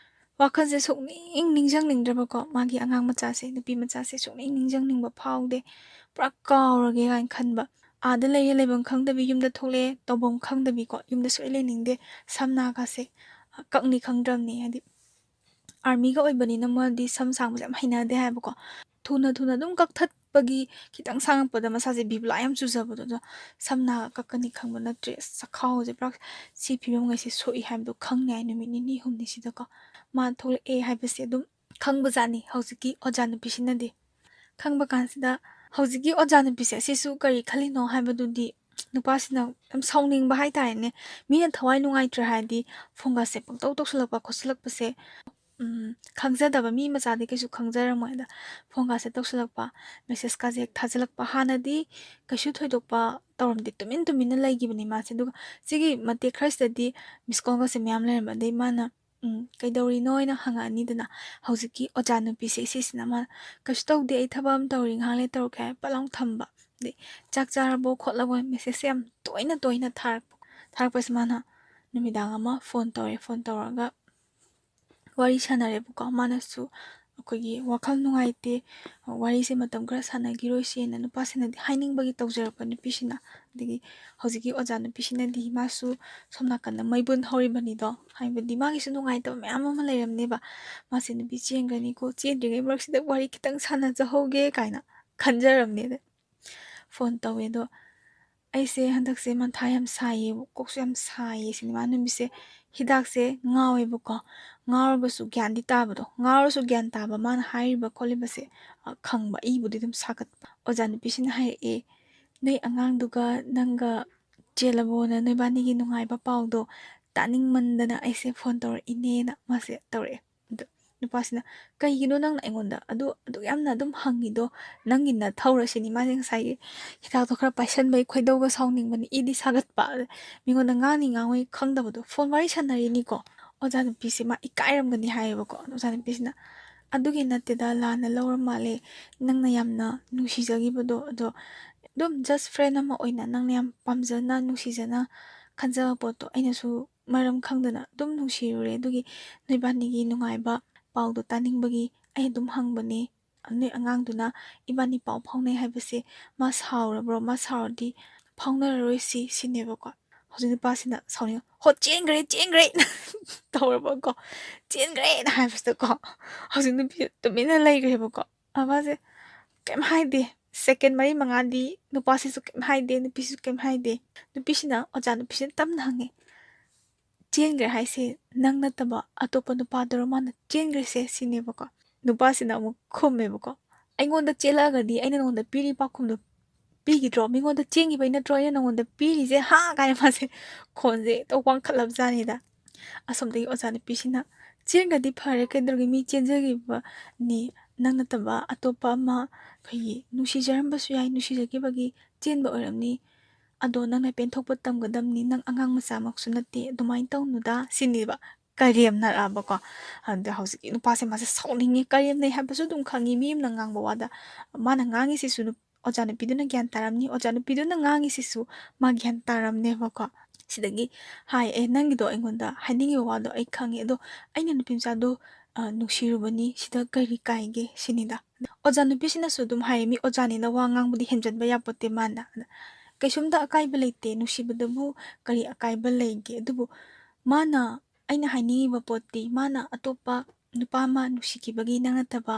ꯋꯥꯈꯜꯁꯦ ꯁꯨꯛꯅꯤꯡ ꯅꯤꯡꯁꯤꯡꯅꯤꯡꯗ꯭ꯔꯕꯀꯣ ꯃꯥꯒꯤ ꯑꯉꯥꯡ ꯃꯆꯥꯁꯦ ꯅꯨꯄꯤ ꯃꯆꯥꯁꯦ ꯁꯨꯛꯅꯤꯡ ꯅꯤꯡꯁꯤꯡꯅꯤꯡꯕ ꯐꯥꯎꯗꯦ ꯄꯨꯔꯥ ꯀꯥꯎꯔꯒꯦ ꯀꯥꯏꯅ ꯈꯟꯕ ꯑꯥꯗ ꯂꯩꯔꯦ ꯂꯩꯐꯝ ꯈꯪꯗꯕꯤ ꯌꯨꯝꯗ ꯊꯣꯛꯂꯛꯑꯦ ꯇꯧꯐꯝ ꯈꯪꯗꯕꯤꯀꯣ ꯌꯨꯝꯗ ꯁꯨꯡꯂꯩ ꯂꯩꯅꯤꯡꯗꯦ ꯁꯝ ꯅꯥꯒꯁꯦ ꯀꯛꯅꯤ ꯈꯪꯗ꯭ꯔꯕꯅꯤ ꯍꯥꯏꯗꯤ ꯑꯥꯔꯃꯤꯒ ꯑꯣꯏꯕꯅꯤꯅ ꯃꯣꯏꯗꯤ ꯁꯝ ꯁꯥꯡꯕꯁꯦ ꯌꯥꯝ ꯍꯩꯅꯗꯦ ꯍꯥꯏꯕꯀꯣ ꯊꯨꯅ ꯑꯗꯨꯝ ꯀꯛꯊꯠꯄꯒꯤ ꯈꯤꯇꯪ ꯁꯥꯡꯉꯛꯄꯗ ꯃꯁꯥꯁꯦ ꯕꯤꯕꯨꯂꯥ ꯌꯥꯝ ꯆꯨꯖꯕꯗꯣ ꯑꯗꯣ ꯁꯝ ꯅꯥꯒ ꯀꯛꯀꯅꯤ ꯈꯪꯕ ꯅꯠꯇ꯭ꯔꯦ ꯆꯈꯥꯎꯁꯦ ꯄꯨꯔꯥ ꯁꯤ ꯐꯤꯕꯝꯉꯩꯁꯦ ꯁꯣꯛꯏ ꯍꯥꯏꯕꯗꯣ ꯈꯪꯅꯤꯉꯥꯏ ꯅꯨꯃꯤꯠ ꯅꯤꯅꯤ ꯍꯨꯝꯅꯤꯁꯤꯗꯀꯣ ꯃꯥ ꯊꯣꯛꯂꯛꯑꯦ ꯍꯥꯏꯕꯁꯦ ꯑꯗꯨꯝ ꯈꯪꯕꯖꯥꯠꯅꯤ ꯍꯧꯖꯤꯛꯀꯤ ꯑꯣꯖꯥ ꯅꯨꯄꯤꯁꯤꯅꯗꯤ ꯈꯪꯕ ꯀꯥꯟꯁꯤꯗ ꯍꯧꯖꯤꯛꯀꯤ ꯑꯣꯖꯥ ꯅꯨꯄꯤꯁꯦ ꯑꯁꯤꯁꯨ ꯀꯔꯤ ꯈꯜꯂꯤꯅꯣ ꯍꯥꯏꯕꯗꯨꯗꯤ ꯅꯨꯄꯥꯁꯤꯅ ꯌꯥꯝ ꯁꯥꯎꯅꯤꯡꯕ ꯍꯥꯏꯇꯥꯔꯦꯅꯦ ꯃꯤꯅ ꯊꯋꯥꯏ ꯅꯨꯡꯉꯥꯏꯇ꯭ꯔꯦ ꯍꯥꯏꯔꯗꯤ ꯐꯣꯡꯒꯥꯁꯦ ꯄꯪꯇꯧ ꯇꯧꯁꯜꯂꯛꯄ ꯈꯣꯠꯁꯜꯂꯛꯄꯁꯦ ꯈꯪꯖꯗꯕ ꯃꯤ ꯃꯆꯥꯗꯤ ꯀꯩꯁꯨ ꯈꯪꯖꯔꯝꯃꯣꯏ ꯑꯗ ꯐꯣꯟꯒꯥꯁꯦ ꯇꯧꯁꯜꯂꯛꯄ ꯃꯦꯁꯦꯁꯀꯥꯁꯦ ꯍꯦꯛ ꯊꯥꯖꯤꯜꯂꯛꯄ ꯍꯥꯟꯅꯗꯤ ꯀꯩꯁꯨ ꯊꯣꯏꯗꯣꯛꯄ ꯇꯧꯔꯝꯗꯦ ꯇꯨꯃꯤꯟꯅ ꯂꯩꯈꯤꯕꯅꯤ ꯃꯥꯁꯦ ꯑꯗꯨꯒ ꯁꯤꯒꯤ ꯃꯇꯦꯛ ꯈꯔꯁꯤꯗꯗꯤ ꯃꯤꯁꯀꯣꯜꯒꯁꯦ ꯃꯌꯥꯝ ꯂꯩꯔꯝꯕ ꯑꯗꯩ ꯃꯥꯅ ꯀꯩꯗꯧꯔꯤꯅꯣ ꯍꯥꯏꯅ ꯍꯪꯉꯛꯑꯅꯤꯗꯅ ꯍꯧꯖꯤꯛꯀꯤ ꯑꯣꯖꯥ ꯅꯨꯄꯤꯁꯦ ꯁꯤꯁꯤꯅ ꯃꯥꯅ ꯀꯩꯁꯨ ꯇꯧꯗꯦ ꯑꯩ ꯊꯕꯛ ꯑꯃ ꯇꯧꯔꯤ ꯉꯥꯏꯍꯥꯛ ꯂꯩ ꯇꯧꯔꯛꯀꯦ ꯍꯥꯏ ꯄꯠ ꯂꯥꯎ ꯊꯝꯕ ꯑꯗꯩ ꯆꯥꯛ ꯆꯥꯔꯕꯣ ꯈꯣꯠꯂꯕꯣ ꯃꯦꯁꯦꯁꯁꯦ ꯌꯥꯝ ꯇꯣꯏꯅ ꯊꯥꯔꯛꯄꯁꯦ ꯃꯥꯅ ꯅꯨꯃꯤꯗꯥꯡ ꯑꯃ ꯐꯣꯟ ꯇꯧꯔꯦ ꯐꯣꯟ ꯇꯧꯔꯒ wari sanarꯦꯕꯀꯣ ꯃꯥꯅꯁꯨ ꯑꯩꯈꯣꯏꯒꯤ ꯋꯥꯈꯜ ꯅꯨꯡꯉꯥꯏꯇꯦ ꯋꯥꯔꯤꯁꯦ ꯃꯇꯝ ꯈꯔ ꯁꯥꯟꯅꯈꯤꯔꯣꯏꯁꯦꯅ ꯅꯨꯄꯥꯁꯤꯅꯗꯤ ꯍꯥꯏꯅꯤꯡꯕꯒꯤ ꯇꯧꯖꯔꯛꯄ ꯅꯨꯄꯤꯁꯤꯅ ꯑꯗꯒꯤ ꯍꯧꯖꯤꯛꯀꯤ ꯑꯣꯖꯥ ꯅꯨꯄꯤꯁꯤꯅꯗꯤ ꯃꯥꯁꯨ ꯁꯣꯝ ꯅꯥꯀꯟꯗ ꯃꯩꯕꯨꯟ ꯍꯧꯔꯤꯕꯅꯤꯗꯣ ꯍꯥꯏꯕꯗꯤ ꯃꯥꯒꯤꯁꯨ ꯅꯨꯡꯉꯥꯏꯇꯕ ꯃꯌꯥꯝ ꯑꯃ ꯂꯩꯔꯝꯅꯦꯕ ꯃꯥꯁꯦ ꯅꯨꯄꯤ ꯆꯦꯟꯈ꯭ꯔꯅꯤꯀꯣ ꯆꯦꯟꯗ꯭ꯔꯤꯉꯩ ꯃꯔꯛꯁꯤꯗ ꯋꯥꯔꯤ ꯈꯤꯇꯪ ꯁꯥꯟꯅꯖꯍꯧꯒꯦ ꯀꯥꯏꯅ ꯈꯟꯖꯔꯝꯅꯦ ꯐꯣꯟ ꯇꯧꯋꯦ ꯑꯗꯣ ꯑꯩꯁꯦ ꯍꯟꯗꯛꯁꯦ ꯃꯊꯥ ꯌꯥꯝ ꯁꯥꯏꯌꯦ ꯀꯣꯛꯁꯨ ꯌꯥꯝ ꯁꯥꯏꯌꯦ ꯁꯤꯅꯤ ꯃꯥ ꯅꯨꯃꯤꯠꯁꯦ ꯍꯤꯗꯥꯛꯁꯦ ꯉꯥꯎꯋꯦꯕꯀꯣ ꯉꯥꯎꯔꯒꯁꯨ ꯒ꯭ꯌꯥꯟꯗꯤ ꯇꯥꯕꯗꯣ ꯉꯥꯎꯔꯁꯨ ꯒ꯭ꯌꯥꯟ ꯇꯥꯕ ꯃꯥꯅ ꯍꯥꯏꯔꯤꯕ ꯈꯣꯠꯂꯤꯕꯁꯦ ꯈꯪꯕ ꯑꯩꯕꯨꯗꯤ ꯑꯗꯨꯝ ꯁꯥꯒꯠꯄ ꯑꯣꯖꯥ ꯅꯨꯄꯤꯁꯤꯅ ꯍꯥꯏꯔꯛꯑꯦ ꯅꯣꯏ ꯑꯉꯥꯡꯗꯨꯒ ꯅꯪꯒ ꯆꯦꯜꯂꯕꯣꯅ ꯅꯣꯏꯕꯥꯅꯤꯒꯤ ꯅꯨꯡꯉꯥꯏꯕ ꯄꯥꯎꯗꯣ ꯇꯥꯅꯤꯡꯃꯟꯗꯅ ꯑꯩꯁꯦ ꯐꯣꯟ ꯇꯧꯔꯛꯏꯅꯦꯅ ꯃꯥꯁꯦ ꯇꯧꯔꯛꯑꯦ ꯑꯗꯣ ꯅꯨꯄꯥꯁꯤꯅ ꯀꯩꯒꯤꯅꯣ ꯅꯪꯅ ꯑꯩꯉꯣꯟꯗ ꯑꯗꯨ ꯌꯥꯝꯅ ꯑꯗꯨꯝ ꯍꯪꯉꯤꯗꯣ ꯅꯪꯒꯤ ꯅꯊꯧꯔꯁꯤꯅꯤ ꯃꯥꯁꯦ ꯉꯁꯥꯏꯒꯤ ꯍꯤꯗꯥꯛꯇꯣ ꯈꯔ ꯄꯥꯏꯁꯟꯕꯩ ꯈꯣꯏꯗꯧꯒ ꯁꯥꯎꯅꯤꯡꯕꯅꯤ ꯏꯗꯤ ꯁꯥꯒꯠꯄ ꯃꯤꯉꯣꯟꯗ ꯉꯥꯡꯅꯤ ꯉꯥꯡꯉꯣꯏ ꯈꯪꯗꯕꯗꯣ ꯐꯣꯟ ꯋꯥꯔꯤ ꯁꯥꯟꯅꯔꯤꯅꯤꯀꯣ ꯑꯣꯖꯥ ꯅꯨꯄꯤꯁꯦ ꯃꯥ ꯏꯀꯥꯏꯔꯝꯒꯅꯤ ꯍꯥꯏꯌꯦꯕꯀꯣ ꯑꯣꯖꯥ ꯅꯨꯄꯤꯁꯤꯅ ꯑꯗꯨꯒꯤ ꯅꯠꯇꯦꯗ ꯂꯥꯟꯅ ꯂꯧꯔ ꯃꯥꯜꯂꯦ ꯅꯪꯅ ꯌꯥꯝꯅ ꯅꯨꯡꯁꯤꯖꯈꯤꯕꯗꯣ ꯑꯗꯣ ꯑꯗꯨꯝ ꯖꯁ ꯐ꯭ꯔꯦꯟ ꯑꯃ ꯑꯣꯏꯅ ꯅꯪꯅ ꯌꯥꯝ ꯄꯥꯝꯖꯅ ꯅꯨꯡꯁꯤꯖꯅ ꯈꯟꯖꯕ ꯄꯣꯠꯇꯣ ꯑꯩꯅꯁꯨ ꯃꯔꯝ ꯈꯪꯗꯅ ꯑꯗꯨꯝ ꯅꯨꯡꯁꯤꯔꯨꯔꯦ ꯑꯗꯨꯒꯤ ꯅꯣꯏꯕꯥꯅꯤꯒꯤ ꯅꯨꯡꯉꯥꯏꯕ ꯄꯥꯎꯗꯣ ꯇꯥꯅꯤꯡꯕꯒꯤ ꯑꯩ ꯑꯗꯨꯝ ꯍꯪꯕꯅꯦ ꯅꯣꯏ ꯑꯉꯥꯡꯗꯨꯅ ꯏꯕꯥꯅꯤ ꯄꯥꯎ ꯐꯥꯎꯅꯩ ꯍꯥꯏꯕꯁꯦ ꯃꯥ ꯁꯥꯎꯔꯕ꯭ꯔꯣ ꯃꯥ ꯁꯥꯎꯔꯗꯤ ꯐꯥꯎꯅꯔꯔꯣꯏꯁꯤ ꯁꯤꯅꯦꯕꯀꯣ ꯍꯧꯖꯤꯛ ꯅꯨꯄꯥꯁꯤꯅ ꯁꯥꯎꯅꯤꯡ ꯍꯣ ꯆꯦꯟꯈ꯭ꯔꯦ ꯇꯧꯔꯕꯀꯣ ꯆꯦꯟꯈ꯭ꯔꯦꯅ ꯍꯥꯏꯕꯁꯤꯗꯀꯣ ꯍꯧꯖꯤꯛ ꯅꯨꯄꯤ ꯇꯨꯃꯤꯟꯅ ꯂꯩꯈ꯭ꯔꯦꯕꯀꯣ ꯃꯥꯁꯦ ꯀꯩꯝ ꯍꯥꯏꯗꯦ ꯁꯦꯀꯦꯟ 4-5ꯗꯤ ꯅꯨꯄꯥꯁꯤꯁꯨ ꯀꯩꯝ ꯍꯥꯏꯗꯦ ꯅꯨꯄꯤꯁꯤꯁꯨ ꯀꯩꯝ ꯍꯥꯏꯗꯦ ꯅꯨꯄꯤꯁꯤꯅ ꯑꯣꯖꯥ ꯅꯨꯄꯤꯁꯤꯅ ꯇꯞꯅ ꯍꯪꯉꯦ ꯆꯦꯟꯈ꯭ꯔꯦ ꯍꯥꯏꯁꯦ ꯅꯪ ꯅꯠꯇꯕ ꯑꯇꯣꯞꯄ ꯅꯨꯄꯥꯗꯨꯔꯣ ꯃꯥꯅ ꯆꯦꯟꯈ꯭ꯔꯦꯁꯦ ꯁꯤꯅꯦꯕꯀꯣ ꯅꯨꯄꯥꯁꯤꯅ ꯑꯃꯨꯛ ꯈꯨꯝꯃꯦꯕꯀꯣ ꯑꯩꯉꯣꯟꯗ ꯆꯦꯜꯂꯛꯑꯒꯗꯤ ꯑꯩꯅ ꯅꯉꯣꯟꯗ ꯄꯤꯔꯤ ꯄꯥꯎꯈꯨꯝꯗꯣ ꯄꯤꯈꯤꯗ꯭ꯔꯣ ꯃꯤꯉꯣꯟꯗ ꯆꯦꯟꯈꯤꯕꯩ ꯅꯠꯇ꯭ꯔꯣ ꯑꯩꯅ ꯅꯉꯣꯟꯗ ꯄꯤꯔꯤꯁꯦ ꯍꯥ ꯀꯥꯏꯅ ꯃꯥꯁꯦ ꯈꯣꯟꯁꯦ ꯇꯧ ꯋꯥꯡꯈꯠꯂꯕꯖꯥꯠꯅꯤꯗ ꯑꯁꯣꯝꯗꯒꯤ ꯑꯣꯖꯥ ꯅꯨꯄꯤꯁꯤꯅ ꯆꯦꯟꯒꯗꯤ ꯐꯔꯦ ꯀꯩꯗꯧꯔꯒꯦ ꯃꯤ ꯆꯦꯟꯖꯈꯤꯕꯅꯤ ꯅꯪ ꯅꯠꯇꯕ ꯑꯇꯣꯞꯄ ꯑꯃ ꯑꯩꯈꯣꯏꯒꯤ ꯅꯨꯡꯁꯤꯖꯔꯝꯕꯁꯨ ꯌꯥꯏ ꯅꯨꯡꯁꯤꯖꯈꯤꯕꯒꯤ ꯆꯦꯟꯕ ꯑꯣꯏꯔꯝꯅꯤ ꯑꯗꯣ ꯅꯪꯅ ꯄꯦꯟꯊꯣꯛꯄ ꯇꯝꯒꯗꯕꯅꯤ ꯅꯪ ꯑꯉꯥꯡ ꯃꯆꯥꯃꯛꯁꯨ ꯅꯠꯇꯦ ꯑꯗꯨꯃꯥꯏꯅ ꯇꯧꯅꯨꯗ ꯁꯤꯅꯦꯕ ꯀꯔꯦꯝꯅꯔꯛꯑꯕꯀꯣ ꯑꯗ ꯍꯧꯖꯤꯛꯀꯤ ꯅꯨꯄꯥꯁꯦ ꯃꯥꯁꯦ ꯁꯥꯎꯅꯤꯡꯉꯦ ꯀꯔꯦꯝꯅꯩ ꯍꯥꯏꯕꯁꯨ ꯑꯗꯨꯝ ꯈꯪꯉꯤ ꯃꯤ ꯑꯃꯅ ꯉꯥꯡꯕ ꯋꯥꯗ ꯃꯥꯅ ꯉꯥꯡꯉꯤꯁꯤꯁꯨ ꯑꯣꯖꯥ ꯅꯨꯄꯤꯗꯨꯅ ꯒ꯭ꯌꯥꯟ ꯇꯥꯔꯝꯅꯤ ꯑꯣꯖꯥ ꯅꯨꯄꯤꯗꯨꯅ ꯉꯥꯡꯉꯤꯁꯤꯁꯨ ꯃꯥ ꯒ꯭ꯌꯥꯟ ꯇꯥꯔꯝꯅꯦꯕꯀꯣ ꯁꯤꯗꯒꯤ ꯍꯥꯏ ꯅꯪꯒꯤꯗꯣ ꯑꯩꯉꯣꯟꯗ ꯍꯥꯏꯅꯤꯡꯉꯤꯕ ꯋꯥꯗꯣ ꯑꯩ ꯈꯪꯉꯦ ꯑꯗꯣ ꯑꯩꯅ ꯅꯨꯄꯤ ꯃꯆꯥꯗꯣ ꯅꯨꯡꯁꯤꯔꯨꯕꯅꯤ ꯁꯤꯗ ꯀꯔꯤ ꯀꯥꯏꯒꯦ ꯁꯤꯅꯤꯗ ꯑꯣꯖꯥ ꯅꯨꯄꯤꯁꯤꯅꯁꯨ ꯑꯗꯨꯝ ꯍꯥꯏꯌꯦ ꯃꯤ ꯑꯣꯖꯥꯅꯤꯅ ꯋꯥ ꯉꯥꯡꯕꯗꯤ ꯍꯦꯟꯖꯟꯕ ꯌꯥꯄꯣꯠꯇꯦ ꯃꯥꯅ ꯀꯩꯁꯨꯝꯇ ꯑꯀꯥꯏꯕ ꯂꯩꯇꯦ ꯅꯨꯡꯁꯤꯕꯗꯕꯨ ꯀꯔꯤ ꯑꯀꯥꯏꯕ ꯂꯩꯒꯦ ꯑꯗꯨꯕꯨ ꯃꯥꯅ ꯑꯩꯅ ꯍꯥꯏꯅꯤꯡꯉꯤꯕ ꯄꯣꯠꯇꯤ ꯃꯥꯅ ꯑꯇꯣꯞꯄ ꯅꯨꯄꯥ ꯑꯃ ꯅꯨꯡꯁꯤꯈꯤꯕꯒꯤ ꯅꯪ ꯅꯠꯇꯕ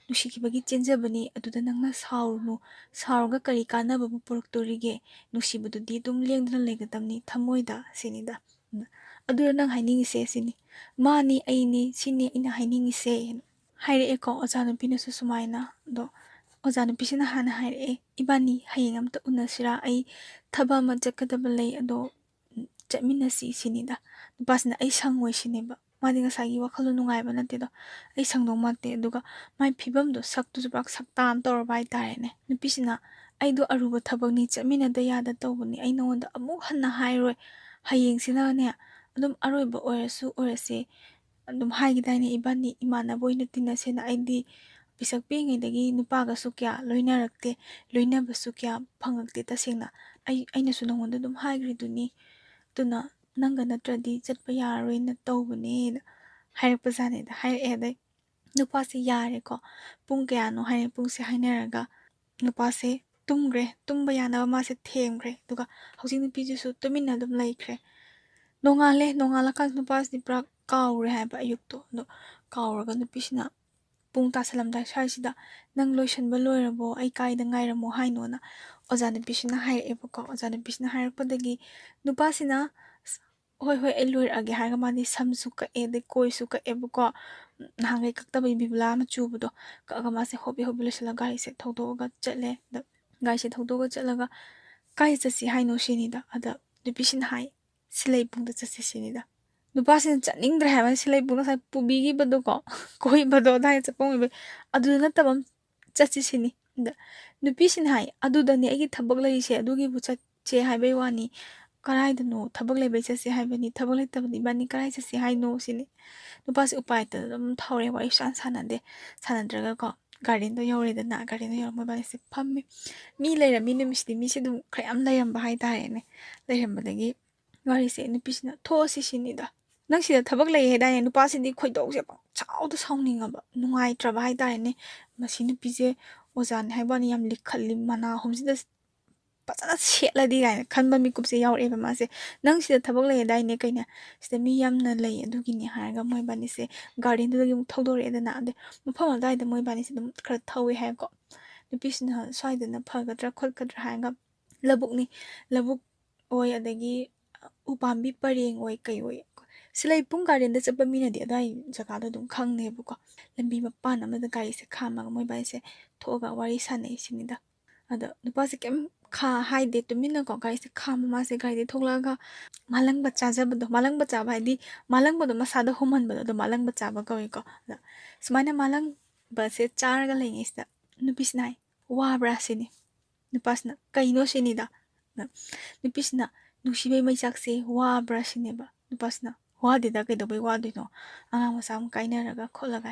ꯅꯨꯡꯁꯤꯈꯤꯕꯒꯤ ꯆꯦꯟꯖꯕꯅꯤ ꯑꯗꯨꯗ ꯅꯪꯅ ꯁꯥꯎꯔꯨꯅꯨ ꯁꯥꯎꯔꯒ ꯀꯔꯤ ꯀꯥꯟꯅꯕꯕꯨ ꯄꯨꯔꯛꯇꯣꯔꯤꯒꯦ ꯅꯨꯡꯁꯤꯕꯗꯨꯗꯤ ꯑꯗꯨꯝ ꯂꯦꯡꯗꯅ ꯂꯩꯒꯗꯕꯅꯤ ꯊꯃꯣꯏꯗ ꯁꯤꯅꯤꯗ ꯑꯗꯨꯗ ꯅꯪ ꯍꯥꯏꯅꯤꯡꯉꯤꯁꯦ ꯁꯤꯅꯤ ꯃꯥꯅꯤ ꯑꯩꯅꯤ ꯁꯤꯅꯤ ꯑꯩꯅ ꯍꯥꯏꯅꯤꯡꯉꯤꯁꯦ ꯍꯥꯏꯔꯛꯑꯦꯀꯣ ꯑꯣꯖꯥ ꯅꯨꯄꯤꯅꯁꯨ ꯁꯨꯃꯥꯏꯅ ꯑꯗꯣ ꯑꯣꯖꯥ ꯅꯨꯄꯤꯁꯤꯅ ꯍꯥꯟꯅ ꯍꯥꯏꯔꯛꯑꯦ ꯏꯕꯥꯅꯤ ꯍꯌꯦꯡ ꯑꯝꯇ ꯎꯅꯁꯤꯔꯥ ꯑꯩ ꯊꯕꯛ ꯑꯃ ꯆꯠꯀꯗꯕ ꯂꯩ ꯑꯗꯣ ꯆꯠꯃꯤꯟꯅꯁꯤ ꯁꯤꯅꯤꯗ ꯅꯨꯄꯥꯁꯤꯅ ꯑꯩ ꯁꯪꯉꯣꯏ ꯁꯤꯅꯦꯕ ꯃꯥꯗꯤ ꯉꯁꯥꯏꯒꯤ ꯋꯥꯈꯜꯗꯣ ꯅꯨꯡꯉꯥꯏꯕ ꯅꯠꯇꯦꯗꯣ ꯑꯩ ꯁꯪꯗꯧ ꯃꯥꯟꯗꯦ ꯑꯗꯨꯒ ꯃꯥꯏ ꯐꯤꯕꯝꯗꯣ ꯁꯛꯇꯨꯁꯨ ꯄꯨꯔꯥ ꯁꯛꯇꯥ ꯑꯃ ꯇꯧꯔꯕ ꯍꯥꯏꯇꯥꯔꯦꯅꯦ ꯅꯨꯄꯤꯁꯤꯅ ꯑꯩꯗꯣ ꯑꯔꯨꯕ ꯊꯕꯛꯅꯤ ꯆꯠꯃꯤꯟꯅꯗ ꯌꯥꯗ ꯇꯧꯕꯅꯤ ꯑꯩ ꯅꯉꯣꯟꯗ ꯑꯃꯨꯛ ꯍꯟꯅ ꯍꯥꯏꯔꯣꯏ ꯍꯌꯦꯡꯁꯤꯅꯅꯦ ꯑꯗꯨꯝ ꯑꯔꯣꯏꯕ ꯑꯣꯏꯔꯁꯦ ꯑꯗꯨꯝ ꯍꯥꯏꯈꯤꯗꯥꯏꯅꯦ ꯏꯕꯥꯅꯤ ꯏꯃꯥꯟꯅꯕ ꯑꯣꯏꯅ ꯇꯤꯟꯅꯁꯦꯅ ꯑꯩꯗꯤ ꯄꯤꯁꯛ ꯄꯤꯛꯏꯉꯩꯗꯒꯤ ꯅꯨꯄꯥꯒꯁꯨ ꯀꯌꯥ ꯂꯣꯏꯅꯔꯛꯇꯦ ꯂꯣꯏꯅꯕꯁꯨ ꯀꯌꯥ ꯐꯪꯉꯛꯇꯦ ꯇꯁꯦꯡꯅ ꯑꯩꯅꯁꯨ ꯅꯉꯣꯟꯗ ꯑꯗꯨꯝ ꯍꯥꯏꯈ꯭ꯔꯤꯗꯨꯅꯤ ꯑꯗꯨꯅ ꯅꯪꯒ ꯅꯠꯇ꯭ꯔꯗꯤ ꯆꯠꯄ ꯌꯥꯔꯔꯣꯏꯅ ꯇꯧꯕꯅꯦꯅ ꯍꯥꯏꯔꯛꯄꯖꯥꯠꯅꯤꯗ ꯍꯥꯏꯔꯛꯑꯦ ꯑꯗꯩ ꯅꯨꯄꯥꯁꯦ ꯌꯥꯔꯦꯀꯣ ꯄꯨꯡ ꯀꯌꯥꯅꯣ ꯍꯥꯏꯔꯦ ꯄꯨꯡꯁꯦ ꯍꯥꯏꯅꯔꯒ ꯅꯨꯄꯥꯁꯦ ꯇꯨꯝꯈ꯭ꯔꯦ ꯇꯨꯝꯕ ꯌꯥꯅꯕ ꯃꯥꯁꯦ ꯊꯦꯝꯈ꯭ꯔꯦ ꯑꯗꯨꯒ ꯍꯧꯖꯤꯛ ꯅꯨꯄꯤꯁꯤꯁꯨ ꯇꯨꯃꯤꯟꯅ ꯑꯗꯨꯝ ꯂꯩꯈ꯭ꯔꯦ ꯅꯣꯡꯉꯥꯜꯂꯀꯥꯟꯗ ꯅꯨꯄꯥꯁꯤꯗꯤ ꯄꯨꯔꯥ ꯀꯥꯎꯔꯦ ꯍꯥꯏꯕ ꯑꯌꯨꯛꯇꯣ ꯑꯗꯣ ꯀꯥꯎꯔꯒ ꯅꯨꯄꯤꯁꯤꯅ ꯄꯨꯡ ꯇꯥꯁꯜꯂꯝꯗꯥꯏ ꯁ꯭ꯋꯥꯏꯁꯤꯗ ꯅꯪ ꯂꯣꯏꯁꯟꯕ ꯂꯣꯏꯔꯕꯣ ꯑꯩ ꯀꯥꯏꯗ ꯉꯥꯏꯔꯝꯃꯣ ꯍꯥꯏꯅꯣꯅ ꯑꯣꯖꯥ ꯅꯨꯄꯤꯁꯤꯅ ꯍꯥꯏꯔꯛꯑꯦꯕꯀꯣ ꯑꯣꯖꯥ ꯅꯨꯄꯤꯁꯤꯅ ꯍꯥꯏꯔꯛꯄꯗꯒꯤ ꯅꯨꯄꯥꯁꯤꯅ ꯍꯣꯏ ꯑꯩ ꯂꯣꯏꯔꯛꯑꯒꯦ ꯍꯥꯏꯔꯒ ꯃꯥꯗꯤ ꯁꯝꯁꯨ ꯀꯛꯑꯦ ꯑꯗꯩ ꯀꯣꯏꯁꯨ ꯀꯛꯑꯦꯕꯀꯣ ꯅꯍꯥꯟꯈꯩ ꯀꯛꯇꯕꯒꯤ ꯕꯤꯕꯨꯂꯥ ꯑꯃ ꯆꯨꯕꯗꯣ ꯀꯛꯑꯒ ꯃꯥꯁꯦ ꯍꯣꯕꯤ ꯂꯣꯏꯁꯤꯜꯂꯒ ꯒꯥꯔꯤꯁꯦ ꯊꯧꯗꯣꯛꯑꯒ ꯆꯠꯂꯦ ꯑꯗ ꯒꯥꯔꯤꯁꯦ ꯊꯧꯗꯣꯛꯑꯒ ꯆꯠꯂꯒ ꯀꯥꯏ ꯆꯠꯁꯤ ꯍꯥꯏꯅꯣ ꯁꯤꯅꯤꯗ ꯑꯗ ꯅꯨꯄꯤꯁꯤꯅ ꯍꯥꯏ ꯁꯤꯂꯩꯕꯨꯡꯗ ꯆꯠꯁꯤ ꯁꯤꯅꯤꯗ ꯅꯨꯄꯥꯁꯤꯅ ꯆꯠꯅꯤꯡꯗ꯭ꯔꯦ ꯍꯥꯏꯕ ꯁꯤꯂꯩꯕꯨꯡ ꯉꯁꯥꯏ ꯄꯨꯕꯤꯈꯤꯕꯗꯣꯀꯣ ꯀꯣꯏꯕꯗꯣ ꯑꯗꯨꯋꯥꯏꯗ ꯆꯠꯄ ꯑꯣꯏꯕꯩ ꯑꯗꯨꯗ ꯅꯠꯇꯕ ꯆꯠꯁꯤ ꯁꯤꯅꯤ ꯑꯗ ꯅꯨꯄꯤꯁꯤꯅ ꯍꯥꯏ ꯑꯗꯨꯗꯅꯤ ꯑꯩꯒꯤ ꯊꯕꯛ ꯂꯩꯔꯤꯁꯦ ꯑꯗꯨꯒꯤꯕꯨ ꯆꯠꯁꯦ ꯍꯥꯏꯕꯩ ꯋꯥꯅꯤ ꯀꯔꯥꯏꯗꯅꯣ ꯊꯕꯛ ꯂꯩꯕꯩ ꯆꯠꯁꯦ ꯍꯥꯏꯕꯅꯤ ꯊꯕꯛ ꯂꯩꯇꯕꯗꯤ ꯏꯕꯥꯅꯤ ꯀꯔꯥꯏ ꯆꯠꯁꯦ ꯍꯥꯏꯅꯣ ꯁꯤꯅꯤ ꯅꯨꯄꯥꯁꯤ ꯎꯄꯥꯏꯇꯗ ꯑꯗꯨꯝ ꯊꯧꯔꯦ ꯋꯥꯔꯤ ꯁꯥꯟꯅꯗ꯭ꯔꯒꯀꯣ ꯒꯥꯔꯗꯦꯟꯗꯣ ꯌꯧꯔꯦꯗꯅ ꯒꯥꯔꯗꯦꯟꯗꯣ ꯌꯧꯔ ꯃꯣꯏꯕꯥꯅꯤꯁꯦ ꯐꯝꯃꯤ ꯃꯤ ꯂꯩꯔꯝꯃꯤ ꯅꯨꯃꯤꯠꯁꯤꯗꯤ ꯃꯤꯁꯦ ꯑꯗꯨꯝ ꯈꯔ ꯌꯥꯝ ꯂꯩꯔꯝꯕ ꯍꯥꯏꯇꯥꯔꯦꯅꯦ ꯂꯩꯔꯝꯕꯗꯒꯤ ꯋꯥꯔꯤꯁꯦ ꯅꯨꯄꯤꯁꯤꯅ ꯊꯣꯛꯑꯁꯤ ꯁꯤꯅꯤꯗ ꯅꯪ ꯁꯤꯗ ꯊꯕꯛ ꯂꯩ ꯍꯥꯏꯗꯥꯏꯅꯦ ꯅꯨꯄꯥꯁꯤꯗꯤ ꯈꯣꯏꯗꯧꯁꯦ ꯄꯪꯁꯥꯎꯗ ꯁꯥꯎꯅꯤꯡꯉꯕ ꯅꯨꯡꯉꯥꯏꯇ꯭ꯔꯕ ꯍꯥꯏꯇꯥꯔꯦꯅꯦ ꯃꯁꯤ ꯅꯨꯄꯤꯁꯦ ꯑꯣꯖꯥꯅꯤ ꯍꯥꯏꯕꯋꯥꯅꯤ ꯌꯥꯝ ꯂꯤꯛꯈꯠꯂꯤ ꯃꯅꯥ ꯑꯍꯨꯝꯁꯤꯗ ꯐꯖꯅ ꯁꯦꯠꯂꯗꯤ ꯀꯥꯏꯅ ꯈꯟꯕ ꯃꯤꯀꯨꯞꯁꯦ ꯌꯥꯎꯔꯛꯑꯦꯕ ꯃꯥꯁꯦ ꯅꯪ ꯁꯤꯗ ꯊꯕꯛ ꯂꯩ ꯍꯥꯏꯗꯥꯏꯅꯦ ꯀꯩꯅ ꯁꯤꯗ ꯃꯤ ꯌꯥꯝꯅ ꯂꯩ ꯑꯗꯨꯒꯤꯅꯤ ꯍꯥꯏꯔꯒ ꯃꯣꯏꯕꯥꯅꯤꯁꯦ ꯒꯥꯔꯗꯦꯟꯗꯨꯗꯒꯤ ꯑꯃꯨꯛ ꯊꯧꯗꯣꯔꯛꯑꯦꯗꯅ ꯑꯗꯩ ꯃꯐꯝ ꯑꯗꯨꯋꯥꯏꯗ ꯃꯣꯏꯕꯥꯅꯤꯁꯦ ꯑꯗꯨꯝ ꯈꯔ ꯊꯧꯋꯦ ꯍꯥꯏꯀꯣ ꯅꯨꯄꯤꯁꯤꯅ ꯁ꯭ꯋꯥꯏꯗꯅ ꯐꯒꯗ꯭ꯔꯥ ꯈꯣꯠꯀꯗ꯭ꯔꯥ ꯍꯥꯏꯔꯒ ꯂꯧꯕꯨꯛꯅꯤ ꯂꯧꯕꯨꯛ ꯑꯣꯏ ꯑꯗꯒꯤ ꯎꯄꯥꯝꯕꯤ ꯄꯔꯦꯡ ꯑꯣꯏ ꯀꯩ ꯑꯣꯏ ꯁꯤꯂꯩ ꯄꯨꯡ ꯒꯥꯔꯗꯦꯟꯗ ꯆꯠꯄ ꯃꯤꯅꯗꯤ ꯑꯗꯨꯋꯥꯏ ꯖꯒꯥꯗꯣ ꯑꯗꯨꯝ ꯈꯪꯅꯦꯕꯀꯣ ꯂꯝꯕꯤ ꯃꯄꯥꯟ ꯑꯃꯗ ꯒꯥꯔꯤꯁꯦ ꯈꯥꯝꯃꯒ ꯃꯣꯏꯕꯥꯅꯤꯁꯦ ꯊꯣꯛꯑꯒ ꯋꯥꯔꯤ ꯁꯥꯟꯅꯩ ꯁꯤꯅꯤꯗ ꯑꯗ ꯅꯨꯄꯥꯁꯦ ꯀꯩꯝ ꯍꯥꯏꯗꯦ ꯇꯨꯃꯤꯟꯅꯀꯣ ꯒꯥꯔꯤꯁꯦ ꯈꯥꯝꯕ ꯃꯥꯁꯦ ꯒꯥꯔꯤꯗꯩ ꯊꯣꯛꯂꯛꯑꯒ ꯃꯥꯂꯪꯕ ꯆꯥꯖꯕꯗꯣ ꯃꯥꯂꯪꯕ ꯆꯥꯕ ꯍꯥꯏꯗꯤ ꯃꯥꯂꯪꯕꯗꯣ ꯃꯁꯥꯗ ꯍꯨꯝꯍꯟꯕꯗꯣ ꯑꯗꯣ ꯃꯥꯂꯪꯕ ꯆꯥꯕ ꯀꯧꯏꯀꯣ ꯑꯗ ꯁꯨꯃꯥꯏꯅ ꯃꯥꯂꯪꯕꯁꯦ ꯆꯥꯔꯒ ꯂꯩꯉꯩꯁꯤꯗ ꯅꯨꯄꯤꯁꯤꯅ ꯍꯥꯏ ꯋꯥꯕ꯭ꯔꯥ ꯁꯤꯅꯤ ꯅꯨꯄꯥꯁꯤꯅ ꯀꯩꯅꯣ ꯁꯤꯅꯤꯗ ꯅꯨꯄꯤꯁꯤꯅ ꯅꯨꯡꯁꯤꯕꯩ ꯃꯩꯆꯥꯛꯁꯦ ꯋꯥꯕ꯭ꯔꯥ ꯁꯤꯅꯦꯕ ꯅꯨꯄꯥꯁꯤꯅ ꯋꯥꯗꯦꯗ ꯀꯩꯗꯧꯕꯩ ꯋꯥꯗꯣꯏꯅꯣ ꯑꯉꯥꯡ ꯃꯆꯥ ꯑꯃ ꯀꯥꯏꯅꯔꯒ ꯈꯣꯠꯂꯒ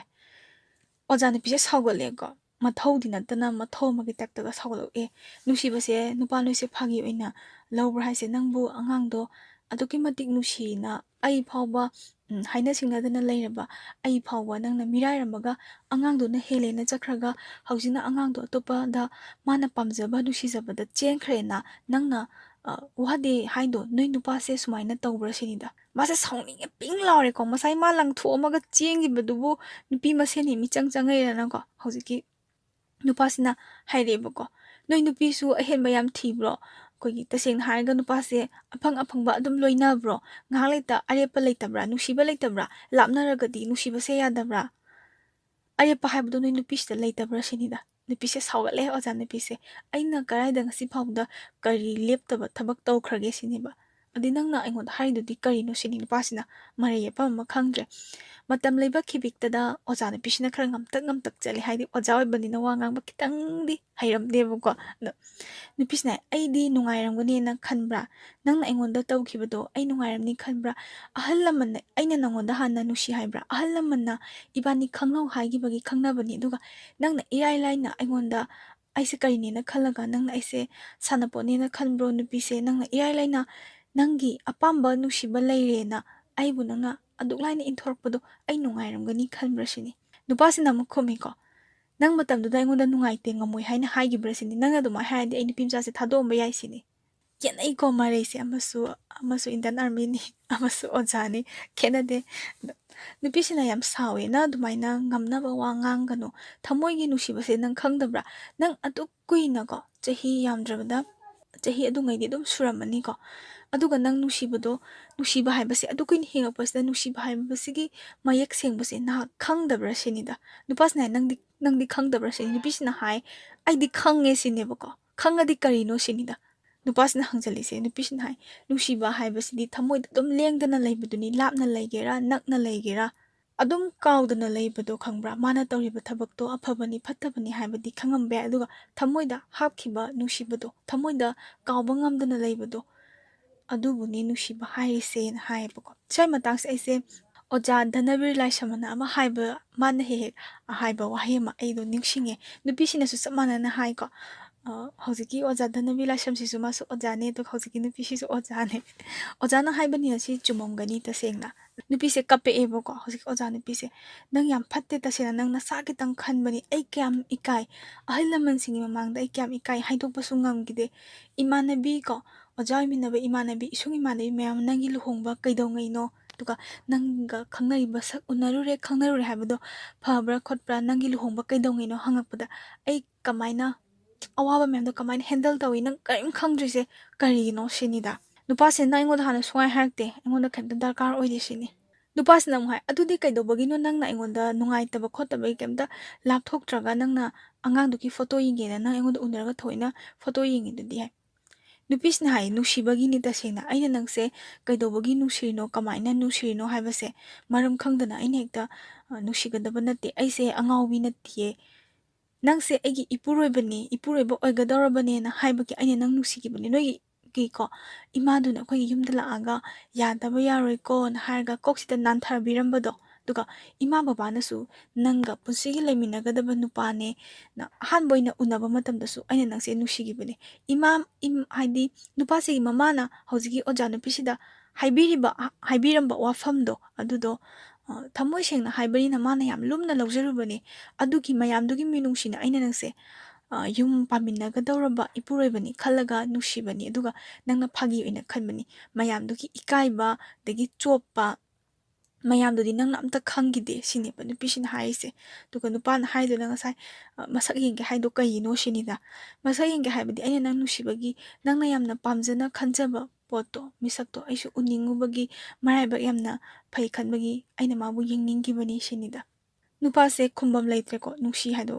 ꯑꯣꯖꯥ ꯅꯨꯄꯤꯁꯦ ꯁꯥꯎꯒꯠꯂꯦꯀꯣ ꯃꯊꯧꯗꯤ ꯅꯠꯇꯅ ꯃꯊꯧ ꯑꯃꯒꯤ ꯇꯥꯏꯞꯇꯒ ꯁꯥꯎꯒꯠꯂꯛꯑꯦ ꯅꯨꯡꯁꯤꯕꯁꯦ ꯅꯨꯄꯥ ꯅꯣꯏꯁꯦ ꯐꯥꯒꯤ ꯑꯣꯏꯅ ꯂꯧꯕ꯭ꯔꯥ ꯍꯥꯏꯁꯦ ꯅꯪꯕꯨ ꯑꯉꯥꯡꯗꯣ ꯑꯗꯨꯛꯀꯤ ꯃꯇꯤꯛ ꯅꯨꯡꯁꯤꯅ ꯑꯩ ꯐꯥꯎꯕ ꯍꯥꯏꯅ ꯁꯤꯡꯅꯗꯅ ꯂꯩꯔꯕ ꯑꯩ ꯐꯥꯎꯕ ꯅꯪꯅ ꯃꯤꯔꯥꯏꯔꯝꯃꯒ ꯑꯉꯥꯡꯗꯨꯅ ꯍꯦꯜꯂꯦꯅ ꯆꯠꯈ꯭ꯔꯒ ꯍꯧꯖꯤꯛꯅ ꯑꯉꯥꯡꯗꯣ ꯑꯇꯣꯞꯄꯗ ꯃꯥꯅ ꯄꯥꯝꯖꯕ ꯅꯨꯡꯁꯤꯖꯕꯗ ꯆꯦꯟꯈ꯭ꯔꯦꯅ ꯅꯪꯅ ꯋꯥꯗꯦ ꯍꯥꯏꯗꯣ ꯅꯣꯏ ꯅꯨꯄꯥꯁꯦ ꯁꯨꯃꯥꯏꯅ ꯇꯧꯕ꯭ꯔꯥ ꯁꯤꯅꯤꯗ ꯃꯥꯁꯦ ꯁꯥꯎꯅꯤꯡꯉꯦ ꯄꯤꯡ ꯂꯥꯎꯔꯦꯀꯣ ꯉꯁꯥꯏ ꯃꯥ ꯂꯪꯊꯣꯛꯑꯝꯃꯒ ꯆꯦꯟꯈꯤꯕꯗꯨꯕꯨ ꯅꯨꯄꯤ ꯃꯁꯦꯟꯅꯤ ꯃꯤꯆꯪ ꯆꯪꯉꯩꯔꯅꯀꯣ ꯍꯧꯖꯤꯛꯀꯤ ꯅꯨꯄꯥꯁꯤꯅ ꯍꯥꯏꯔꯛꯑꯦꯕꯀꯣ ꯅꯣꯏ ꯅꯨꯄꯤꯁꯨ ꯑꯍꯦꯟꯕ ꯌꯥꯝ ꯊꯤꯕ꯭ꯔꯣ ꯑꯩꯈꯣꯏꯒꯤ ꯇꯁꯦꯡꯅ ꯍꯥꯏꯔꯒ ꯅꯨꯄꯥꯁꯦ ꯑꯐꯪ ꯑꯐꯪꯕ ꯑꯗꯨꯝ ꯂꯣꯏꯅꯕ꯭ꯔꯣ ꯉꯥꯏꯍꯥꯛ ꯂꯩꯇ ꯑꯔꯦꯞꯄ ꯂꯩꯇꯕ꯭ꯔꯥ ꯅꯨꯡꯁꯤꯕ ꯂꯩꯇꯕ꯭ꯔꯥ ꯂꯥꯞꯅꯔꯒꯗꯤ ꯅꯨꯡꯁꯤꯕꯁꯦ ꯌꯥꯗꯕ꯭ꯔꯥ ꯑꯔꯦꯞꯄ ꯍꯥꯏꯕꯗꯣ ꯅꯣꯏ ꯅꯨꯄꯤꯁꯤꯗ ꯂꯩꯇꯕ꯭ꯔꯥ ꯁꯤꯅꯤꯗ ꯅꯨꯄꯤꯁꯦ ꯁꯥꯎꯒꯠꯂꯦ ꯑꯣꯖꯥ ꯅꯨꯄꯤꯁꯦ ꯑꯩꯅ ꯀꯗꯥꯏꯗ ꯉꯁꯤ ꯐꯥꯎꯕꯗ ꯀꯔꯤ ꯂꯦꯞꯇꯕ ꯊꯕꯛ ꯇꯧꯈ꯭ꯔꯒꯦ ꯁꯤꯅꯦꯕ ꯑꯗꯨꯗꯤ ꯅꯪꯅ ꯑꯩꯉꯣꯟꯗ ꯍꯥꯏꯔꯤꯗꯨꯗꯤ ꯀꯔꯤꯅꯣ ꯁꯤꯅꯤ ꯅꯨꯄꯥꯁꯤꯅ ꯃꯔꯩ ꯌꯦꯠꯄ ꯑꯃ ꯈꯪꯗ꯭ꯔꯦ ꯃꯇꯝ ꯂꯩꯕ ꯈꯤꯕꯤꯛꯇꯗ ꯑꯣꯖꯥ ꯅꯨꯄꯤꯁꯤꯅ ꯈꯔ ꯉꯝꯇꯛ ꯆꯠꯂꯦ ꯍꯥꯏꯗꯤ ꯑꯣꯖꯥ ꯑꯣꯏꯕꯅꯤꯅ ꯋꯥ ꯉꯥꯡꯕ ꯈꯤꯇꯪꯗꯤ ꯍꯩꯔꯝꯗꯦꯕꯀꯣ ꯑꯗꯣ ꯅꯨꯄꯤꯁꯤꯅ ꯑꯩꯗꯤ ꯅꯨꯡꯉꯥꯏꯔꯝꯒꯅꯦꯅ ꯈꯟꯕ꯭ꯔꯥ ꯅꯪꯅ ꯑꯩꯉꯣꯟꯗ ꯇꯧꯈꯤꯕꯗꯣ ꯑꯩ ꯅꯨꯡꯉꯥꯏꯔꯝꯅꯤ ꯈꯟꯕ꯭ꯔꯥ ꯑꯍꯜ ꯂꯃꯟꯅ ꯑꯩꯅ ꯅꯪꯉꯣꯟꯗ ꯍꯥꯟꯅ ꯅꯨꯡꯁꯤ ꯍꯥꯏꯕ꯭ꯔꯥ ꯑꯍꯜ ꯂꯃꯟꯅ ꯏꯕꯥꯅꯤ ꯈꯪꯅꯧ ꯍꯥꯏꯈꯤꯕꯒꯤ ꯈꯪꯅꯕꯅꯤ ꯑꯗꯨꯒ ꯅꯪꯅ ꯏꯔꯥꯏ ꯂꯥꯏꯅ ꯑꯩꯉꯣꯟꯗ ꯑꯩꯁꯦ ꯀꯔꯤꯅꯦꯅ ꯈꯜꯂꯒ ꯅꯪꯅ ꯑꯩꯁꯦ ꯁꯥꯟꯅꯄꯣꯠꯅꯦꯅ ꯈꯟꯕ꯭ꯔꯣ ꯅꯨꯄꯤꯁꯦ ꯅꯪꯅ ꯏꯔꯥꯏ ꯂꯥꯏꯅ ꯅꯪꯒꯤ ꯑꯄꯥꯝꯕ ꯅꯨꯡꯁꯤꯕ ꯂꯩꯔꯦꯅ ꯑꯩꯕꯨ ꯅꯪꯅ ꯑꯗꯨꯛ ꯂꯥꯏꯅ ꯏꯟꯊꯣꯔꯛꯄꯗꯣ ꯑꯩ ꯅꯨꯡꯉꯥꯏꯔꯝꯒꯅꯤ ꯈꯟꯕ꯭ꯔꯥ ꯁꯤꯅꯤ ꯅꯨꯄꯥꯁꯤꯅ ꯑꯃꯨꯛ ꯈꯨꯝꯃꯤꯀꯣ ꯅꯪ ꯃꯇꯝꯗꯨꯗ ꯑꯩꯉꯣꯟꯗ ꯅꯨꯡꯉꯥꯏꯇꯦ ꯉꯝꯃꯣꯏ ꯍꯥꯏꯅ ꯍꯥꯏꯈꯤꯕ꯭ꯔꯥ ꯁꯤꯅꯤ ꯅꯪꯅ ꯑꯗꯨꯃꯥꯏꯅ ꯍꯥꯏꯔꯗꯤ ꯑꯩ ꯅꯨꯄꯤ ꯃꯆꯥꯁꯦ ꯊꯥꯗꯣꯛꯑꯝꯕ ꯌꯥꯏ ꯁꯤꯅꯤ ꯈꯦꯠꯅꯩꯀꯣ ꯃꯔꯩꯁꯦ ꯑꯃꯁꯨ ꯏꯟꯗꯤꯌꯟ ꯑꯥꯔꯃꯤꯅꯤ ꯑꯃꯁꯨ ꯑꯣꯖꯥꯅꯤ ꯈꯦꯠꯅꯗꯦ ꯅꯨꯄꯤꯁꯤꯅ ꯌꯥꯝ ꯁꯥꯎꯋꯦ ꯅꯪ ꯑꯗꯨꯃꯥꯏꯅ ꯉꯝꯅꯕ ꯋꯥ ꯉꯥꯡꯒꯅꯨ ꯊꯃꯣꯏꯒꯤ ꯅꯨꯡꯁꯤꯕꯁꯦ ꯅꯪ ꯈꯪꯗꯕ꯭ꯔꯥ ꯅꯪ ꯑꯗꯨꯛ ꯀꯨꯏꯅꯀꯣ ꯆꯍꯤ ꯌꯥꯝꯗ꯭ꯔꯕꯗ ꯆꯍꯤ ꯑꯗꯨꯉꯩꯗꯤ ꯑꯗꯨꯝ ꯁꯨꯔꯝꯃꯅꯤꯀꯣ ꯑꯗꯨꯒ ꯅꯪ ꯅꯨꯡꯁꯤꯕ ꯍꯥꯏꯕꯁꯦ ꯑꯗꯨꯛ ꯀꯨꯏꯅ ꯍꯤꯡꯉꯛꯄꯁꯤꯗ ꯅꯨꯡꯁꯤꯕ ꯍꯥꯏꯕꯁꯤꯒꯤ ꯃꯌꯦꯛ ꯁꯦꯡꯕꯁꯦ ꯅꯍꯥꯛ ꯈꯪꯗꯕ꯭ꯔꯥ ꯁꯤꯅꯤꯗ ꯅꯨꯄꯥꯁꯤꯅ ꯍꯥꯏ ꯅꯪꯗꯤ ꯈꯪꯗꯕ꯭ꯔꯥ ꯁꯤꯅꯤ ꯅꯨꯄꯤꯁꯤꯅ ꯍꯥꯏ ꯑꯩꯗꯤ ꯈꯪꯉꯦ ꯁꯤꯅꯦꯕꯀꯣ ꯈꯪꯉꯗꯤ ꯀꯔꯤꯅꯣ ꯁꯤꯅꯤꯗ ꯅꯨꯄꯥꯁꯤꯅ ꯍꯪꯖꯜꯂꯤꯁꯦ ꯅꯨꯄꯤꯁꯤꯅ ꯍꯥꯏ ꯅꯨꯡꯁꯤꯕ ꯍꯥꯏꯕꯁꯤꯗꯤ ꯊꯃꯣꯏꯗ ꯑꯗꯨꯝ ꯂꯦꯡꯗꯅ ꯂꯩꯕꯗꯨꯅꯤ ꯂꯥꯞꯅ ꯂꯩꯒꯦꯔꯥ ꯅꯛꯅ ꯂꯩꯒꯦꯔꯥ ꯑꯗꯨꯝ ꯀꯥꯎꯗꯅ ꯂꯩꯕꯗꯣ ꯈꯪꯕ꯭ꯔꯥ ꯃꯥꯅ ꯇꯧꯔꯤꯕ ꯊꯕꯛꯇꯣ ꯑꯐꯕꯅꯤ ꯐꯠꯇꯕꯅꯤ ꯍꯥꯏꯕꯗꯤ ꯈꯪꯉꯝꯕ ꯌꯥꯏ ꯑꯗꯨꯒ ꯊꯃꯣꯏꯗ ꯍꯥꯞꯈꯤꯕ ꯅꯨꯡꯁꯤꯕꯗꯣ ꯊꯃꯣꯏꯗ ꯀꯥꯎꯕ ꯉꯝꯗꯅ ꯂꯩꯕꯗꯣ ꯑꯗꯨꯕꯨꯅꯤ ꯅꯨꯡꯁꯤꯕ ꯍꯥꯏꯔꯤꯁꯦꯅ ꯍꯥꯏꯌꯦꯕꯀꯣ ꯁ꯭ꯋꯥꯏ ꯃꯇꯥꯡꯁꯦ ꯑꯩꯁꯦ ꯑꯣꯖꯥ ꯙꯅꯕꯤꯔ ꯂꯥꯏꯁ꯭ꯔꯝꯅ ꯑꯃ ꯍꯥꯏꯕ ꯃꯥꯅ ꯍꯦꯛ ꯍꯥꯏꯕ ꯋꯥꯍꯩ ꯑꯃ ꯑꯩꯗꯣ ꯅꯤꯡꯁꯤꯡꯉꯦ ꯅꯨꯄꯤꯁꯤꯅꯁꯨ ꯆꯞ ꯃꯥꯟꯅꯅ ꯍꯥꯏꯀꯣ ꯍꯧꯖꯤꯛꯀꯤ ꯑꯣꯖꯥ ꯙꯅꯕꯤꯔ ꯂꯥꯏꯁ꯭ꯔꯝꯁꯤꯁꯨ ꯃꯥꯁꯨ ꯑꯣꯖꯥꯅꯦ ꯑꯗꯨꯒ ꯍꯧꯖꯤꯛꯀꯤ ꯅꯨꯄꯤꯁꯤꯁꯨ ꯑꯣꯖꯥꯅꯦ ꯑꯣꯖꯥꯅ ꯍꯥꯏꯕꯅꯤꯅ ꯁꯤ ꯆꯨꯝꯃꯝꯒꯅꯤ ꯇꯁꯦꯡꯅ ꯅꯨꯄꯤꯁꯦ ꯀꯞꯄꯛꯑꯦꯕꯀꯣ ꯍꯧꯖꯤꯛ ꯑꯣꯖꯥ ꯅꯨꯄꯤꯁꯦ ꯅꯪ ꯌꯥꯝ ꯐꯠꯇꯦ ꯇꯁꯦꯡꯅ ꯅꯪ ꯅꯁꯥ ꯈꯤꯇꯪ ꯈꯟꯕꯅꯤ ꯑꯩ ꯀꯌꯥꯝ ꯏꯀꯥꯏ ꯑꯍꯜ ꯂꯃꯟꯁꯤꯡꯒꯤ ꯃꯃꯥꯡꯗ ꯑꯩ ꯀꯌꯥꯝ ꯏꯀꯥꯏ ꯍꯥꯏꯗꯣꯛꯄꯁꯨ ꯉꯝꯈꯤꯗꯦ ꯏꯃꯥꯟꯅꯕꯤ ꯀꯣ ꯑꯣꯖꯥ ꯑꯣꯏꯃꯤꯟꯅꯕ ꯏꯃꯥꯟꯅꯕꯤ ꯏꯁꯨꯡ ꯏꯃꯥꯟꯅꯕꯤ ꯃꯌꯥꯝ ꯅꯪꯒꯤ ꯂꯨꯍꯣꯡꯕ ꯀꯩꯗꯧꯉꯩꯅꯣ ꯑꯗꯨꯒ ꯅꯪꯒ ꯈꯪꯅꯔꯤꯕ ꯁꯛ ꯎꯅꯔꯨꯔꯦ ꯈꯪꯅꯔꯨꯔꯦ ꯍꯥꯏꯕꯗꯣ ꯐꯕ꯭ꯔꯥ ꯈꯣꯠꯄ꯭ꯔꯥ ꯅꯪꯒꯤ ꯂꯨꯍꯣꯡꯕ ꯀꯩꯗꯧꯉꯩꯅꯣ ꯍꯪꯉꯛꯄꯗ ꯑꯩ ꯀꯃꯥꯏꯅ ꯑꯋꯥꯕ ꯃꯌꯥꯝꯗꯣ ꯀꯃꯥꯏꯅ ꯍꯦꯟꯗꯜ ꯇꯧꯏ ꯅꯪ ꯀꯔꯤꯝ ꯈꯪꯗ꯭ꯔꯤꯁꯦ ꯀꯔꯤꯒꯤꯅꯣ ꯁꯤꯅꯤꯗ ꯅꯨꯄꯥꯁꯤꯅ ꯅꯪ ꯑꯩꯉꯣꯟꯗ ꯍꯥꯟꯅ ꯁꯨꯡꯍꯥꯏ ꯍꯥꯏꯔꯛꯇꯦ ꯑꯩꯉꯣꯟꯗ ꯀꯩꯝꯇ ꯗꯔꯀꯥꯔ ꯑꯣꯏꯗꯦ ꯁꯤꯅꯤ ꯅꯨꯄꯥꯁꯤꯅ ꯑꯃꯨꯛ ꯍꯥꯏ ꯑꯗꯨꯗꯤ ꯀꯩꯗꯧꯕꯒꯤꯅꯣ ꯅꯪꯅ ꯑꯩꯉꯣꯟꯗ ꯅꯨꯡꯉꯥꯏꯇꯕ ꯈꯣꯠꯇꯕꯒꯤ ꯀꯩꯝꯇ ꯂꯥꯞꯊꯣꯛꯇ꯭ꯔꯒ ꯅꯪꯅ ꯑꯉꯥꯡꯗꯨꯒꯤ ꯐꯣꯇꯣ ꯌꯦꯡꯒꯦꯅ ꯅꯪ ꯑꯩꯉꯣꯟꯗ ꯎꯅꯔꯒ ꯊꯑꯣꯏꯅ ꯐꯣꯇꯣ ꯌꯦꯡꯉꯤꯗꯨꯗꯤ ꯍꯥꯏ ꯅꯨꯄꯤꯁꯤꯅ ꯍꯥꯏ ꯅꯨꯡꯁꯤꯕꯒꯤꯅꯤ ꯇꯁꯦꯡꯅ ꯑꯩꯅ ꯅꯪꯁꯦ ꯀꯩꯗꯧꯕꯒꯤ ꯅꯨꯡꯁꯤꯔꯤꯅꯣ ꯀꯃꯥꯏꯅ ꯅꯨꯡꯁꯤꯔꯤꯅೋ ꯍꯥꯏꯕꯁꯦ ꯃꯔꯝ ꯈꯪꯗꯅ ꯑꯩꯅ ꯍꯦꯛꯇ ꯅꯨꯡꯁꯤꯒꯗꯕ ꯅꯠꯇꯦ ꯑꯩꯁꯦ ꯑꯉꯥꯎꯕꯤ ꯅꯠꯇꯤꯌꯦ ꯅꯪꯁꯦ ꯑꯩꯒꯤ ꯏꯄꯨꯔꯣꯏꯕꯅꯤ ꯏꯄꯨꯔꯣꯏꯕ ꯑꯣꯏꯒꯗꯧꯔꯕꯅꯦꯅ ꯍꯥꯏꯕꯒꯤ ꯑꯩꯅ ꯅꯪ ꯅꯨꯡꯁꯤꯈꯤꯕꯅꯤ ꯅꯣꯏꯒꯤꯀꯣ ꯏꯃꯥꯗꯨꯅ ꯑꯩꯈꯣꯏꯒꯤ ꯌꯨꯝꯗ ꯂꯥꯛꯑꯒ ꯌꯥꯗꯕ ꯌꯥꯔꯣꯏꯀꯣꯅ ꯍꯥꯏꯔꯒ ꯀꯣꯛꯁꯤꯗ ꯅꯥꯟꯊꯕꯤꯔꯝꯕꯗꯣ ꯑꯗꯨꯒ ꯏꯃꯥ ꯕꯕꯥꯅꯁꯨ ꯅꯪꯒ ꯄꯨꯟꯁꯤꯒꯤ ꯂꯩꯃꯤꯟꯅꯒꯗꯕ ꯅꯨꯄꯥꯅꯦ ꯑꯍꯥꯟꯕ ꯑꯣꯏꯅ ꯎꯅꯕ ꯃꯇꯝꯗꯁꯨ ꯑꯩꯅ ꯅꯪꯁꯦ ꯅꯨꯡꯁꯤꯈꯤꯕꯅꯦ ꯍꯥꯏꯗꯤ ꯅꯨꯄꯥꯁꯤꯒꯤ ꯃꯃꯥꯅ ꯍꯧꯖꯤꯛꯀꯤ ꯑꯣꯖꯥ ꯅꯨꯄꯤꯁꯤꯗ ꯍꯥꯏꯕꯤꯔꯝꯕ ꯋꯥꯐꯝꯗꯣ ꯑꯗꯨꯗꯣ ꯊꯃꯣꯏ ꯁꯦꯡꯅ ꯍꯥꯏꯕꯅꯤꯅ ꯃꯥꯅ ꯌꯥꯝ ꯂꯨꯝꯅ ꯂꯧꯖꯔꯨꯕꯅꯦ ꯑꯗꯨꯒꯤ ꯃꯌꯥꯝꯗꯨꯒꯤ ꯃꯤꯅꯨꯡꯁꯤꯅ ꯑꯩꯅ ꯅꯪꯁꯦ ꯌꯨꯝ ꯄꯥꯟꯃꯤꯟꯅꯒꯗꯧꯔꯕ ꯏꯄꯨꯔꯣꯏꯕꯅꯤ ꯈꯜꯂꯒ ꯅꯨꯡꯁꯤꯕꯅꯤ ꯑꯗꯨꯒ ꯅꯪꯅ ꯐꯥꯒꯤ ꯑꯣꯏꯅ ꯈꯟꯕꯅꯤ ꯃꯌꯥꯝꯗꯨꯒꯤ ꯏꯀꯥꯏꯕ ꯑꯗꯒꯤ ꯆꯣꯞꯄ ꯃꯌꯥꯝꯗꯨꯗꯤ ꯅꯪꯅ ꯑꯝꯇ ꯈꯪꯈꯤꯗꯦ ꯁꯤꯅꯦꯕ ꯅꯨꯄꯤꯁꯤꯅ ꯍꯥꯏꯔꯤꯁꯦ ꯑꯗꯨꯒ ꯅꯨꯄꯥꯅ ꯍꯥꯏꯗꯨꯅ ꯉꯁꯥꯏ ꯃꯁꯛ ꯌꯦꯡꯒꯦ ꯍꯥꯏꯗꯣ ꯀꯩꯒꯤꯅꯣ ꯁꯤꯅꯤꯗ ꯃꯁꯛ ꯌꯦꯡꯒꯦ ꯍꯥꯏꯕꯗꯤ ꯑꯩꯅ ꯅꯪ ꯅꯨꯡꯁꯤꯕꯒꯤ ꯅꯪꯅ ꯌꯥꯝꯅ ꯄꯥꯝꯖꯅ ꯈꯟꯖꯕ ꯄꯣꯠꯇꯣ ꯃꯤꯁꯛꯇꯣ ꯑꯩꯁꯨ ꯎꯅꯤꯡꯉꯨꯕꯒꯤ ꯃꯔꯥꯏꯕꯛ ꯌꯥꯝꯅ ꯐꯩ ꯈꯟꯕꯒꯤ ꯑꯩꯅ ꯃꯥꯕꯨ ꯌꯦꯡꯅꯤꯡꯈꯤꯕꯅꯤ ꯁꯤꯅꯤꯗ ꯅꯨꯄꯥꯁꯦ ꯈꯨꯝꯕꯝ ꯂꯩꯇ꯭ꯔꯦꯀꯣ ꯅꯨꯡꯁꯤ ꯍꯥꯏꯗꯣ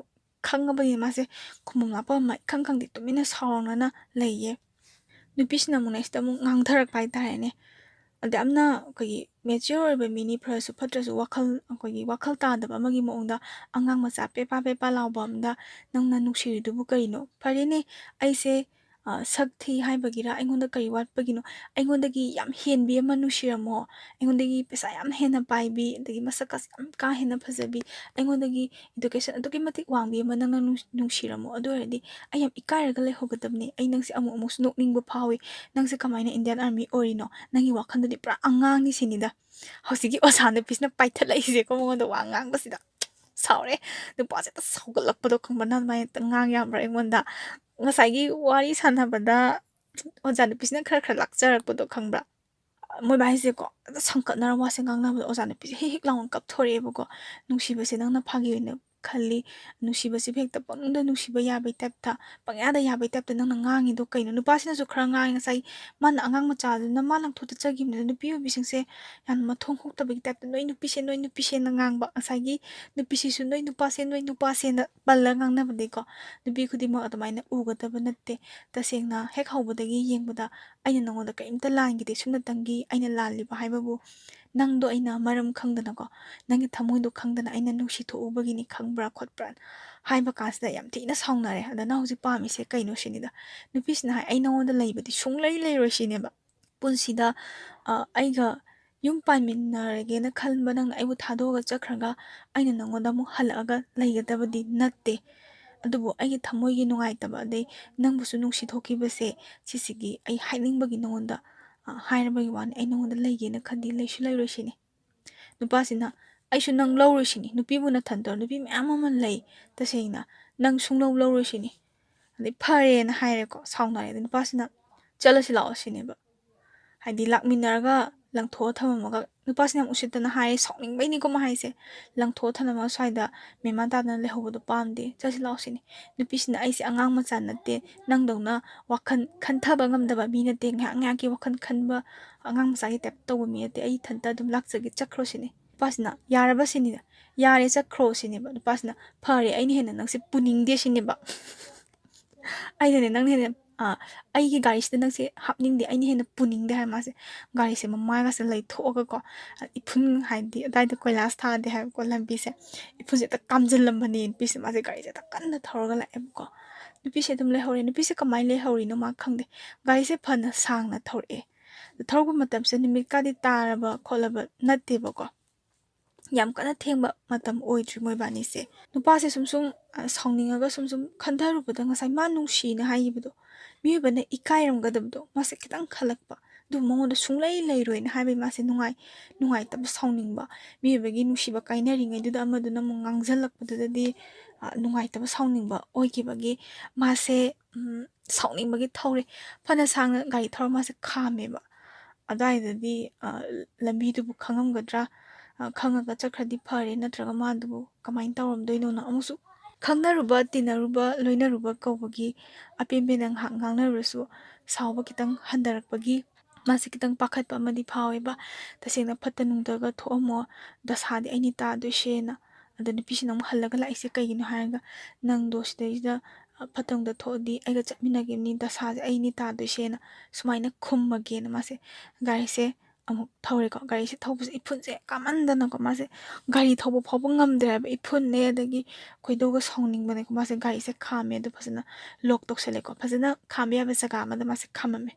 ꯈꯪꯉꯕꯅꯤꯅ ꯃꯥꯁꯦ ꯈꯨꯝꯕꯝ ꯂꯥꯛꯄ ꯑꯃ ꯏꯈꯪ ꯈꯪꯗꯦ ꯇꯨꯃꯤꯟꯅ ꯁꯥꯎꯔꯪꯅꯅ ꯂꯩꯌꯦ ꯅꯨꯄꯤꯁꯤꯅ ꯑꯃꯨꯛ ꯅꯦꯛꯁꯇ ꯑꯃꯨꯛ ꯉꯥꯡꯊꯔꯛꯄ ꯍꯥꯏꯇꯥꯔꯦꯅꯦ ꯑꯗ ꯌꯥꯝꯅ ꯑꯩꯈꯣꯏꯒꯤ ꯃꯦꯆꯤꯌꯣꯔ ꯑꯣꯏꯕ ꯃꯤꯅꯤ ꯐꯔꯁꯨ ꯐꯠꯇ꯭ꯔꯁꯨ ꯑꯩꯈꯣꯏꯒꯤ ꯋꯥꯈꯜ ꯇꯥꯗꯕ ꯑꯃꯒꯤ ꯃꯑꯣꯡꯗ ꯑꯉꯥꯡ ꯃꯆꯥ ꯄꯦꯄꯥ ꯄꯦꯄꯥ ꯂꯥꯎꯕ ꯑꯝꯗ ꯅꯪꯅ ꯅꯨꯡꯁꯤꯔꯤꯗꯨꯕꯨ ꯀꯔꯤꯅꯣ ꯐꯔꯦꯅꯦ ꯑꯩꯁꯦ ꯁꯛ ꯊꯤ ꯍꯥꯏꯕꯒꯤꯔ ꯑꯩꯉꯣꯟꯗ ꯀꯔꯤ ꯋꯥꯠꯄꯒꯤꯅꯣ ꯑꯩꯉꯣꯟꯗꯒꯤ ꯌꯥꯝ ꯍꯦꯟꯕꯤ ꯑꯃ ꯅꯨꯡꯁꯤꯔꯝꯃꯣ ꯑꯩꯉꯣꯟꯗꯒꯤ ꯄꯩꯁꯥ ꯌꯥꯝ ꯍꯦꯟꯅ ꯄꯥꯏꯕꯤ ꯑꯗꯒꯤ ꯃꯁꯛꯀꯁ ꯌꯥꯝ ꯀꯥ ꯍꯦꯟꯅ ꯐꯖꯕꯤ ꯑꯩꯉꯣꯟꯗꯒꯤ ꯏꯗꯨꯀꯦꯁꯟ ꯑꯗꯨꯛꯀꯤ ꯃꯇꯤꯛ ꯋꯥꯡꯕꯤ ꯑꯃ ꯅꯪꯅ ꯅꯨꯡꯁꯤꯔꯝꯃꯣ ꯑꯗꯨ ꯑꯣꯏꯔꯗꯤ ꯑꯩ ꯌꯥꯝ ꯏꯀꯥꯏꯔꯒ ꯂꯩꯍꯧꯒꯗꯕꯅꯤ ꯑꯩ ꯅꯪꯁꯦ ꯑꯃꯨꯛ ꯑꯃꯨꯛꯁꯨ ꯅꯣꯛꯅꯤꯡꯕ ꯐꯥꯎꯏ ꯅꯪꯁꯦ ꯀꯃꯥꯏꯅ ꯏꯟꯗꯤꯌꯥꯟ ꯑꯥꯔꯃꯤ ꯑꯣꯏꯔꯤꯅꯣ ꯅꯪꯒꯤ ꯋꯥꯈꯜꯗꯨꯗꯤ ꯄꯨꯔꯥ ꯑꯉꯥꯡꯅꯤ ꯁꯤꯅꯤꯗ ꯍꯧꯖꯤꯛꯀꯤ ꯑꯣꯖꯥ ꯅꯨꯄꯤꯁꯤꯅ ꯄꯥꯏꯊꯠꯂꯛꯏꯁꯦꯀꯣ ꯃꯉꯣꯟꯗ ꯋꯥ ꯉꯥꯡꯕꯁꯤꯗ ꯁꯥꯎꯔꯦ ꯅꯨꯄꯥꯁꯦ ꯍꯦꯛꯇ ꯁꯥꯎꯒꯠꯂꯛꯄꯗꯣ ꯈꯪꯕ꯭ꯔꯥ ꯅꯪ ꯑꯗꯨꯃꯥꯏꯅ ꯍꯦꯛꯇ ꯉꯥꯡ ꯌꯥꯕ꯭ꯔꯥ ꯑꯩꯉꯣꯟꯗ ꯉꯁꯥꯏꯒꯤ ꯋꯥꯔꯤ ꯁꯥꯟꯅꯕꯗ ꯑꯣꯖꯥ ꯅꯨꯄꯤꯁꯤꯅ ꯈꯔ ꯂꯥꯛꯆꯔꯛꯄꯗꯣ ꯈꯪꯕ꯭ꯔꯥ ꯃꯣꯏꯕꯥꯏꯁꯦꯀꯣ ꯑꯗ ꯁꯪꯀꯠꯅꯔ ꯋꯥꯁꯦ ꯉꯥꯡꯅꯕꯗ ꯑꯣꯖꯥ ꯅꯨꯄꯤꯁꯦ ꯍꯦꯛ ꯍꯦꯛ ꯂꯥꯎꯅ ꯀꯞꯊꯣꯔꯛꯑꯦꯕꯀꯣ ꯅꯨꯡꯁꯤꯕꯁꯦ ꯅꯪꯅ ꯐꯥꯒꯤ ꯑꯣꯏꯅ ꯈꯜꯂꯤ ꯅꯨꯡꯁꯤꯕꯁꯤꯕꯨ ꯍꯦꯛꯇ ꯄꯪꯅꯨꯡꯗ ꯅꯨꯡꯁꯤꯕ ꯌꯥꯕꯩ ꯇꯥꯏꯞꯇ ꯄꯪꯌꯥꯗ ꯌꯥꯕꯩ ꯇꯥꯏꯞꯇ ꯅꯪꯅ ꯉꯥꯡꯉꯤꯗꯣ ꯀꯩꯅꯣ ꯅꯨꯄꯥꯁꯤꯅꯁꯨ ꯈꯔ ꯉꯥꯡꯉꯤ ꯉꯁꯥꯏ ꯃꯥꯅ ꯑꯉꯥꯡ ꯃꯆꯥꯗꯨꯅ ꯃꯥ ꯂꯪꯊꯣꯛꯇ ꯆꯠꯈꯤꯕꯅꯤꯅ ꯅꯨꯄꯤ ꯑꯣꯏꯕꯤꯁꯤꯡꯁꯦ ꯌꯥꯝꯅ ꯃꯊꯣꯡ ꯍꯣꯛꯇꯕꯒꯤ ꯇꯥꯏꯞꯇ ꯅꯣꯏ ꯅꯨꯄꯤꯁꯦꯅ ꯉꯥꯡꯕ ꯉꯁꯥꯏꯒꯤ ꯅꯨꯄꯤꯁꯤꯁꯨ ꯅꯣꯏ ꯅꯨꯄꯥꯁꯦꯅ ꯄꯜꯂꯒ ꯉꯥꯡꯅꯕꯗꯤꯀꯣ ꯅꯨꯄꯤ ꯈꯨꯗꯤꯡꯃꯛ ꯑꯗꯨꯃꯥꯏꯅ ꯎꯒꯗꯕ ꯅꯠꯇꯦ ꯇꯁꯦꯡꯅ ꯍꯦꯛ ꯍꯧꯕꯗꯒꯤ ꯌꯦꯡꯕꯗ ꯑꯩꯅ ꯅꯉꯣꯟꯗ ꯀꯔꯤꯝꯇ ꯂꯥꯟꯈꯤꯗꯦ ꯁꯨꯝꯅꯇꯪꯒꯤ ꯑꯩꯅ ꯂꯥꯜꯂꯤꯕ ꯍꯥꯏꯕꯕꯨ ꯅꯪꯗꯣ ꯑꯩꯅ ꯃꯔꯝ ꯈꯪꯗꯅꯀꯣ ꯅꯪꯒꯤ ꯊꯃꯣꯏꯗꯣ ꯈꯪꯗꯅ ꯑꯩꯅ ꯅꯨꯡꯁꯤꯊꯣꯛꯎꯕꯒꯤꯅꯤ ꯈꯪꯕ꯭ꯔꯥ ꯈꯣꯠꯄ꯭ꯔꯥ ꯍꯥꯏꯕ ꯀꯥꯟꯁꯤꯗ ꯌꯥꯝ ꯊꯤꯅ ꯁꯥꯎꯅꯔꯦ ꯑꯗ ꯅꯪ ꯍꯧꯖꯤꯛ ꯄꯥꯝꯃꯤꯁꯦ ꯀꯩꯅꯣ ꯁꯤꯅꯤꯗ ꯅꯨꯄꯤꯁꯤꯅ ꯍꯥꯏ ꯑꯩ ꯅꯉꯣꯟꯗ ꯂꯩꯕꯗꯤ ꯁꯨꯡꯂꯩ ꯂꯩꯔꯣꯏ ꯁꯤꯅꯦꯕ ꯄꯨꯟꯁꯤꯗ ꯑꯩꯒ ꯌꯨꯝ ꯄꯥꯟꯃꯤꯟꯅꯔꯒꯦꯅ ꯈꯟꯕ ꯅꯪꯅ ꯑꯩꯕꯨ ꯊꯥꯗꯣꯛꯑꯒ ꯆꯠꯈ꯭ꯔꯒ ꯑꯩꯅ ꯅꯉꯣꯟꯗ ꯑꯃꯨꯛ ꯍꯜꯂꯛꯑꯒ ꯂꯩꯒꯗꯕꯗꯤ ꯅꯠꯇꯦ ꯑꯗꯨꯕꯨ ꯑꯩꯒꯤ ꯊꯃꯣꯏꯒꯤ ꯅꯨꯡꯉꯥꯏꯇꯕ ꯑꯗꯩ ꯅꯪꯕꯨꯁꯨ ꯅꯨꯡꯁꯤꯊꯣꯛꯈꯤꯕꯁꯦ ꯁꯤꯁꯤꯒꯤ ꯑꯩ ꯍꯥꯏꯅꯤꯡꯕꯒꯤ ꯅꯉꯣꯟꯗ ꯍꯥꯏꯔꯕꯒꯤ ꯋꯥꯅꯤ ꯑꯩ ꯅꯉꯣꯟꯗ ꯂꯩꯒꯦꯅ ꯈꯟꯗꯤ ꯂꯩꯁꯨ ꯂꯩꯔꯣꯏ ꯁꯤꯅꯤ ꯅꯨꯄꯥꯁꯤꯅ ꯑꯩꯁꯨ ꯅꯪ ꯂꯧꯔꯣꯏ ꯁꯤꯅꯤ ꯅꯨꯄꯤꯕꯨ ꯅꯊꯟꯇ ꯅꯨꯄꯤ ꯃꯌꯥꯝ ꯑꯃ ꯂꯩ ꯇꯁꯦꯡꯅ ꯅꯪ ꯁꯨꯡꯂꯧ ꯂꯧꯔꯣꯏ ꯁꯤꯅꯤ ꯑꯗꯩ ꯐꯔꯦꯅ ꯍꯥꯏꯔꯦꯀꯣ ꯁꯥꯎꯅꯔꯦ ꯑꯗꯩ ꯅꯨꯄꯥꯁꯤꯅ ꯆꯠꯂꯁꯤ ꯂꯥꯛꯑꯣ ꯁꯤꯅꯦꯕ ꯍꯥꯏꯗꯤ ꯂꯥꯛꯃꯤꯟꯅꯔꯒ ꯂꯪꯊꯣꯛꯑ ꯊꯝꯃꯝꯃꯒ ꯅꯨꯄꯥꯁꯤꯅ ꯌꯥꯝ ꯎꯁꯤꯠꯇꯅ ꯍꯥꯏꯔꯦ ꯁꯥꯎꯅꯤꯡꯕꯩꯅꯤꯀꯣ ꯃꯥ ꯍꯥꯏꯁꯦ ꯂꯪꯊꯣꯛꯑ ꯊꯝꯃꯝꯃꯒ ꯁ꯭ꯋꯥꯏꯗ ꯃꯦꯃꯥꯟ ꯇꯥꯗꯅ ꯂꯩꯍꯧꯕꯗꯣ ꯄꯥꯝꯗꯦ ꯆꯠꯁꯤ ꯂꯥꯛꯑꯣ ꯁꯤꯅꯤ ꯅꯨꯄꯤꯁꯤꯅ ꯑꯩꯁꯦ ꯑꯉꯥꯡ ꯃꯆꯥ ꯅꯠꯇꯦ ꯅꯪꯗꯧꯅ ꯋꯥꯈꯜ ꯈꯟꯊꯕ ꯉꯝꯗꯕ ꯃꯤ ꯅꯠꯇꯦ ꯉꯥꯏꯍꯥꯛ ꯉꯥꯏꯍꯥꯛꯀꯤ ꯋꯥꯈꯜ ꯈꯟꯕ ꯑꯉꯥꯡ ꯃꯆꯥꯒꯤ ꯇꯥꯏꯞ ꯇꯧꯕ ꯃꯤ ꯅꯠꯇꯦ ꯑꯩ ꯏꯊꯟꯇ ꯑꯗꯨꯝ ꯂꯥꯛꯆꯒꯦ ꯆꯠꯈ꯭ꯔꯣ ꯁꯤꯅꯤ ꯅꯨꯄꯥꯁꯤꯅ ꯌꯥꯔꯕ ꯁꯤꯅꯤꯗ ꯌꯥꯔꯦ ꯆꯠꯈ꯭ꯔꯣ ꯁꯤꯅꯦꯕ ꯅꯨꯄꯥꯁꯤꯅ ꯐꯔꯦ ꯑꯩꯅ ꯍꯦꯟꯅ ꯅꯪꯁꯦ ꯄꯨꯅꯤꯡꯗꯦ ꯁꯤꯅꯦꯕ ꯑꯩꯅꯅꯦ ꯅꯪꯅ ꯍꯦꯟꯅ ꯑꯩꯒꯤ ꯒꯥꯔꯤꯁꯤꯗ ꯅꯪꯁꯦ ꯍꯥꯞꯅꯤꯡꯗꯦ ꯑꯩꯅ ꯍꯦꯟꯅ ꯄꯨꯅꯤꯡꯗꯦ ꯍꯥꯏ ꯃꯥꯁꯦ ꯒꯥꯔꯤꯁꯦ ꯃꯃꯥꯏꯒꯁꯦ ꯂꯩꯊꯣꯛꯑꯒꯀꯣ ꯏꯐꯨꯟ ꯍꯥꯏꯗꯤ ꯑꯗꯥꯏꯗ ꯀꯣꯏꯂꯥꯁ ꯊꯥꯗꯦ ꯍꯥꯏꯕꯀꯣ ꯂꯝꯕꯤꯁꯦ ꯏꯐꯨꯟꯁꯦ ꯍꯦꯛꯇ ꯀꯥꯝꯖꯤꯜꯂꯝꯕꯅꯦ ꯅꯨꯄꯤꯁꯦ ꯃꯥꯁꯦ ꯒꯥꯔꯤꯁꯦ ꯍꯦꯛꯇ ꯀꯟꯅ ꯊꯧꯔꯒ ꯂꯥꯛꯑꯦꯕꯀꯣ ꯅꯨꯄꯤꯁꯦ ꯑꯗꯨꯝ ꯂꯩꯍꯧꯔꯦ ꯅꯨꯄꯤꯁꯦ ꯀꯃꯥꯏꯅ ꯂꯩꯍꯧꯔꯤꯅꯣ ꯃꯥ ꯈꯪꯗꯦ ꯒꯥꯔꯤꯁꯦ ꯐꯅ ꯁꯥꯡꯅ ꯊꯧꯔꯛꯑꯦ ꯊꯧꯔꯛꯄ ꯃꯇꯝꯁꯤꯗ ꯅꯨꯃꯤꯠꯀꯗꯤ ꯇꯥꯔꯕ ꯈꯣꯠꯂꯕ ꯅꯠꯇꯦꯕꯀꯣ ꯌꯥꯝ ꯀꯟꯅ ꯊꯦꯡꯕ ꯃꯇꯝ ꯑꯣꯏꯗ꯭ꯔꯤ ꯃꯣꯏꯕꯥꯅꯤꯁꯦ ꯅꯨꯄꯥꯁꯦ ꯁꯨꯝ ꯁꯥꯎꯅꯤꯡꯉꯒ ꯁꯨꯝ ꯈꯟꯊꯔꯨꯕꯗ ꯉꯁꯥꯏ ꯃꯥ ꯅꯨꯡꯁꯤꯅ ꯍꯥꯏꯈꯤꯕꯗꯣ ꯃꯤꯑꯣꯏꯕꯅ ꯏꯀꯥꯏꯔꯝꯒꯗꯕꯗꯣ ꯃꯥꯁꯦ ꯈꯤꯇꯪ ꯈꯜꯂꯛꯄ ꯑꯗꯨ ꯃꯉꯣꯟꯗ ꯁꯨꯡꯂꯩ ꯂꯩꯔꯣꯏꯅ ꯍꯥꯏꯕꯒꯤ ꯃꯥꯁꯦ ꯅꯨꯡꯉꯥꯏꯇꯕ ꯁꯥꯎꯅꯤꯡꯕ ꯃꯤꯑꯣꯏꯕꯒꯤ ꯅꯨꯡꯁꯤꯕ ꯀꯥꯏꯅꯔꯤꯉꯩꯗꯨꯗ ꯑꯃꯗꯨꯅ ꯑꯃꯨꯛ ꯉꯥꯡꯁꯤꯜꯂꯛꯄꯗꯨꯗꯗꯤ ꯅꯨꯡꯉꯥꯏꯇꯕ ꯁꯥꯎꯅꯤꯡꯕ ꯑꯣꯏꯈꯤꯕꯒꯤ ꯃꯥꯁꯦ ꯁꯥꯎꯅꯤꯡꯕꯒꯤ ꯊꯧꯔꯦ ꯐꯅ ꯁꯥꯡꯅ ꯒꯥꯔꯤ ꯊꯧꯔ ꯃꯥꯁꯦ ꯈꯥꯝꯃꯦꯕ ꯑꯗꯨꯋꯥꯏꯗꯗꯤ ꯂꯝꯕꯤꯗꯨꯕꯨ ꯈꯪꯉꯝꯒꯗ꯭ꯔꯥ ꯈꯪꯉꯒ ꯆꯠꯈ꯭ꯔꯗꯤ ꯐꯔꯦ ꯅꯠꯇ꯭ꯔꯒ ꯃꯥꯗꯨꯕꯨ ꯀꯃꯥꯏꯅ ꯇꯧꯔꯝꯗꯣꯏꯅꯣꯅ ꯑꯃꯨꯛꯁꯨ ꯈꯪꯅꯔꯨꯕ ꯇꯤꯟꯅꯔꯨꯕ ꯂꯣꯏꯅꯔꯨꯕ ꯀꯧꯕꯒꯤ ꯑꯄꯦꯟꯄꯦꯟꯗ ꯉꯥꯏꯍꯥꯛ ꯉꯥꯡꯅꯔꯨꯔꯁꯨ ꯁꯥꯎꯕ ꯈꯤꯇꯪ ꯍꯟꯊꯔꯛꯄꯒꯤ ꯃꯥꯁꯦ ꯈꯤꯇꯪ ꯄꯥꯈꯠꯄ ꯑꯃꯗꯤ ꯐꯥꯎꯋꯦꯕ ꯇꯁꯦꯡꯅ ꯐꯠꯇ ꯅꯨꯡꯗꯒ ꯊꯣꯛꯑꯝꯃꯣ ꯗꯁꯥꯗꯤ ꯑꯩꯅꯤ ꯇꯥꯗꯣꯏꯁꯦꯅ ꯑꯗ ꯅꯨꯄꯤꯁꯤꯅ ꯑꯃꯨꯛ ꯍꯜꯂꯒ ꯂꯥꯛꯏꯁꯦ ꯀꯩꯒꯤꯅꯣ ꯍꯥꯏꯔꯒ ꯅꯪꯗꯣ ꯁꯤꯗꯩꯁꯤꯗ ꯐꯠꯇ ꯅꯨꯡꯗ ꯊꯣꯛꯑꯗꯤ ꯑꯩꯒ ꯆꯠꯃꯤꯟꯅꯈꯤꯕꯅꯤ ꯗꯁꯥꯁꯦ ꯑꯩꯅꯤ ꯇꯥꯗꯣꯏꯁꯦꯅ ꯁꯨꯃꯥꯏꯅ ꯈꯨꯝꯃꯒꯦꯅ ꯃꯥꯁꯦ ꯒꯥꯔꯤꯁꯦ ꯑꯃꯨꯛ ꯊꯧꯔꯦꯀꯣ ꯒꯥꯔꯤꯁꯦ ꯊꯧꯕꯁꯦ ꯏꯐꯨꯟꯁꯦ ꯀꯥꯃꯟꯗꯅꯀꯣ ꯃꯥꯁꯦ ꯒꯥꯔꯤ ꯊꯧꯕ ꯐꯥꯎꯕ ꯉꯝꯗ꯭ꯔꯦ ꯍꯥꯏꯕ ꯏꯐꯨꯟꯅꯦ ꯑꯗꯒꯤ ꯈꯣꯏꯗꯧꯒ ꯁꯥꯎꯅꯤꯡꯕꯅꯦꯀꯣ ꯃꯥꯁꯦ ꯒꯥꯔꯤꯁꯦ ꯈꯥꯝꯃꯦ ꯑꯗꯨ ꯐꯖꯅ ꯂꯣꯛ ꯇꯧꯁꯜꯂꯦꯀꯣ ꯐꯖꯅ ꯈꯥꯝꯕ ꯌꯥꯕ ꯖꯒꯥ ꯑꯃꯗ ꯃꯥꯁꯦ ꯈꯥꯝꯃꯝꯃꯦ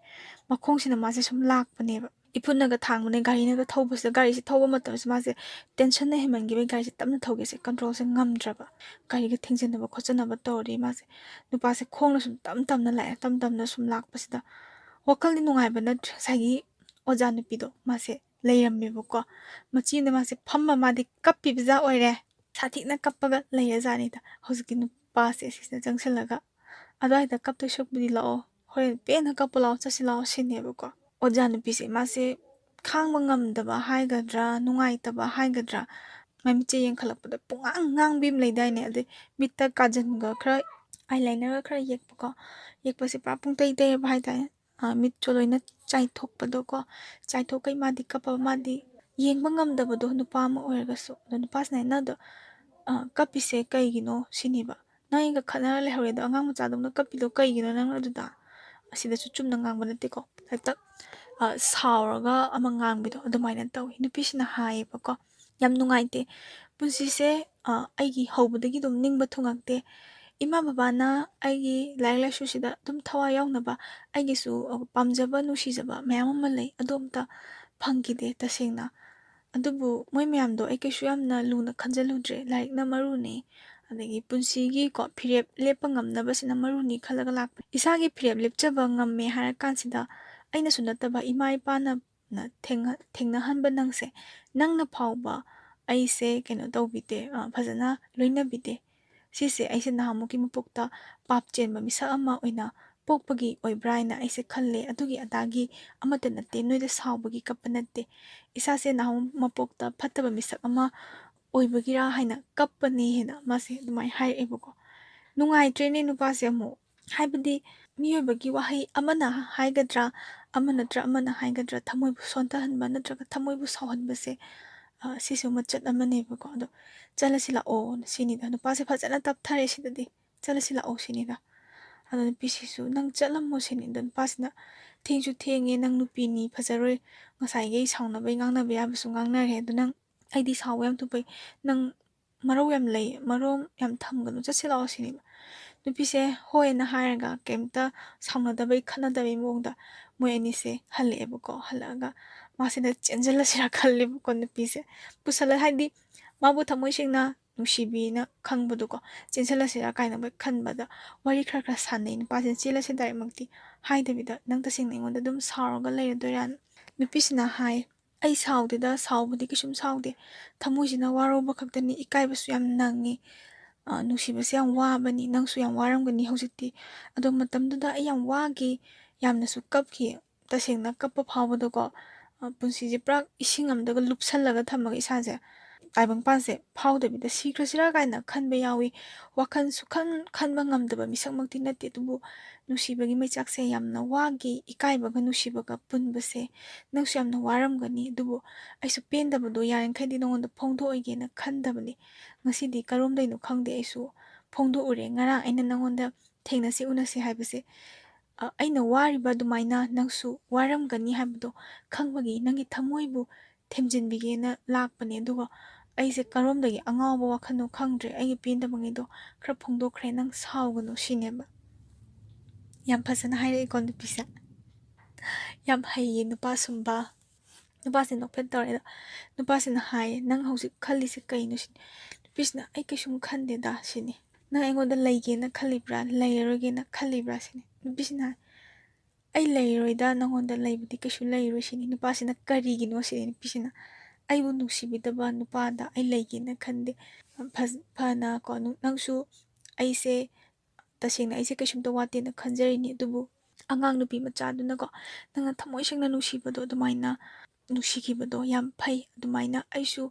ꯃꯈꯣꯡꯁꯤꯅ ꯃꯥꯁꯦ ꯁꯨꯝ ꯂꯥꯛꯄꯅꯦꯕ ꯏꯐꯨꯟꯅꯒ ꯊꯥꯡꯕꯅꯦ ꯒꯥꯔꯤꯅꯒ ꯊꯧꯕꯁꯤꯗ ꯒꯥꯔꯤꯁꯦ ꯊꯧꯕ ꯃꯇꯝꯁꯤ ꯃꯥꯁꯦ ꯇꯦꯟꯁꯟꯅ ꯍꯦꯟꯃꯟꯈꯤꯕꯒꯤ ꯒꯥꯔꯤꯁꯦ ꯇꯞꯅ ꯊꯧꯒꯦꯁꯦ ꯀꯟꯇ꯭ꯔꯣꯜꯁꯦ ꯉꯝꯗ꯭ꯔꯕ ꯒꯥꯔꯤꯒ ꯊꯦꯡꯖꯤꯟꯅꯕ ꯈꯣꯠꯆꯟꯅꯕ ꯇꯧꯔꯗꯤ ꯃꯥꯁꯦ ꯅꯨꯄꯥꯁꯦ ꯈꯣꯡꯅ ꯁꯨꯝ ꯇꯞꯅ ꯂꯥꯛꯑꯦ ꯇꯞꯅ ꯁꯨꯝ ꯂꯥꯛꯄꯁꯤꯗ ꯋꯥꯈꯜꯗꯤ ꯅꯨꯡꯉꯥꯏꯕ ꯅꯠꯇ꯭ꯔꯦ ꯉꯁꯥꯏꯒꯤ ꯑꯣꯖꯥ ꯅꯨꯄꯤꯗꯣ ꯃꯥꯁꯦ ꯂꯩꯔꯝꯃꯦꯕꯀꯣ ꯃꯆꯤꯅ ꯃꯥꯁꯦ ꯐꯝꯃ ꯃꯥꯗꯤ ꯀꯞꯄꯤꯕꯖꯥ ꯑꯣꯏꯔꯦ ꯁꯥꯊꯤꯅ ꯀꯞꯄꯒ ꯂꯩꯔꯖꯥꯠꯅꯤꯗ ꯍꯧꯖꯤꯛꯀꯤ ꯅꯨꯄꯥꯁꯦ ꯁꯤꯁꯤꯅ ꯆꯪꯁꯤꯜꯂꯒ ꯑꯗꯨꯋꯥꯏꯗ ꯀꯞꯇꯣꯏ ꯁꯔꯨꯛꯄꯨꯗꯤ ꯂꯥꯛꯑꯣ ꯍꯣꯔꯦꯟ ꯄꯦꯟꯅ ꯀꯞꯄꯨ ꯂꯥꯛꯑꯣ ꯆꯠꯁꯤ ꯂꯥꯛꯑꯣ ꯁꯤꯅꯦꯕꯀꯣ ꯑꯣꯖꯥ ꯅꯨꯄꯤꯁꯦ ꯃꯥꯁꯦ ꯈꯥꯡꯕ ꯉꯝꯗꯕ ꯍꯥꯏꯒꯗ꯭ꯔꯥ ꯅꯨꯡꯉꯥꯏꯇꯕ ꯍꯥꯏꯒꯗ꯭ꯔꯥ ꯃꯃꯤꯠꯁꯦ ꯌꯦꯡꯈꯠꯂꯛꯄꯗ ꯄꯨꯡꯉꯥꯡ ꯉꯥꯡꯕꯤ ꯑꯃ ꯂꯩꯗꯥꯏꯅꯦ ꯑꯗꯩ ꯃꯤꯠꯇ ꯀꯥꯖꯟꯒ ꯈꯔ ꯑꯥꯏꯂꯥꯏꯅꯔꯒ ꯈꯔ ꯌꯦꯛꯄꯀꯣ ꯌꯦꯛꯄꯁꯦ ꯄꯨꯔꯥ ꯄꯨꯡꯇꯩ ꯇꯩꯔꯕ ꯍꯥꯏꯇꯥꯔꯦ ꯃꯤꯠꯁꯨ ꯂꯣꯏꯅ ꯆꯥꯏꯊꯣꯛꯄꯗꯣꯀꯣ ꯆꯥꯏꯊꯣꯛꯀꯩ ꯃꯥꯗꯤ ꯀꯞꯄꯕ ꯃꯥꯗꯤ ꯌꯦꯡꯕ ꯉꯝꯗꯕꯗꯣ ꯅꯨꯄꯥ ꯑꯃ ꯑꯣꯏꯔꯒꯁꯨ ꯑꯗꯣ ꯅꯨꯄꯥꯁꯤꯅ ꯅꯪꯗꯣ ꯀꯞꯄꯤꯁꯦ ꯀꯩꯒꯤꯅꯣ ꯁꯤꯅꯦꯕ ꯅꯪ ꯑꯩꯒ ꯈꯠꯅꯔ ꯂꯩꯍꯧꯔꯦ ꯑꯗꯣ ꯑꯉꯥꯡ ꯃꯆꯥꯗꯧꯅ ꯀꯞꯄꯤꯗꯣ ꯀꯩꯒꯤꯅꯣ ꯅꯪ ꯑꯗꯨꯗ ꯑꯁꯤꯗꯁꯨ ꯆꯨꯝꯅ ꯉꯥꯡꯕ ꯅꯠꯇꯦꯀꯣ ꯍꯦꯛꯇ ꯁꯥꯎꯔꯒ ꯑꯃ ꯉꯥꯡꯕꯤꯗꯣ ꯑꯗꯨꯃꯥꯏꯅ ꯇꯧꯋꯤ ꯅꯨꯄꯤꯁꯤꯅ ꯍꯥꯏꯌꯦꯕꯀꯣ ꯌꯥꯝ ꯅꯨꯡꯉꯥꯏꯇꯦ ꯄꯨꯟꯁꯤꯁꯦ ꯑꯩꯒꯤ ꯍꯧꯕꯗꯒꯤ ꯑꯗꯨꯝ ꯅꯤꯡꯕ ꯊꯨꯡꯉꯛꯇꯦ ꯏꯃꯥ ꯕꯕꯥꯅ ꯑꯩꯒꯤ ꯂꯥꯏꯔꯤꯛ ꯂꯥꯏꯁꯨꯁꯤꯗ ꯑꯗꯨꯝ ꯊꯋꯥꯏ ꯌꯥꯎꯅꯕ ꯑꯩꯒꯤꯁꯨ ꯄꯥꯝꯖꯕ ꯅꯨꯡꯁꯤꯖꯕ ꯃꯌꯥꯝ ꯑꯃ ꯂꯩ ꯑꯗꯨ ꯑꯝꯇ ꯐꯪꯈꯤꯗꯦ ꯇꯁꯦꯡꯅ ꯑꯗꯨꯕꯨ ꯃꯣꯏ ꯃꯌꯥꯝꯗꯣ ꯑꯩ ꯀꯩꯁꯨ ꯌꯥꯝꯅ ꯂꯨꯅ ꯈꯟꯖꯤꯜꯂꯨꯗ꯭ꯔꯦ ꯂꯥꯏꯔꯤꯛꯅ ꯃꯔꯨꯅꯤ ꯑꯗꯒꯤ ꯄꯨꯟꯁꯤꯒꯤꯀꯣ ꯐꯤꯔꯦꯞ ꯂꯦꯞꯄ ꯉꯝꯅꯕꯁꯤꯅ ꯃꯔꯨꯅꯤ ꯈꯜꯂꯒ ꯂꯥꯛꯄ ꯏꯁꯥꯒꯤ ꯐꯤꯔꯦꯞ ꯂꯦꯞꯆꯕ ꯉꯝꯃꯦ ꯍꯥꯏꯔ ꯀꯥꯟꯁꯤꯗ ꯑꯩꯅꯁꯨ ꯅꯠꯇꯕ ꯏꯃꯥ ꯏꯄꯥꯅ ꯊꯦꯡꯅꯍꯟꯕ ꯅꯪꯅ ꯐꯥꯎꯕ ꯑꯩꯁꯦ ꯀꯩꯅꯣ ꯇꯧꯕꯤꯗꯦ ꯐꯖꯅ ꯂꯣꯏꯅꯕꯤꯗꯦ ꯁꯤꯁꯦ ꯑꯩꯁꯦ ꯅꯍꯥꯟꯃꯨꯛꯀꯤ ꯃꯄꯣꯛꯇ ꯄꯥꯞ ꯆꯦꯟꯕ ꯃꯤꯁꯛ ꯑꯃ ꯑꯣꯏꯅ ꯄꯣꯛꯄꯒꯤ ꯑꯣꯏꯕ꯭ꯔꯥ ꯍꯥꯏꯅ ꯑꯩꯁꯦ ꯈꯜꯂꯦ ꯑꯗꯨꯒꯤ ꯑꯗꯥꯒꯤ ꯑꯃꯠꯇ ꯅꯠꯇꯦ ꯅꯣꯏꯗ ꯁꯥꯎꯕꯒꯤ ꯀꯞꯄ ꯅꯠꯇꯦ ꯏꯁꯥꯁꯦ ꯅꯍꯥꯟ ꯃꯄꯣꯛꯇ ꯐꯠꯇꯕ ꯃꯤꯁꯛ ꯑꯃ ꯑꯣꯏꯕꯒꯤꯔꯥ ꯍꯥꯏꯅ ꯀꯞꯄꯅꯤ ꯍꯥꯏꯅ ꯃꯥꯁꯦ ꯑꯗꯨꯃꯥꯏꯅ ꯍꯥꯏꯔꯛꯑꯦꯕꯀꯣ ꯅꯨꯡꯉꯥꯏꯇ꯭ꯔꯦꯅꯦ ꯅꯨꯄꯥꯁꯦ ꯑꯃꯨꯛ ꯍꯥꯏꯕꯗꯤ ꯃꯤꯑꯣꯏꯕꯒꯤ ꯋꯥꯍꯩ ꯑꯃꯅ ꯍꯥꯏꯒꯗ꯭ꯔꯥ ꯑꯃ ꯅꯠꯇ꯭ꯔ ꯑꯃꯅ ꯍꯥꯏꯒꯗ꯭ꯔꯥ ꯊꯃꯣꯏꯕꯨ ꯁꯣꯟꯊꯍꯟꯕ ꯅꯠꯇ꯭ꯔꯒ ꯊꯃꯣꯏꯕꯨ ꯁꯥꯎꯍꯟꯕꯁꯦ ꯁꯤꯁꯨ ꯃꯆꯠ ꯑꯃꯅꯦꯕꯀꯣ ꯑꯗꯣ ꯆꯠꯂꯁꯤ ꯂꯥꯛꯑꯣ ꯁꯤꯅꯤꯗ ꯅꯨꯄꯥꯁꯦ ꯐꯖꯅ ꯇꯞꯊꯔꯦ ꯁꯤꯗꯗꯤ ꯆꯠꯂꯁꯤ ꯂꯥꯛꯑꯣ ꯁꯤꯅꯤꯗ ꯑꯗꯣ ꯅꯨꯄꯤꯁꯤꯁꯨ ꯅꯪ ꯆꯠꯂꯝꯃꯣ ꯁꯤꯅꯤ ꯑꯗꯣ ꯅꯨꯄꯥꯁꯤꯅ ꯊꯦꯡꯁꯨ ꯊꯦꯡꯉꯦ ꯅꯪ ꯅꯨꯄꯤꯅꯤ ꯐꯖꯔꯣꯏ ꯉꯁꯥꯏꯒꯩ ꯁꯥꯎꯅꯕꯩ ꯉꯥꯡꯅꯕ ꯌꯥꯕꯁꯨ ꯉꯥꯡꯅꯔꯦ ꯑꯗꯣ ꯅꯪ ꯑꯩꯗꯤ ꯁꯥꯎꯕ ꯌꯥꯝ ꯊꯨꯄꯩ ꯅꯪ ꯃꯔꯧ ꯌꯥꯝ ꯂꯩ ꯃꯔꯣꯝ ꯌꯥꯝ ꯊꯝꯒꯅꯨ ꯆꯠꯁꯤ ꯂꯥꯛꯑꯣ ꯁꯤꯅꯦꯕ ꯅꯨꯄꯤꯁꯦ ꯍꯣꯏꯅ ꯍꯥꯏꯔꯒ ꯀꯩꯝꯇ ꯁꯥꯎꯅꯗꯕꯩ ꯈꯠꯅꯗꯕꯩ ꯃꯑꯣꯡꯗ ꯃꯣꯏ ꯑꯅꯤꯁꯦ ꯍꯜꯂꯛꯑꯦꯕꯀꯣ ꯍꯜꯂꯛꯑꯒ ꯃꯥꯁꯤꯅ ꯆꯦꯟꯁꯤꯜꯂꯁꯤꯔꯥ ꯈꯜꯂꯦꯕꯀꯣ ꯅꯨꯄꯤꯁꯦ ꯄꯨꯁꯜꯂ ꯍꯥꯏꯗꯤ ꯃꯥꯕꯨ ꯊꯃꯣꯏ ꯁꯦꯡꯅ ꯅꯨꯡꯁꯤꯕꯤꯅ ꯈꯪꯕꯗꯣꯀꯣ ꯆꯦꯟꯁꯤꯜꯂꯁꯤꯔꯥ ꯀꯥꯏꯅ ꯃꯣꯏ ꯈꯟꯕꯗ ꯋꯥꯔꯤ ꯈꯔ ꯁꯥꯟꯅꯩ ꯅꯨꯄꯥꯁꯤꯅ ꯆꯦꯜꯂꯁꯤ ꯗꯥꯏꯔꯦꯛꯃꯛꯇꯤ ꯍꯥꯏꯗꯕꯤꯗ ꯅꯪ ꯇꯁꯦꯡꯅ ꯑꯩꯉꯣꯟꯗ ꯑꯗꯨꯝ ꯁꯥꯎꯔꯒ ꯂꯩꯔꯗꯣꯏꯔꯥꯅ ꯅꯨꯄꯤꯁꯤꯅ ꯍꯥꯏ ꯑꯩ ꯁꯥꯎꯗꯦꯗ ꯁꯥꯎꯕꯗꯤ ꯀꯩꯁꯨꯝ ꯁꯥꯎꯗꯦ ꯊꯃꯣꯏꯁꯤꯅ ꯋꯥꯔꯧꯕ ꯈꯛꯇꯅꯤ ꯏꯀꯥꯏꯕꯁꯨ ꯌꯥꯝ ꯅꯪꯉꯤ ꯅꯨꯡꯁꯤꯕꯁꯦ ꯌꯥꯝ ꯋꯥꯕꯅꯤ ꯅꯪꯁꯨ ꯌꯥꯝ ꯋꯥꯔꯝꯒꯅꯤ ꯍꯧꯖꯤꯛꯇꯤ ꯑꯗꯣ ꯃꯇꯝꯗꯨꯗ ꯑꯩ ꯌꯥꯝ ꯋꯥꯈꯤ ꯌꯥꯝꯅꯁꯨ ꯀꯞꯈꯤ ꯇꯁꯦꯡꯅ ꯀꯞꯄ ꯐꯥꯎꯕꯗꯀꯣ ꯄꯨꯟꯁꯤꯁꯦ ꯄꯨꯔꯥ ꯏꯁꯤꯡ ꯑꯃꯗꯒ ꯂꯨꯞꯁꯜꯂꯒ ꯊꯝꯃꯒ ꯏꯁꯥꯁꯦ ꯇꯥꯏꯕꯪꯄꯥꯟꯁꯦ ꯐꯥꯎꯗꯕꯤꯗ ꯁꯤꯈ꯭ꯔꯁꯤꯔꯥ ꯀꯥꯏꯅ ꯈꯟꯕ ꯌꯥꯎꯏ ꯋꯥꯈꯜ ꯈꯟꯕ ꯉꯝꯗꯕ ꯃꯤꯁꯛꯃꯛꯇꯤ ꯅꯠꯇꯦ ꯑꯗꯨꯕꯨ ꯅꯨꯡꯁꯤꯕꯒꯤ ꯃꯩꯆꯥꯛꯁꯦ ꯌꯥꯝꯅ ꯋꯥꯈꯤ ꯏꯀꯥꯏꯕꯒ ꯅꯨꯡꯁꯤꯕꯒ ꯄꯨꯟꯕꯁꯦ ꯅꯪꯁꯨ ꯌꯥꯝꯅ ꯋꯥꯔꯝꯒꯅꯤ ꯑꯗꯨꯕꯨ ꯑꯩꯁꯨ ꯄꯦꯟꯗꯕꯗꯣ ꯌꯥꯔꯤꯈꯩꯗꯤ ꯅꯉꯣꯟꯗ ꯐꯣꯡꯗꯣꯛꯑꯣꯏꯒꯦꯅ ꯈꯟꯗꯕꯅꯤ ꯉꯁꯤꯗꯤ ꯀꯔꯣꯝꯗꯩꯅꯣ ꯈꯪꯗꯦ ꯑꯩꯁꯨ ꯐꯣꯡꯗꯣꯛꯎꯔꯦ ꯉꯔꯥꯡ ꯑꯩꯅ ꯅꯉꯣꯟꯗ ꯊꯦꯡꯅꯁꯤ ꯎꯅꯁꯤ ꯍꯥꯏꯕꯁꯦ ꯑꯩꯅ ꯋꯥꯔꯤꯕ ꯑꯗꯨꯃꯥꯏꯅ ꯅꯪꯁꯨ ꯋꯥꯔꯝꯒꯅꯤ ꯍꯥꯏꯕꯗꯣ ꯈꯪꯕꯒꯤ ꯅꯪꯒꯤ ꯊꯃꯣꯏꯕꯨ ꯊꯦꯝꯖꯤꯟꯕꯤꯒꯦꯅ ꯂꯥꯛꯄꯅꯦ ꯑꯗꯨꯒ ꯑꯩꯁꯦ ꯀꯔꯣꯝꯗꯒꯤ ꯑꯉꯥꯎꯕ ꯋꯥꯈꯜꯅꯣ ꯈꯪꯗ꯭ꯔꯦ ꯑꯩꯒꯤ ꯄꯦꯟꯗꯕꯉꯩꯗꯣ ꯈꯔ ꯐꯣꯡꯗꯣꯛꯈ꯭ꯔꯦ ꯅꯪ ꯁꯥꯎꯒꯅꯨ ꯁꯤꯅꯦꯕ ꯌꯥꯝ ꯐꯖꯅ ꯍꯥꯏꯔꯛꯏꯀꯣ ꯅꯨꯄꯤꯁꯦ ꯌꯥꯝ ꯍꯩꯌꯦ ꯅꯨꯄꯥ ꯁꯨꯝꯕ ꯅꯨꯄꯥꯁꯦ ꯅꯣꯛꯐꯦꯠ ꯇꯧꯔꯦ ꯑꯗꯣ ꯅꯨꯄꯥꯁꯤꯅ ꯍꯥꯏꯌꯦ ꯅꯪ ꯍꯧꯖꯤꯛ ꯈꯜꯂꯤꯁꯦ ꯀꯩꯅꯣ ꯁꯤꯅꯤ ꯅꯨꯄꯤꯁꯤꯅ ꯑꯩ ꯀꯩꯁꯨꯝ ꯈꯟꯗꯦꯗ ꯁꯤꯅꯤ ꯅꯪ ꯑꯩꯉꯣꯟꯗ ꯂꯩꯒꯦꯅ ꯈꯜꯂꯤꯕ꯭ꯔꯥ ꯂꯩꯔꯔꯣꯏꯒꯦꯅ ꯈꯜꯂꯤꯕ꯭ꯔꯥ ꯁꯤꯅꯤ ꯅꯨꯄꯤꯁꯤꯅ ꯑꯩ ꯂꯩꯔꯣꯏꯗ ꯅꯪꯉꯣꯟꯗ ꯂꯩꯕꯗꯤ ꯀꯩꯁꯨ ꯂꯩꯔꯣꯏ ꯁꯤꯅꯤ ꯅꯨꯄꯥꯁꯤꯅ ꯀꯔꯤꯒꯤꯅꯣ ꯁꯤꯅꯤ ꯅꯨꯄꯤꯁꯤꯅ ꯑꯩꯕꯨ ꯅꯨꯡꯁꯤꯕꯤꯗꯕ ꯅꯨꯄꯥꯗ ꯑꯩ ꯂꯩꯒꯦꯅ ꯈꯟꯗꯦ ꯐꯅ ꯀꯣ ꯅꯪꯁꯨ ꯑꯩꯁꯦ ꯇꯁꯦꯡꯅ ꯑꯩꯁꯦ ꯀꯩꯁꯨꯝꯇ ꯋꯥꯠꯇꯦꯅ ꯈꯟꯖꯔꯤꯅꯤ ꯑꯗꯨꯕꯨ ꯑꯉꯥꯡ ꯅꯨꯄꯤ ꯃꯆꯥꯗꯨꯅꯀꯣ ꯅꯪꯅ ꯊꯃꯣꯏ ꯁꯦꯡꯅ ꯅꯨꯡꯁꯤꯕꯗꯣ ꯑꯗꯨꯃꯥꯏꯅ ꯅꯨꯡꯁꯤꯈꯤꯕꯗꯣ ꯌꯥꯝ ꯐꯩ ꯑꯗꯨꯃꯥꯏꯅ ꯑꯩꯁꯨ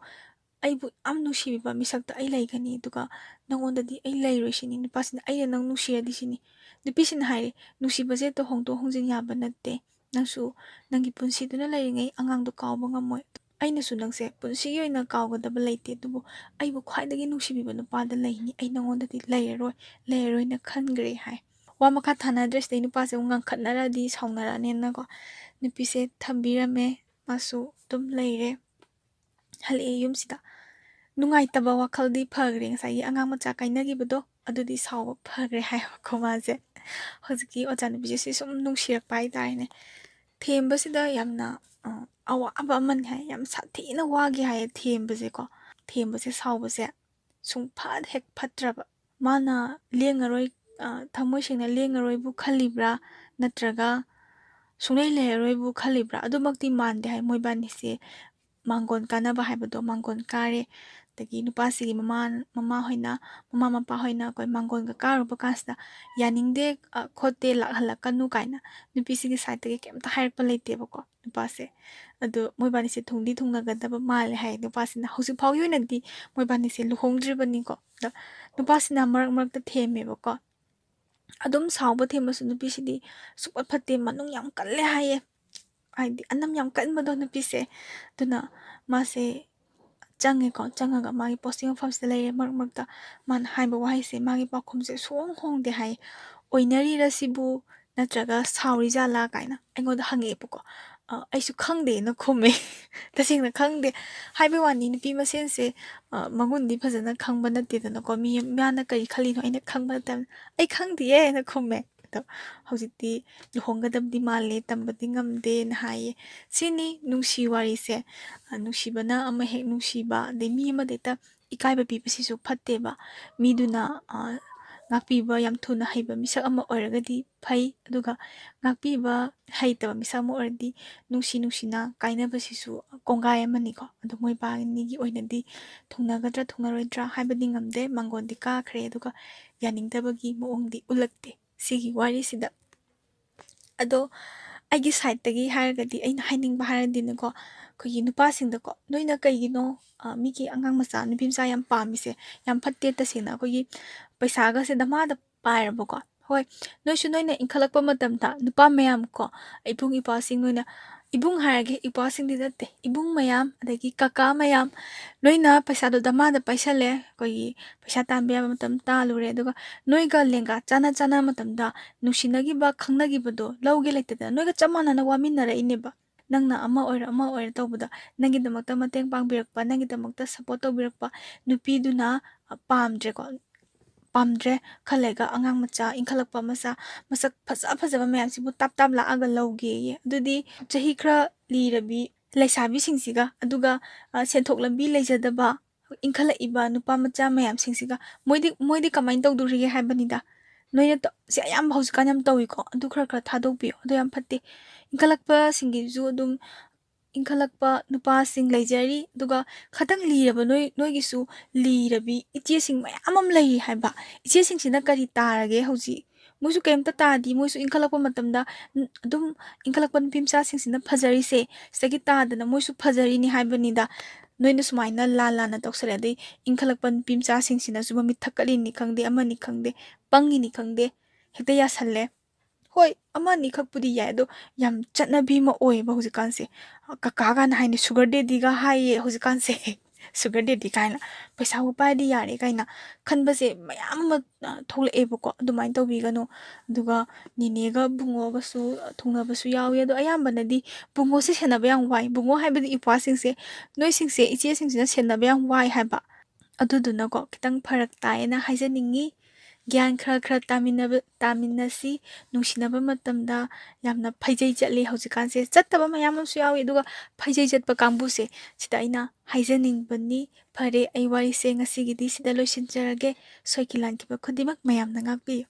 ꯑꯩꯕꯨ ꯌꯥꯝ ꯅꯨꯡꯁꯤꯕꯤꯕ ꯃꯤꯁꯛꯇ ꯑꯩ ꯂꯩꯒꯅꯤ ꯑꯗꯨꯒ ꯅꯪꯉꯣꯟꯗꯗꯤ ꯑꯩ ꯂꯩꯔꯣꯏ ꯁꯤꯅꯤ ꯅꯨꯄꯥꯁꯤꯅ ꯑꯩꯅ ꯅꯪ ꯅꯨꯡꯁꯤꯔꯗꯤ ꯁꯤꯅꯤ ꯅꯨꯄꯤꯁꯤꯅ ꯍꯥꯏꯔꯦ ꯅꯨꯡꯁꯤꯕꯁꯦ ꯍꯦꯛꯇ ꯍꯣꯡꯗꯣꯛ ꯍꯣꯡꯖꯤꯟ ꯌꯥꯕ ꯅꯠꯇꯦ ꯅꯪꯁꯨ ꯅꯪꯒꯤ ꯄꯨꯟꯁꯤꯗꯨꯅ ꯂꯩꯔꯤꯉꯩ ꯑꯉꯥꯡꯗꯣ ꯀꯥꯎꯕ ꯉꯝꯃꯣꯏ ꯑꯩꯅꯁꯨ ꯅꯪꯁꯦ ꯄꯨꯟꯁꯤꯒꯤ ꯑꯣꯏꯅ ꯀꯥꯎꯒꯗꯕ ꯂꯩꯇꯦ ꯑꯗꯨꯕꯨ ꯑꯩꯕꯨ ꯈ꯭ꯋꯥꯏꯗꯒꯤ ꯅꯨꯡꯁꯤꯕꯤꯕ ꯅꯨꯄꯥꯗ ꯂꯩꯅꯤ ꯑꯩ ꯅꯪꯉꯣꯟꯗꯗꯤ ꯂꯩꯔꯔꯣꯏꯅ ꯈꯟꯈ꯭ꯔꯦ ꯍꯥꯏ ꯋꯥ ꯃꯈꯥ ꯊꯥꯅꯗ꯭ꯔꯁꯤꯗꯩ ꯅꯨꯄꯥꯁꯦ ꯑꯃꯨꯛ ꯉꯥꯡꯈꯠꯅꯔꯗꯤ ꯁꯥꯎꯅꯔꯛꯑꯅꯦꯅꯀꯣ ꯅꯨꯄꯤꯁꯦ ꯊꯝꯕꯤꯔꯝꯃꯦ ꯃꯥꯁꯨ ꯑꯗꯨꯝ ꯂꯩꯔꯦ ꯍꯜꯂꯛꯑꯦ ꯌꯨꯝꯁꯤꯗ ꯅꯨꯡꯉꯥꯏꯇꯕ ꯋꯥꯈꯜꯗꯤ ꯐꯈ꯭ꯔꯦ ꯉꯁꯥꯏꯒꯤ ꯑꯉꯥꯡ ꯃꯆꯥ ꯀꯥꯏꯅꯈꯤꯕꯗꯣ ꯑꯗꯨꯗꯤ ꯁꯥꯎꯕ ꯐꯈ꯭ꯔꯦ ꯍꯥꯏꯕꯀꯣ ꯃꯥꯁꯦ ꯍꯧꯖꯤꯛꯀꯤ ꯑꯣꯖꯥ ꯅꯨꯄꯤꯁꯦ ꯁꯨꯝ ꯅꯨꯡꯁꯤꯔꯛꯄ ꯍꯥꯏꯇꯥꯔꯦꯅꯦ ꯊꯦꯝꯕꯁꯤꯗ ꯌꯥꯝꯅ ꯑꯋꯥꯕ ꯑꯃꯅꯤ ꯍꯥꯏ ꯌꯥꯝ ꯁꯥꯊꯤꯅ ꯋꯥꯒꯦ ꯍꯥꯏꯌꯦ ꯊꯦꯝꯕꯁꯦꯀꯣ ꯊꯦꯝꯕꯁꯦ ꯁꯥꯎꯕꯁꯦ ꯁꯨꯡꯐꯠ ꯍꯦꯛ ꯐꯠꯇ꯭ꯔꯕ ꯃꯥꯅ ꯂꯦꯡꯉꯔꯣꯏ ꯊꯃꯣꯏ ꯁꯦꯡꯅ ꯂꯦꯡꯉꯔꯣꯏꯕꯨ ꯈꯜꯂꯤꯕ꯭ꯔꯥ ꯅꯠꯇ꯭ꯔꯒ ꯁꯨꯡꯂꯩ ꯂꯩꯔꯔꯣꯏꯕꯨ ꯈꯜꯂꯤꯕ꯭ꯔꯥ? ꯑꯗꯨꯃꯛꯇꯤ ꯃꯥꯟꯗꯦ ꯍꯥꯏ ꯃꯣꯏꯕꯥꯅꯤꯁꯦ ꯃꯥꯡꯒꯣꯟ ꯀꯥꯟꯅꯕ ꯍꯥꯏꯕꯗꯣ ꯃꯥꯡꯒꯣꯟ ꯀꯥꯔꯦ ꯑꯗꯒꯤ ꯅꯨꯄꯥꯁꯤꯒꯤ ꯃꯃꯥ ꯍꯣꯏꯅ ꯃꯃꯥ ꯃꯄꯥ ꯍꯣꯏꯅ ꯑꯩꯈꯣꯏ ꯃꯥꯡꯒꯣꯟꯒ ꯀꯥꯔꯨꯕ ꯀꯥꯟꯁꯤꯗ ꯌꯥꯅꯤꯡꯗꯦ ꯈꯣꯠꯇꯦ ꯂꯥꯛꯍꯜꯂꯛꯀꯅꯨ ꯀꯥꯏꯅ ꯅꯨꯄꯤꯁꯤꯒꯤ ꯁꯥꯏꯠꯇꯒꯤ ꯀꯩꯝꯇ ꯍꯥꯏꯔꯛꯄ ꯂꯩꯇꯦꯕꯀꯣ ꯅꯨꯄꯥꯁꯦ ꯑꯗꯣ ꯃꯣꯏꯕꯥꯅꯤꯁꯦ ꯊꯨꯡꯗꯤ ꯊꯨꯡꯅꯒꯗꯕ ꯃꯥꯜꯂꯦ ꯍꯥꯏ ꯅꯨꯄꯥꯁꯤꯅ ꯍꯧꯖꯤꯛ ꯐꯥꯎꯒꯤ ꯑꯣꯏꯅꯗꯤ ꯃꯣꯏꯕꯥꯅꯤꯁꯦ ꯂꯨꯍꯣꯡꯗ꯭ꯔꯤꯕꯅꯤꯀꯣ ꯑꯗ ꯅꯨꯄꯥꯁꯤꯅ ꯃꯔꯛ ꯃꯔꯛꯇ ꯊꯦꯝꯃꯦꯕꯀꯣ ꯑꯗꯨꯝ ꯁꯥꯎꯕ ꯊꯦꯝꯕꯁꯨ ꯅꯨꯄꯤꯁꯤꯗꯤ ꯁꯨꯛꯐꯠ ꯐꯠꯇꯦ ꯃꯅꯨꯡ ꯌꯥꯝ ꯀꯜꯂꯦ ꯍꯥꯏꯌꯦ ꯍꯥꯏꯗꯤ ꯑꯅꯝ ꯌꯥꯝ ꯀꯟꯕꯗꯣ ꯅꯨꯄꯤꯁꯦ ꯑꯗꯨꯅ ꯃꯥꯁꯦ ꯆꯪꯉꯦꯀꯣ ꯆꯪꯉꯒ ꯃꯥꯒꯤ ꯄꯣꯁꯇꯤꯡ ꯃꯐꯝꯁꯤꯗ ꯂꯩꯔꯦ ꯃꯔꯛ ꯃꯔꯛꯇ ꯃꯥꯅ ꯍꯥꯏꯕ ꯋꯥꯍꯩꯁꯦ ꯃꯥꯒꯤ ꯄꯥꯎꯈꯨꯝꯁꯦ ꯁꯨꯡꯍꯣꯡ ꯍꯣꯡꯗꯦ ꯍꯥꯏ ꯑꯣꯏꯅꯔꯤꯔꯁꯤꯕꯨ ꯅꯠꯇ꯭ꯔꯒ ꯁꯥꯎꯔꯤꯖꯥꯠꯂꯥ ꯀꯥꯏꯅ ꯑꯩꯉꯣꯟꯗ ꯍꯪꯉꯛꯑꯦꯕꯀꯣ ꯑꯩꯁꯨ ꯈꯪꯗꯦꯅ ꯈꯨꯝꯃꯦ ꯇꯁꯦꯡꯅ ꯈꯪꯗꯦ ꯍꯥꯏꯕ ꯋꯥꯅꯤ ꯅꯨꯄꯤ ꯃꯁꯦꯟꯁꯦ ꯃꯒꯨꯟꯗꯤ ꯐꯖꯅ ꯈꯪꯕ ꯅꯠꯇꯦꯗꯅꯀꯣ ꯃꯥꯅ ꯀꯔꯤ ꯈꯜꯂꯤꯅꯣ ꯑꯩꯅ ꯈꯪꯕ ꯅꯠꯇꯕꯅ ꯑꯩ ꯈꯪꯗꯦꯌꯦꯅ ꯈꯨꯝꯃꯦ ꯑꯗꯣ ꯍꯧꯖꯤꯛꯇꯤ ꯂꯨꯍꯣꯡꯒꯗꯕꯗꯤ ꯃꯥꯜꯂꯦ ꯇꯝꯕꯗꯤ ꯉꯝꯗꯦꯅ ꯍꯥꯏꯌꯦ ꯁꯤꯅꯤ ꯅꯨꯡꯁꯤ ꯋꯥꯔꯤꯁꯦ ꯅꯨꯡꯁꯤꯕꯅ ꯑꯃ ꯍꯦꯛ ꯅꯨꯡꯁꯤꯕ ꯑꯗꯩ ꯃꯤ ꯑꯃꯗ ꯍꯦꯛꯇ ꯏꯀꯥꯏꯕ ꯄꯤꯕꯁꯤꯁꯨ ꯐꯠꯇꯦꯕ ꯃꯤꯗꯨꯅ ꯉꯥꯛꯄꯤꯕ ꯌꯥꯝ ꯊꯨꯅ ꯍꯩꯕ ꯃꯤꯁꯛ ꯑꯃ ꯑꯣꯏꯔꯒꯗꯤ ꯐꯩ ꯑꯗꯨꯒ ꯉꯥꯛꯄꯤꯕ ꯍꯩꯇꯕ ꯃꯤꯁꯛ ꯑꯃ ꯑꯣꯏꯔꯗꯤ ꯅꯨꯡꯁꯤꯅ ꯀꯥꯏꯅꯕꯁꯤꯁꯨ ꯀꯣꯡꯒꯥꯏ ꯑꯃꯅꯤꯀꯣ ꯑꯗꯣ ꯃꯣꯏꯕꯥꯅꯤꯒꯤ ꯑꯣꯏꯅꯗꯤ ꯊꯨꯡꯅꯒꯗ꯭ꯔꯥ ꯊꯨꯡꯅꯔꯣꯏꯗ꯭ꯔꯥ ꯍꯥꯏꯕꯗꯤ ꯉꯝꯗꯦ ꯃꯥꯡꯒꯣꯟꯗꯤ ꯀꯥꯈ꯭ꯔꯦ ꯑꯗꯨꯒ ꯌꯥꯅꯤꯡꯗꯕꯒꯤ ꯃꯑꯣꯡꯗꯤ ꯎꯠꯂꯛꯇꯦ ꯁꯤꯒꯤ ꯋꯥꯔꯤꯁꯤꯗ ꯑꯗꯣ ꯑꯩꯒꯤ ꯁꯥꯏꯠꯇꯒꯤ ꯍꯥꯏꯔꯒꯗꯤ ꯑꯩꯅ ꯍꯥꯏꯅꯤꯡꯕ ꯍꯥꯏꯔꯗꯤꯅꯦꯀꯣ ꯑꯩꯈꯣꯏꯒꯤ ꯅꯨꯄꯥꯁꯤꯡꯗꯀꯣ ꯅꯣꯏꯅ ꯀꯩꯒꯤꯅꯣ ꯃꯤꯒꯤ ꯑꯉꯥꯡ ꯃꯆꯥ ꯅꯨꯄꯤ ꯃꯆꯥ ꯌꯥꯝ ꯄꯥꯝꯃꯤꯁꯦ ꯌꯥꯝ ꯐꯠꯇꯦ ꯇꯁꯦꯡꯅ ꯑꯩꯈꯣꯏꯒꯤ ꯄꯩꯁꯥꯒꯁꯦ ꯗꯃꯥꯗ ꯄꯥꯏꯔꯕꯀꯣ ꯍꯣꯏ ꯅꯣꯏꯅ ꯏꯟꯈꯠꯂꯛꯄ ꯃꯇꯝꯗ ꯅꯨꯄꯥ ꯃꯌꯥꯝ ꯀꯣ ꯏꯕꯨꯡ ꯏꯄ꯭ꯋꯥꯁꯤꯡ ꯅꯣꯏꯅ ꯏꯕꯨꯡ ꯍꯥꯏꯔꯒꯦ ꯏꯄ꯭ꯋꯥꯁꯤꯡꯗꯤ ꯅꯠꯇꯦ ꯏꯕꯨꯡ ꯃꯌꯥꯝ ꯑꯗꯒꯤ ꯀꯀꯥ ꯃꯌꯥꯝ ꯅꯣꯏꯅ ꯄꯩꯁꯥꯗꯣ ꯗꯃꯥꯗ ꯄꯥꯏꯁꯜꯂꯦ ꯑꯩꯈꯣꯏꯒꯤ ꯄꯩꯁꯥ ꯇꯥꯟꯕ ꯌꯥꯕ ꯃꯇꯝ ꯇꯥꯜꯂꯨꯔꯦ ꯑꯗꯨꯒ ꯅꯣꯏꯒ ꯂꯦꯡꯒꯥ ꯆꯥꯟꯅ ꯃꯇꯝꯗ ꯅꯨꯡꯁꯤꯅꯈꯤꯕ ꯈꯪꯅꯈꯤꯕꯗꯣ ꯂꯧꯒꯦ ꯂꯩꯇꯗꯅ ꯅꯣꯏꯒ ꯆꯞ ꯃꯥꯟꯅꯅ ꯋꯥꯃꯤꯟꯅꯔꯛꯏꯅꯦꯕ ꯅꯪꯅ ꯑꯃ ꯑꯣꯏꯔ ꯇꯧꯕꯗ ꯅꯪꯒꯤꯗꯃꯛꯇ ꯃꯇꯦꯡ ꯄꯥꯡꯕꯤꯔꯛꯄ ꯅꯪꯒꯤꯗꯃꯛꯇ ꯁꯞꯄꯣꯔꯠ ꯇꯧꯕꯤꯔꯛꯄ ꯅꯨꯄꯤꯗꯨꯅ ꯄꯥꯝꯗ꯭ꯔꯦ ꯈꯜꯂꯒ ꯑꯉꯥꯡ ꯃꯆꯥ ꯏꯟꯈꯠꯂꯛꯄ ꯃꯁꯛ ꯐꯖꯕ ꯃꯌꯥꯝꯁꯤꯕꯨ ꯇꯥꯞ ꯂꯥꯛꯑꯒ ꯂꯧꯒꯦꯌꯦ ꯑꯗꯨꯗꯤ ꯆꯍꯤ ꯈꯔ ꯂꯤꯔꯕꯤ ꯂꯩꯁꯥꯕꯤꯁꯤꯡꯁꯤꯒ ꯑꯗꯨꯒ ꯁꯦꯟꯊꯣꯛ ꯂꯝꯕꯤ ꯂꯩꯖꯗꯕ ꯏꯟꯈꯠꯂꯛꯏꯕ ꯅꯨꯄꯥ ꯃꯆꯥ ꯃꯌꯥꯝꯁꯤꯡꯁꯤꯒ ꯃꯣꯏꯗꯤ ꯀꯃꯥꯏꯅ ꯇꯧꯗꯣꯔꯤꯒꯦ ꯍꯥꯏꯕꯅꯤꯗ ꯅꯣꯏꯅ ꯁꯤ ꯑꯌꯥꯝꯕ ꯍꯧꯖꯤꯛꯀꯥꯟ ꯌꯥꯝ ꯇꯧꯏꯀꯣ ꯑꯗꯨ ꯈꯔ ꯊꯥꯗꯣꯛꯄꯤꯌꯣ ꯑꯗꯨ ꯌꯥꯝ ꯐꯠꯇꯦ ꯏꯟꯈꯠꯂꯛꯄꯁꯤꯡꯒꯤꯁꯨ ꯑꯗꯨꯝ ꯏꯟꯈꯠꯂꯛꯄ ꯅꯨꯄꯥꯁꯤꯡ ꯂꯩꯖꯔꯤ ꯑꯗꯨꯒ ꯈꯇꯪ ꯂꯤꯔꯕ ꯅꯣꯏꯒꯤꯁꯨ ꯂꯤꯔꯕꯤ ꯏꯆꯦꯁꯤꯡ ꯃꯌꯥꯝ ꯑꯃ ꯂꯩꯔꯤ ꯍꯥꯏꯕ ꯏꯆꯦꯁꯤꯡꯁꯤꯅ ꯀꯔꯤ ꯇꯥꯔꯒꯦ ꯍꯧꯖꯤꯛ ꯃꯣꯏꯁꯨ ꯀꯩꯝꯇ ꯇꯥꯗꯤ ꯃꯣꯏꯁꯨ ꯏꯟꯈꯠꯂꯛꯄ ꯃꯇꯝꯗ ꯑꯗꯨꯝ ꯏꯟꯈꯠꯂꯛꯄ ꯅꯨꯄꯤ ꯃꯆꯥꯁꯤꯡꯁꯤꯅ ꯐꯖꯔꯤꯁꯦ ꯁꯤꯗꯒꯤ ꯇꯥꯗꯅ ꯃꯣꯏꯁꯨ ꯐꯖꯔꯤꯅꯤ ꯍꯥꯏꯕꯅꯤꯗ ꯅꯣꯏꯅ ꯁꯨꯃꯥꯏꯅ ꯂꯥꯟꯅ ꯇꯧꯁꯜꯂꯦ ꯑꯗꯩ ꯏꯟꯈꯠꯂꯛꯄ ꯅꯨꯄꯤ ꯃꯆꯥꯁꯤꯡꯁꯤꯅꯁꯨ ꯃꯃꯤꯠ ꯊꯛꯀꯠꯂꯤꯅꯤ ꯈꯪꯗꯦ ꯑꯃꯅꯤ ꯈꯪꯗꯦ ꯄꯪꯉꯤꯅꯤ ꯈꯪꯗꯦ ꯍꯦꯛꯇ ꯌꯥꯁꯜꯂꯦ ꯍꯣꯏ ꯑꯃ ꯑꯅꯤꯈꯛꯄꯨꯗꯤ ꯌꯥꯏ ꯑꯗꯣ ꯌꯥꯝ ꯆꯠꯅꯕꯤ ꯑꯃ ꯑꯣꯏꯌꯦꯕ ꯍꯧꯖꯤꯛꯀꯥꯟꯁꯦ ꯀꯀꯥꯒꯥꯅ ꯍꯥꯏꯅꯤ ꯁꯨꯒꯔ ꯗꯦꯗꯤꯒ ꯍꯥꯏꯌꯦ ꯍꯧꯖꯤꯛꯀꯥꯟꯁꯦ ꯁꯨꯒꯔ ꯗꯦꯗꯤ ꯀꯥꯏꯅ ꯄꯩꯁꯥꯕꯨ ꯄꯥꯏꯔꯗꯤ ꯌꯥꯔꯦ ꯀꯥꯏꯅ ꯈꯟꯕꯁꯦ ꯃꯌꯥꯝ ꯑꯃ ꯊꯣꯛꯂꯛꯑꯦꯕꯀꯣ ꯑꯗꯨꯃꯥꯏꯅ ꯇꯧꯕꯤꯒꯅꯨ ꯑꯗꯨꯒ ꯅꯤꯅꯦꯒ ꯕꯨꯡꯉꯣꯒꯁꯨ ꯊꯨꯡꯅꯕꯁꯨ ꯌꯥꯎꯋꯤ ꯑꯗꯣ ꯑꯌꯥꯝꯕꯅꯗꯤ ꯕꯨꯡꯉꯣꯁꯦ ꯁꯦꯟꯅꯕ ꯌꯥꯝ ꯋꯥꯏ ꯕꯨꯡꯉꯣ ꯍꯥꯏꯕꯗꯤ ꯏꯄ꯭ꯋꯥꯁꯤꯡꯁꯦ ꯅꯣꯏꯁꯤꯡꯁꯦ ꯏꯆꯦꯁꯤꯡꯁꯤꯅ ꯁꯦꯟꯅꯕ ꯌꯥꯝ ꯋꯥꯏ ꯍꯥꯏꯕ ꯑꯗꯨꯗꯨꯅꯀꯣ ꯈꯤꯇꯪ ꯐꯔꯛ ꯇꯥꯏꯌꯦꯅ ꯍꯥꯏꯖꯅꯤꯡꯉꯤ ꯒ꯭ꯌꯥꯟ ꯈꯔ ꯇꯥꯃꯤꯟꯅꯁꯤ ꯅꯨꯡꯁꯤꯅꯕ ꯃꯇꯝꯗ ꯌꯥꯝꯅ ꯐꯩꯖꯩ ꯆꯠꯂꯤ ꯍꯧꯖꯤꯛꯀꯥꯟꯁꯦ ꯆꯠꯇꯕ ꯃꯌꯥꯝ ꯑꯃꯁꯨ ꯌꯥꯎꯋꯤ ꯑꯗꯨꯒ ꯐꯩꯖꯩ ꯆꯠꯄ ꯀꯥꯡꯕꯨꯁꯦ ꯁꯤꯗ ꯑꯩꯅ ꯍꯥꯏꯖꯅꯤꯡꯕꯅꯤ ꯐꯔꯦ ꯑꯩ ꯋꯥꯔꯤꯁꯦ ꯉꯁꯤꯒꯤꯗꯤ ꯁꯤꯗ ꯂꯣꯏꯁꯤꯟꯖꯔꯒꯦ ꯁꯣꯏꯈꯤ ꯂꯥꯟꯈꯤꯕ ꯈꯨꯗꯤꯡꯃꯛ ꯃꯌꯥꯝꯅ ꯉꯥꯛꯄꯤꯌꯨ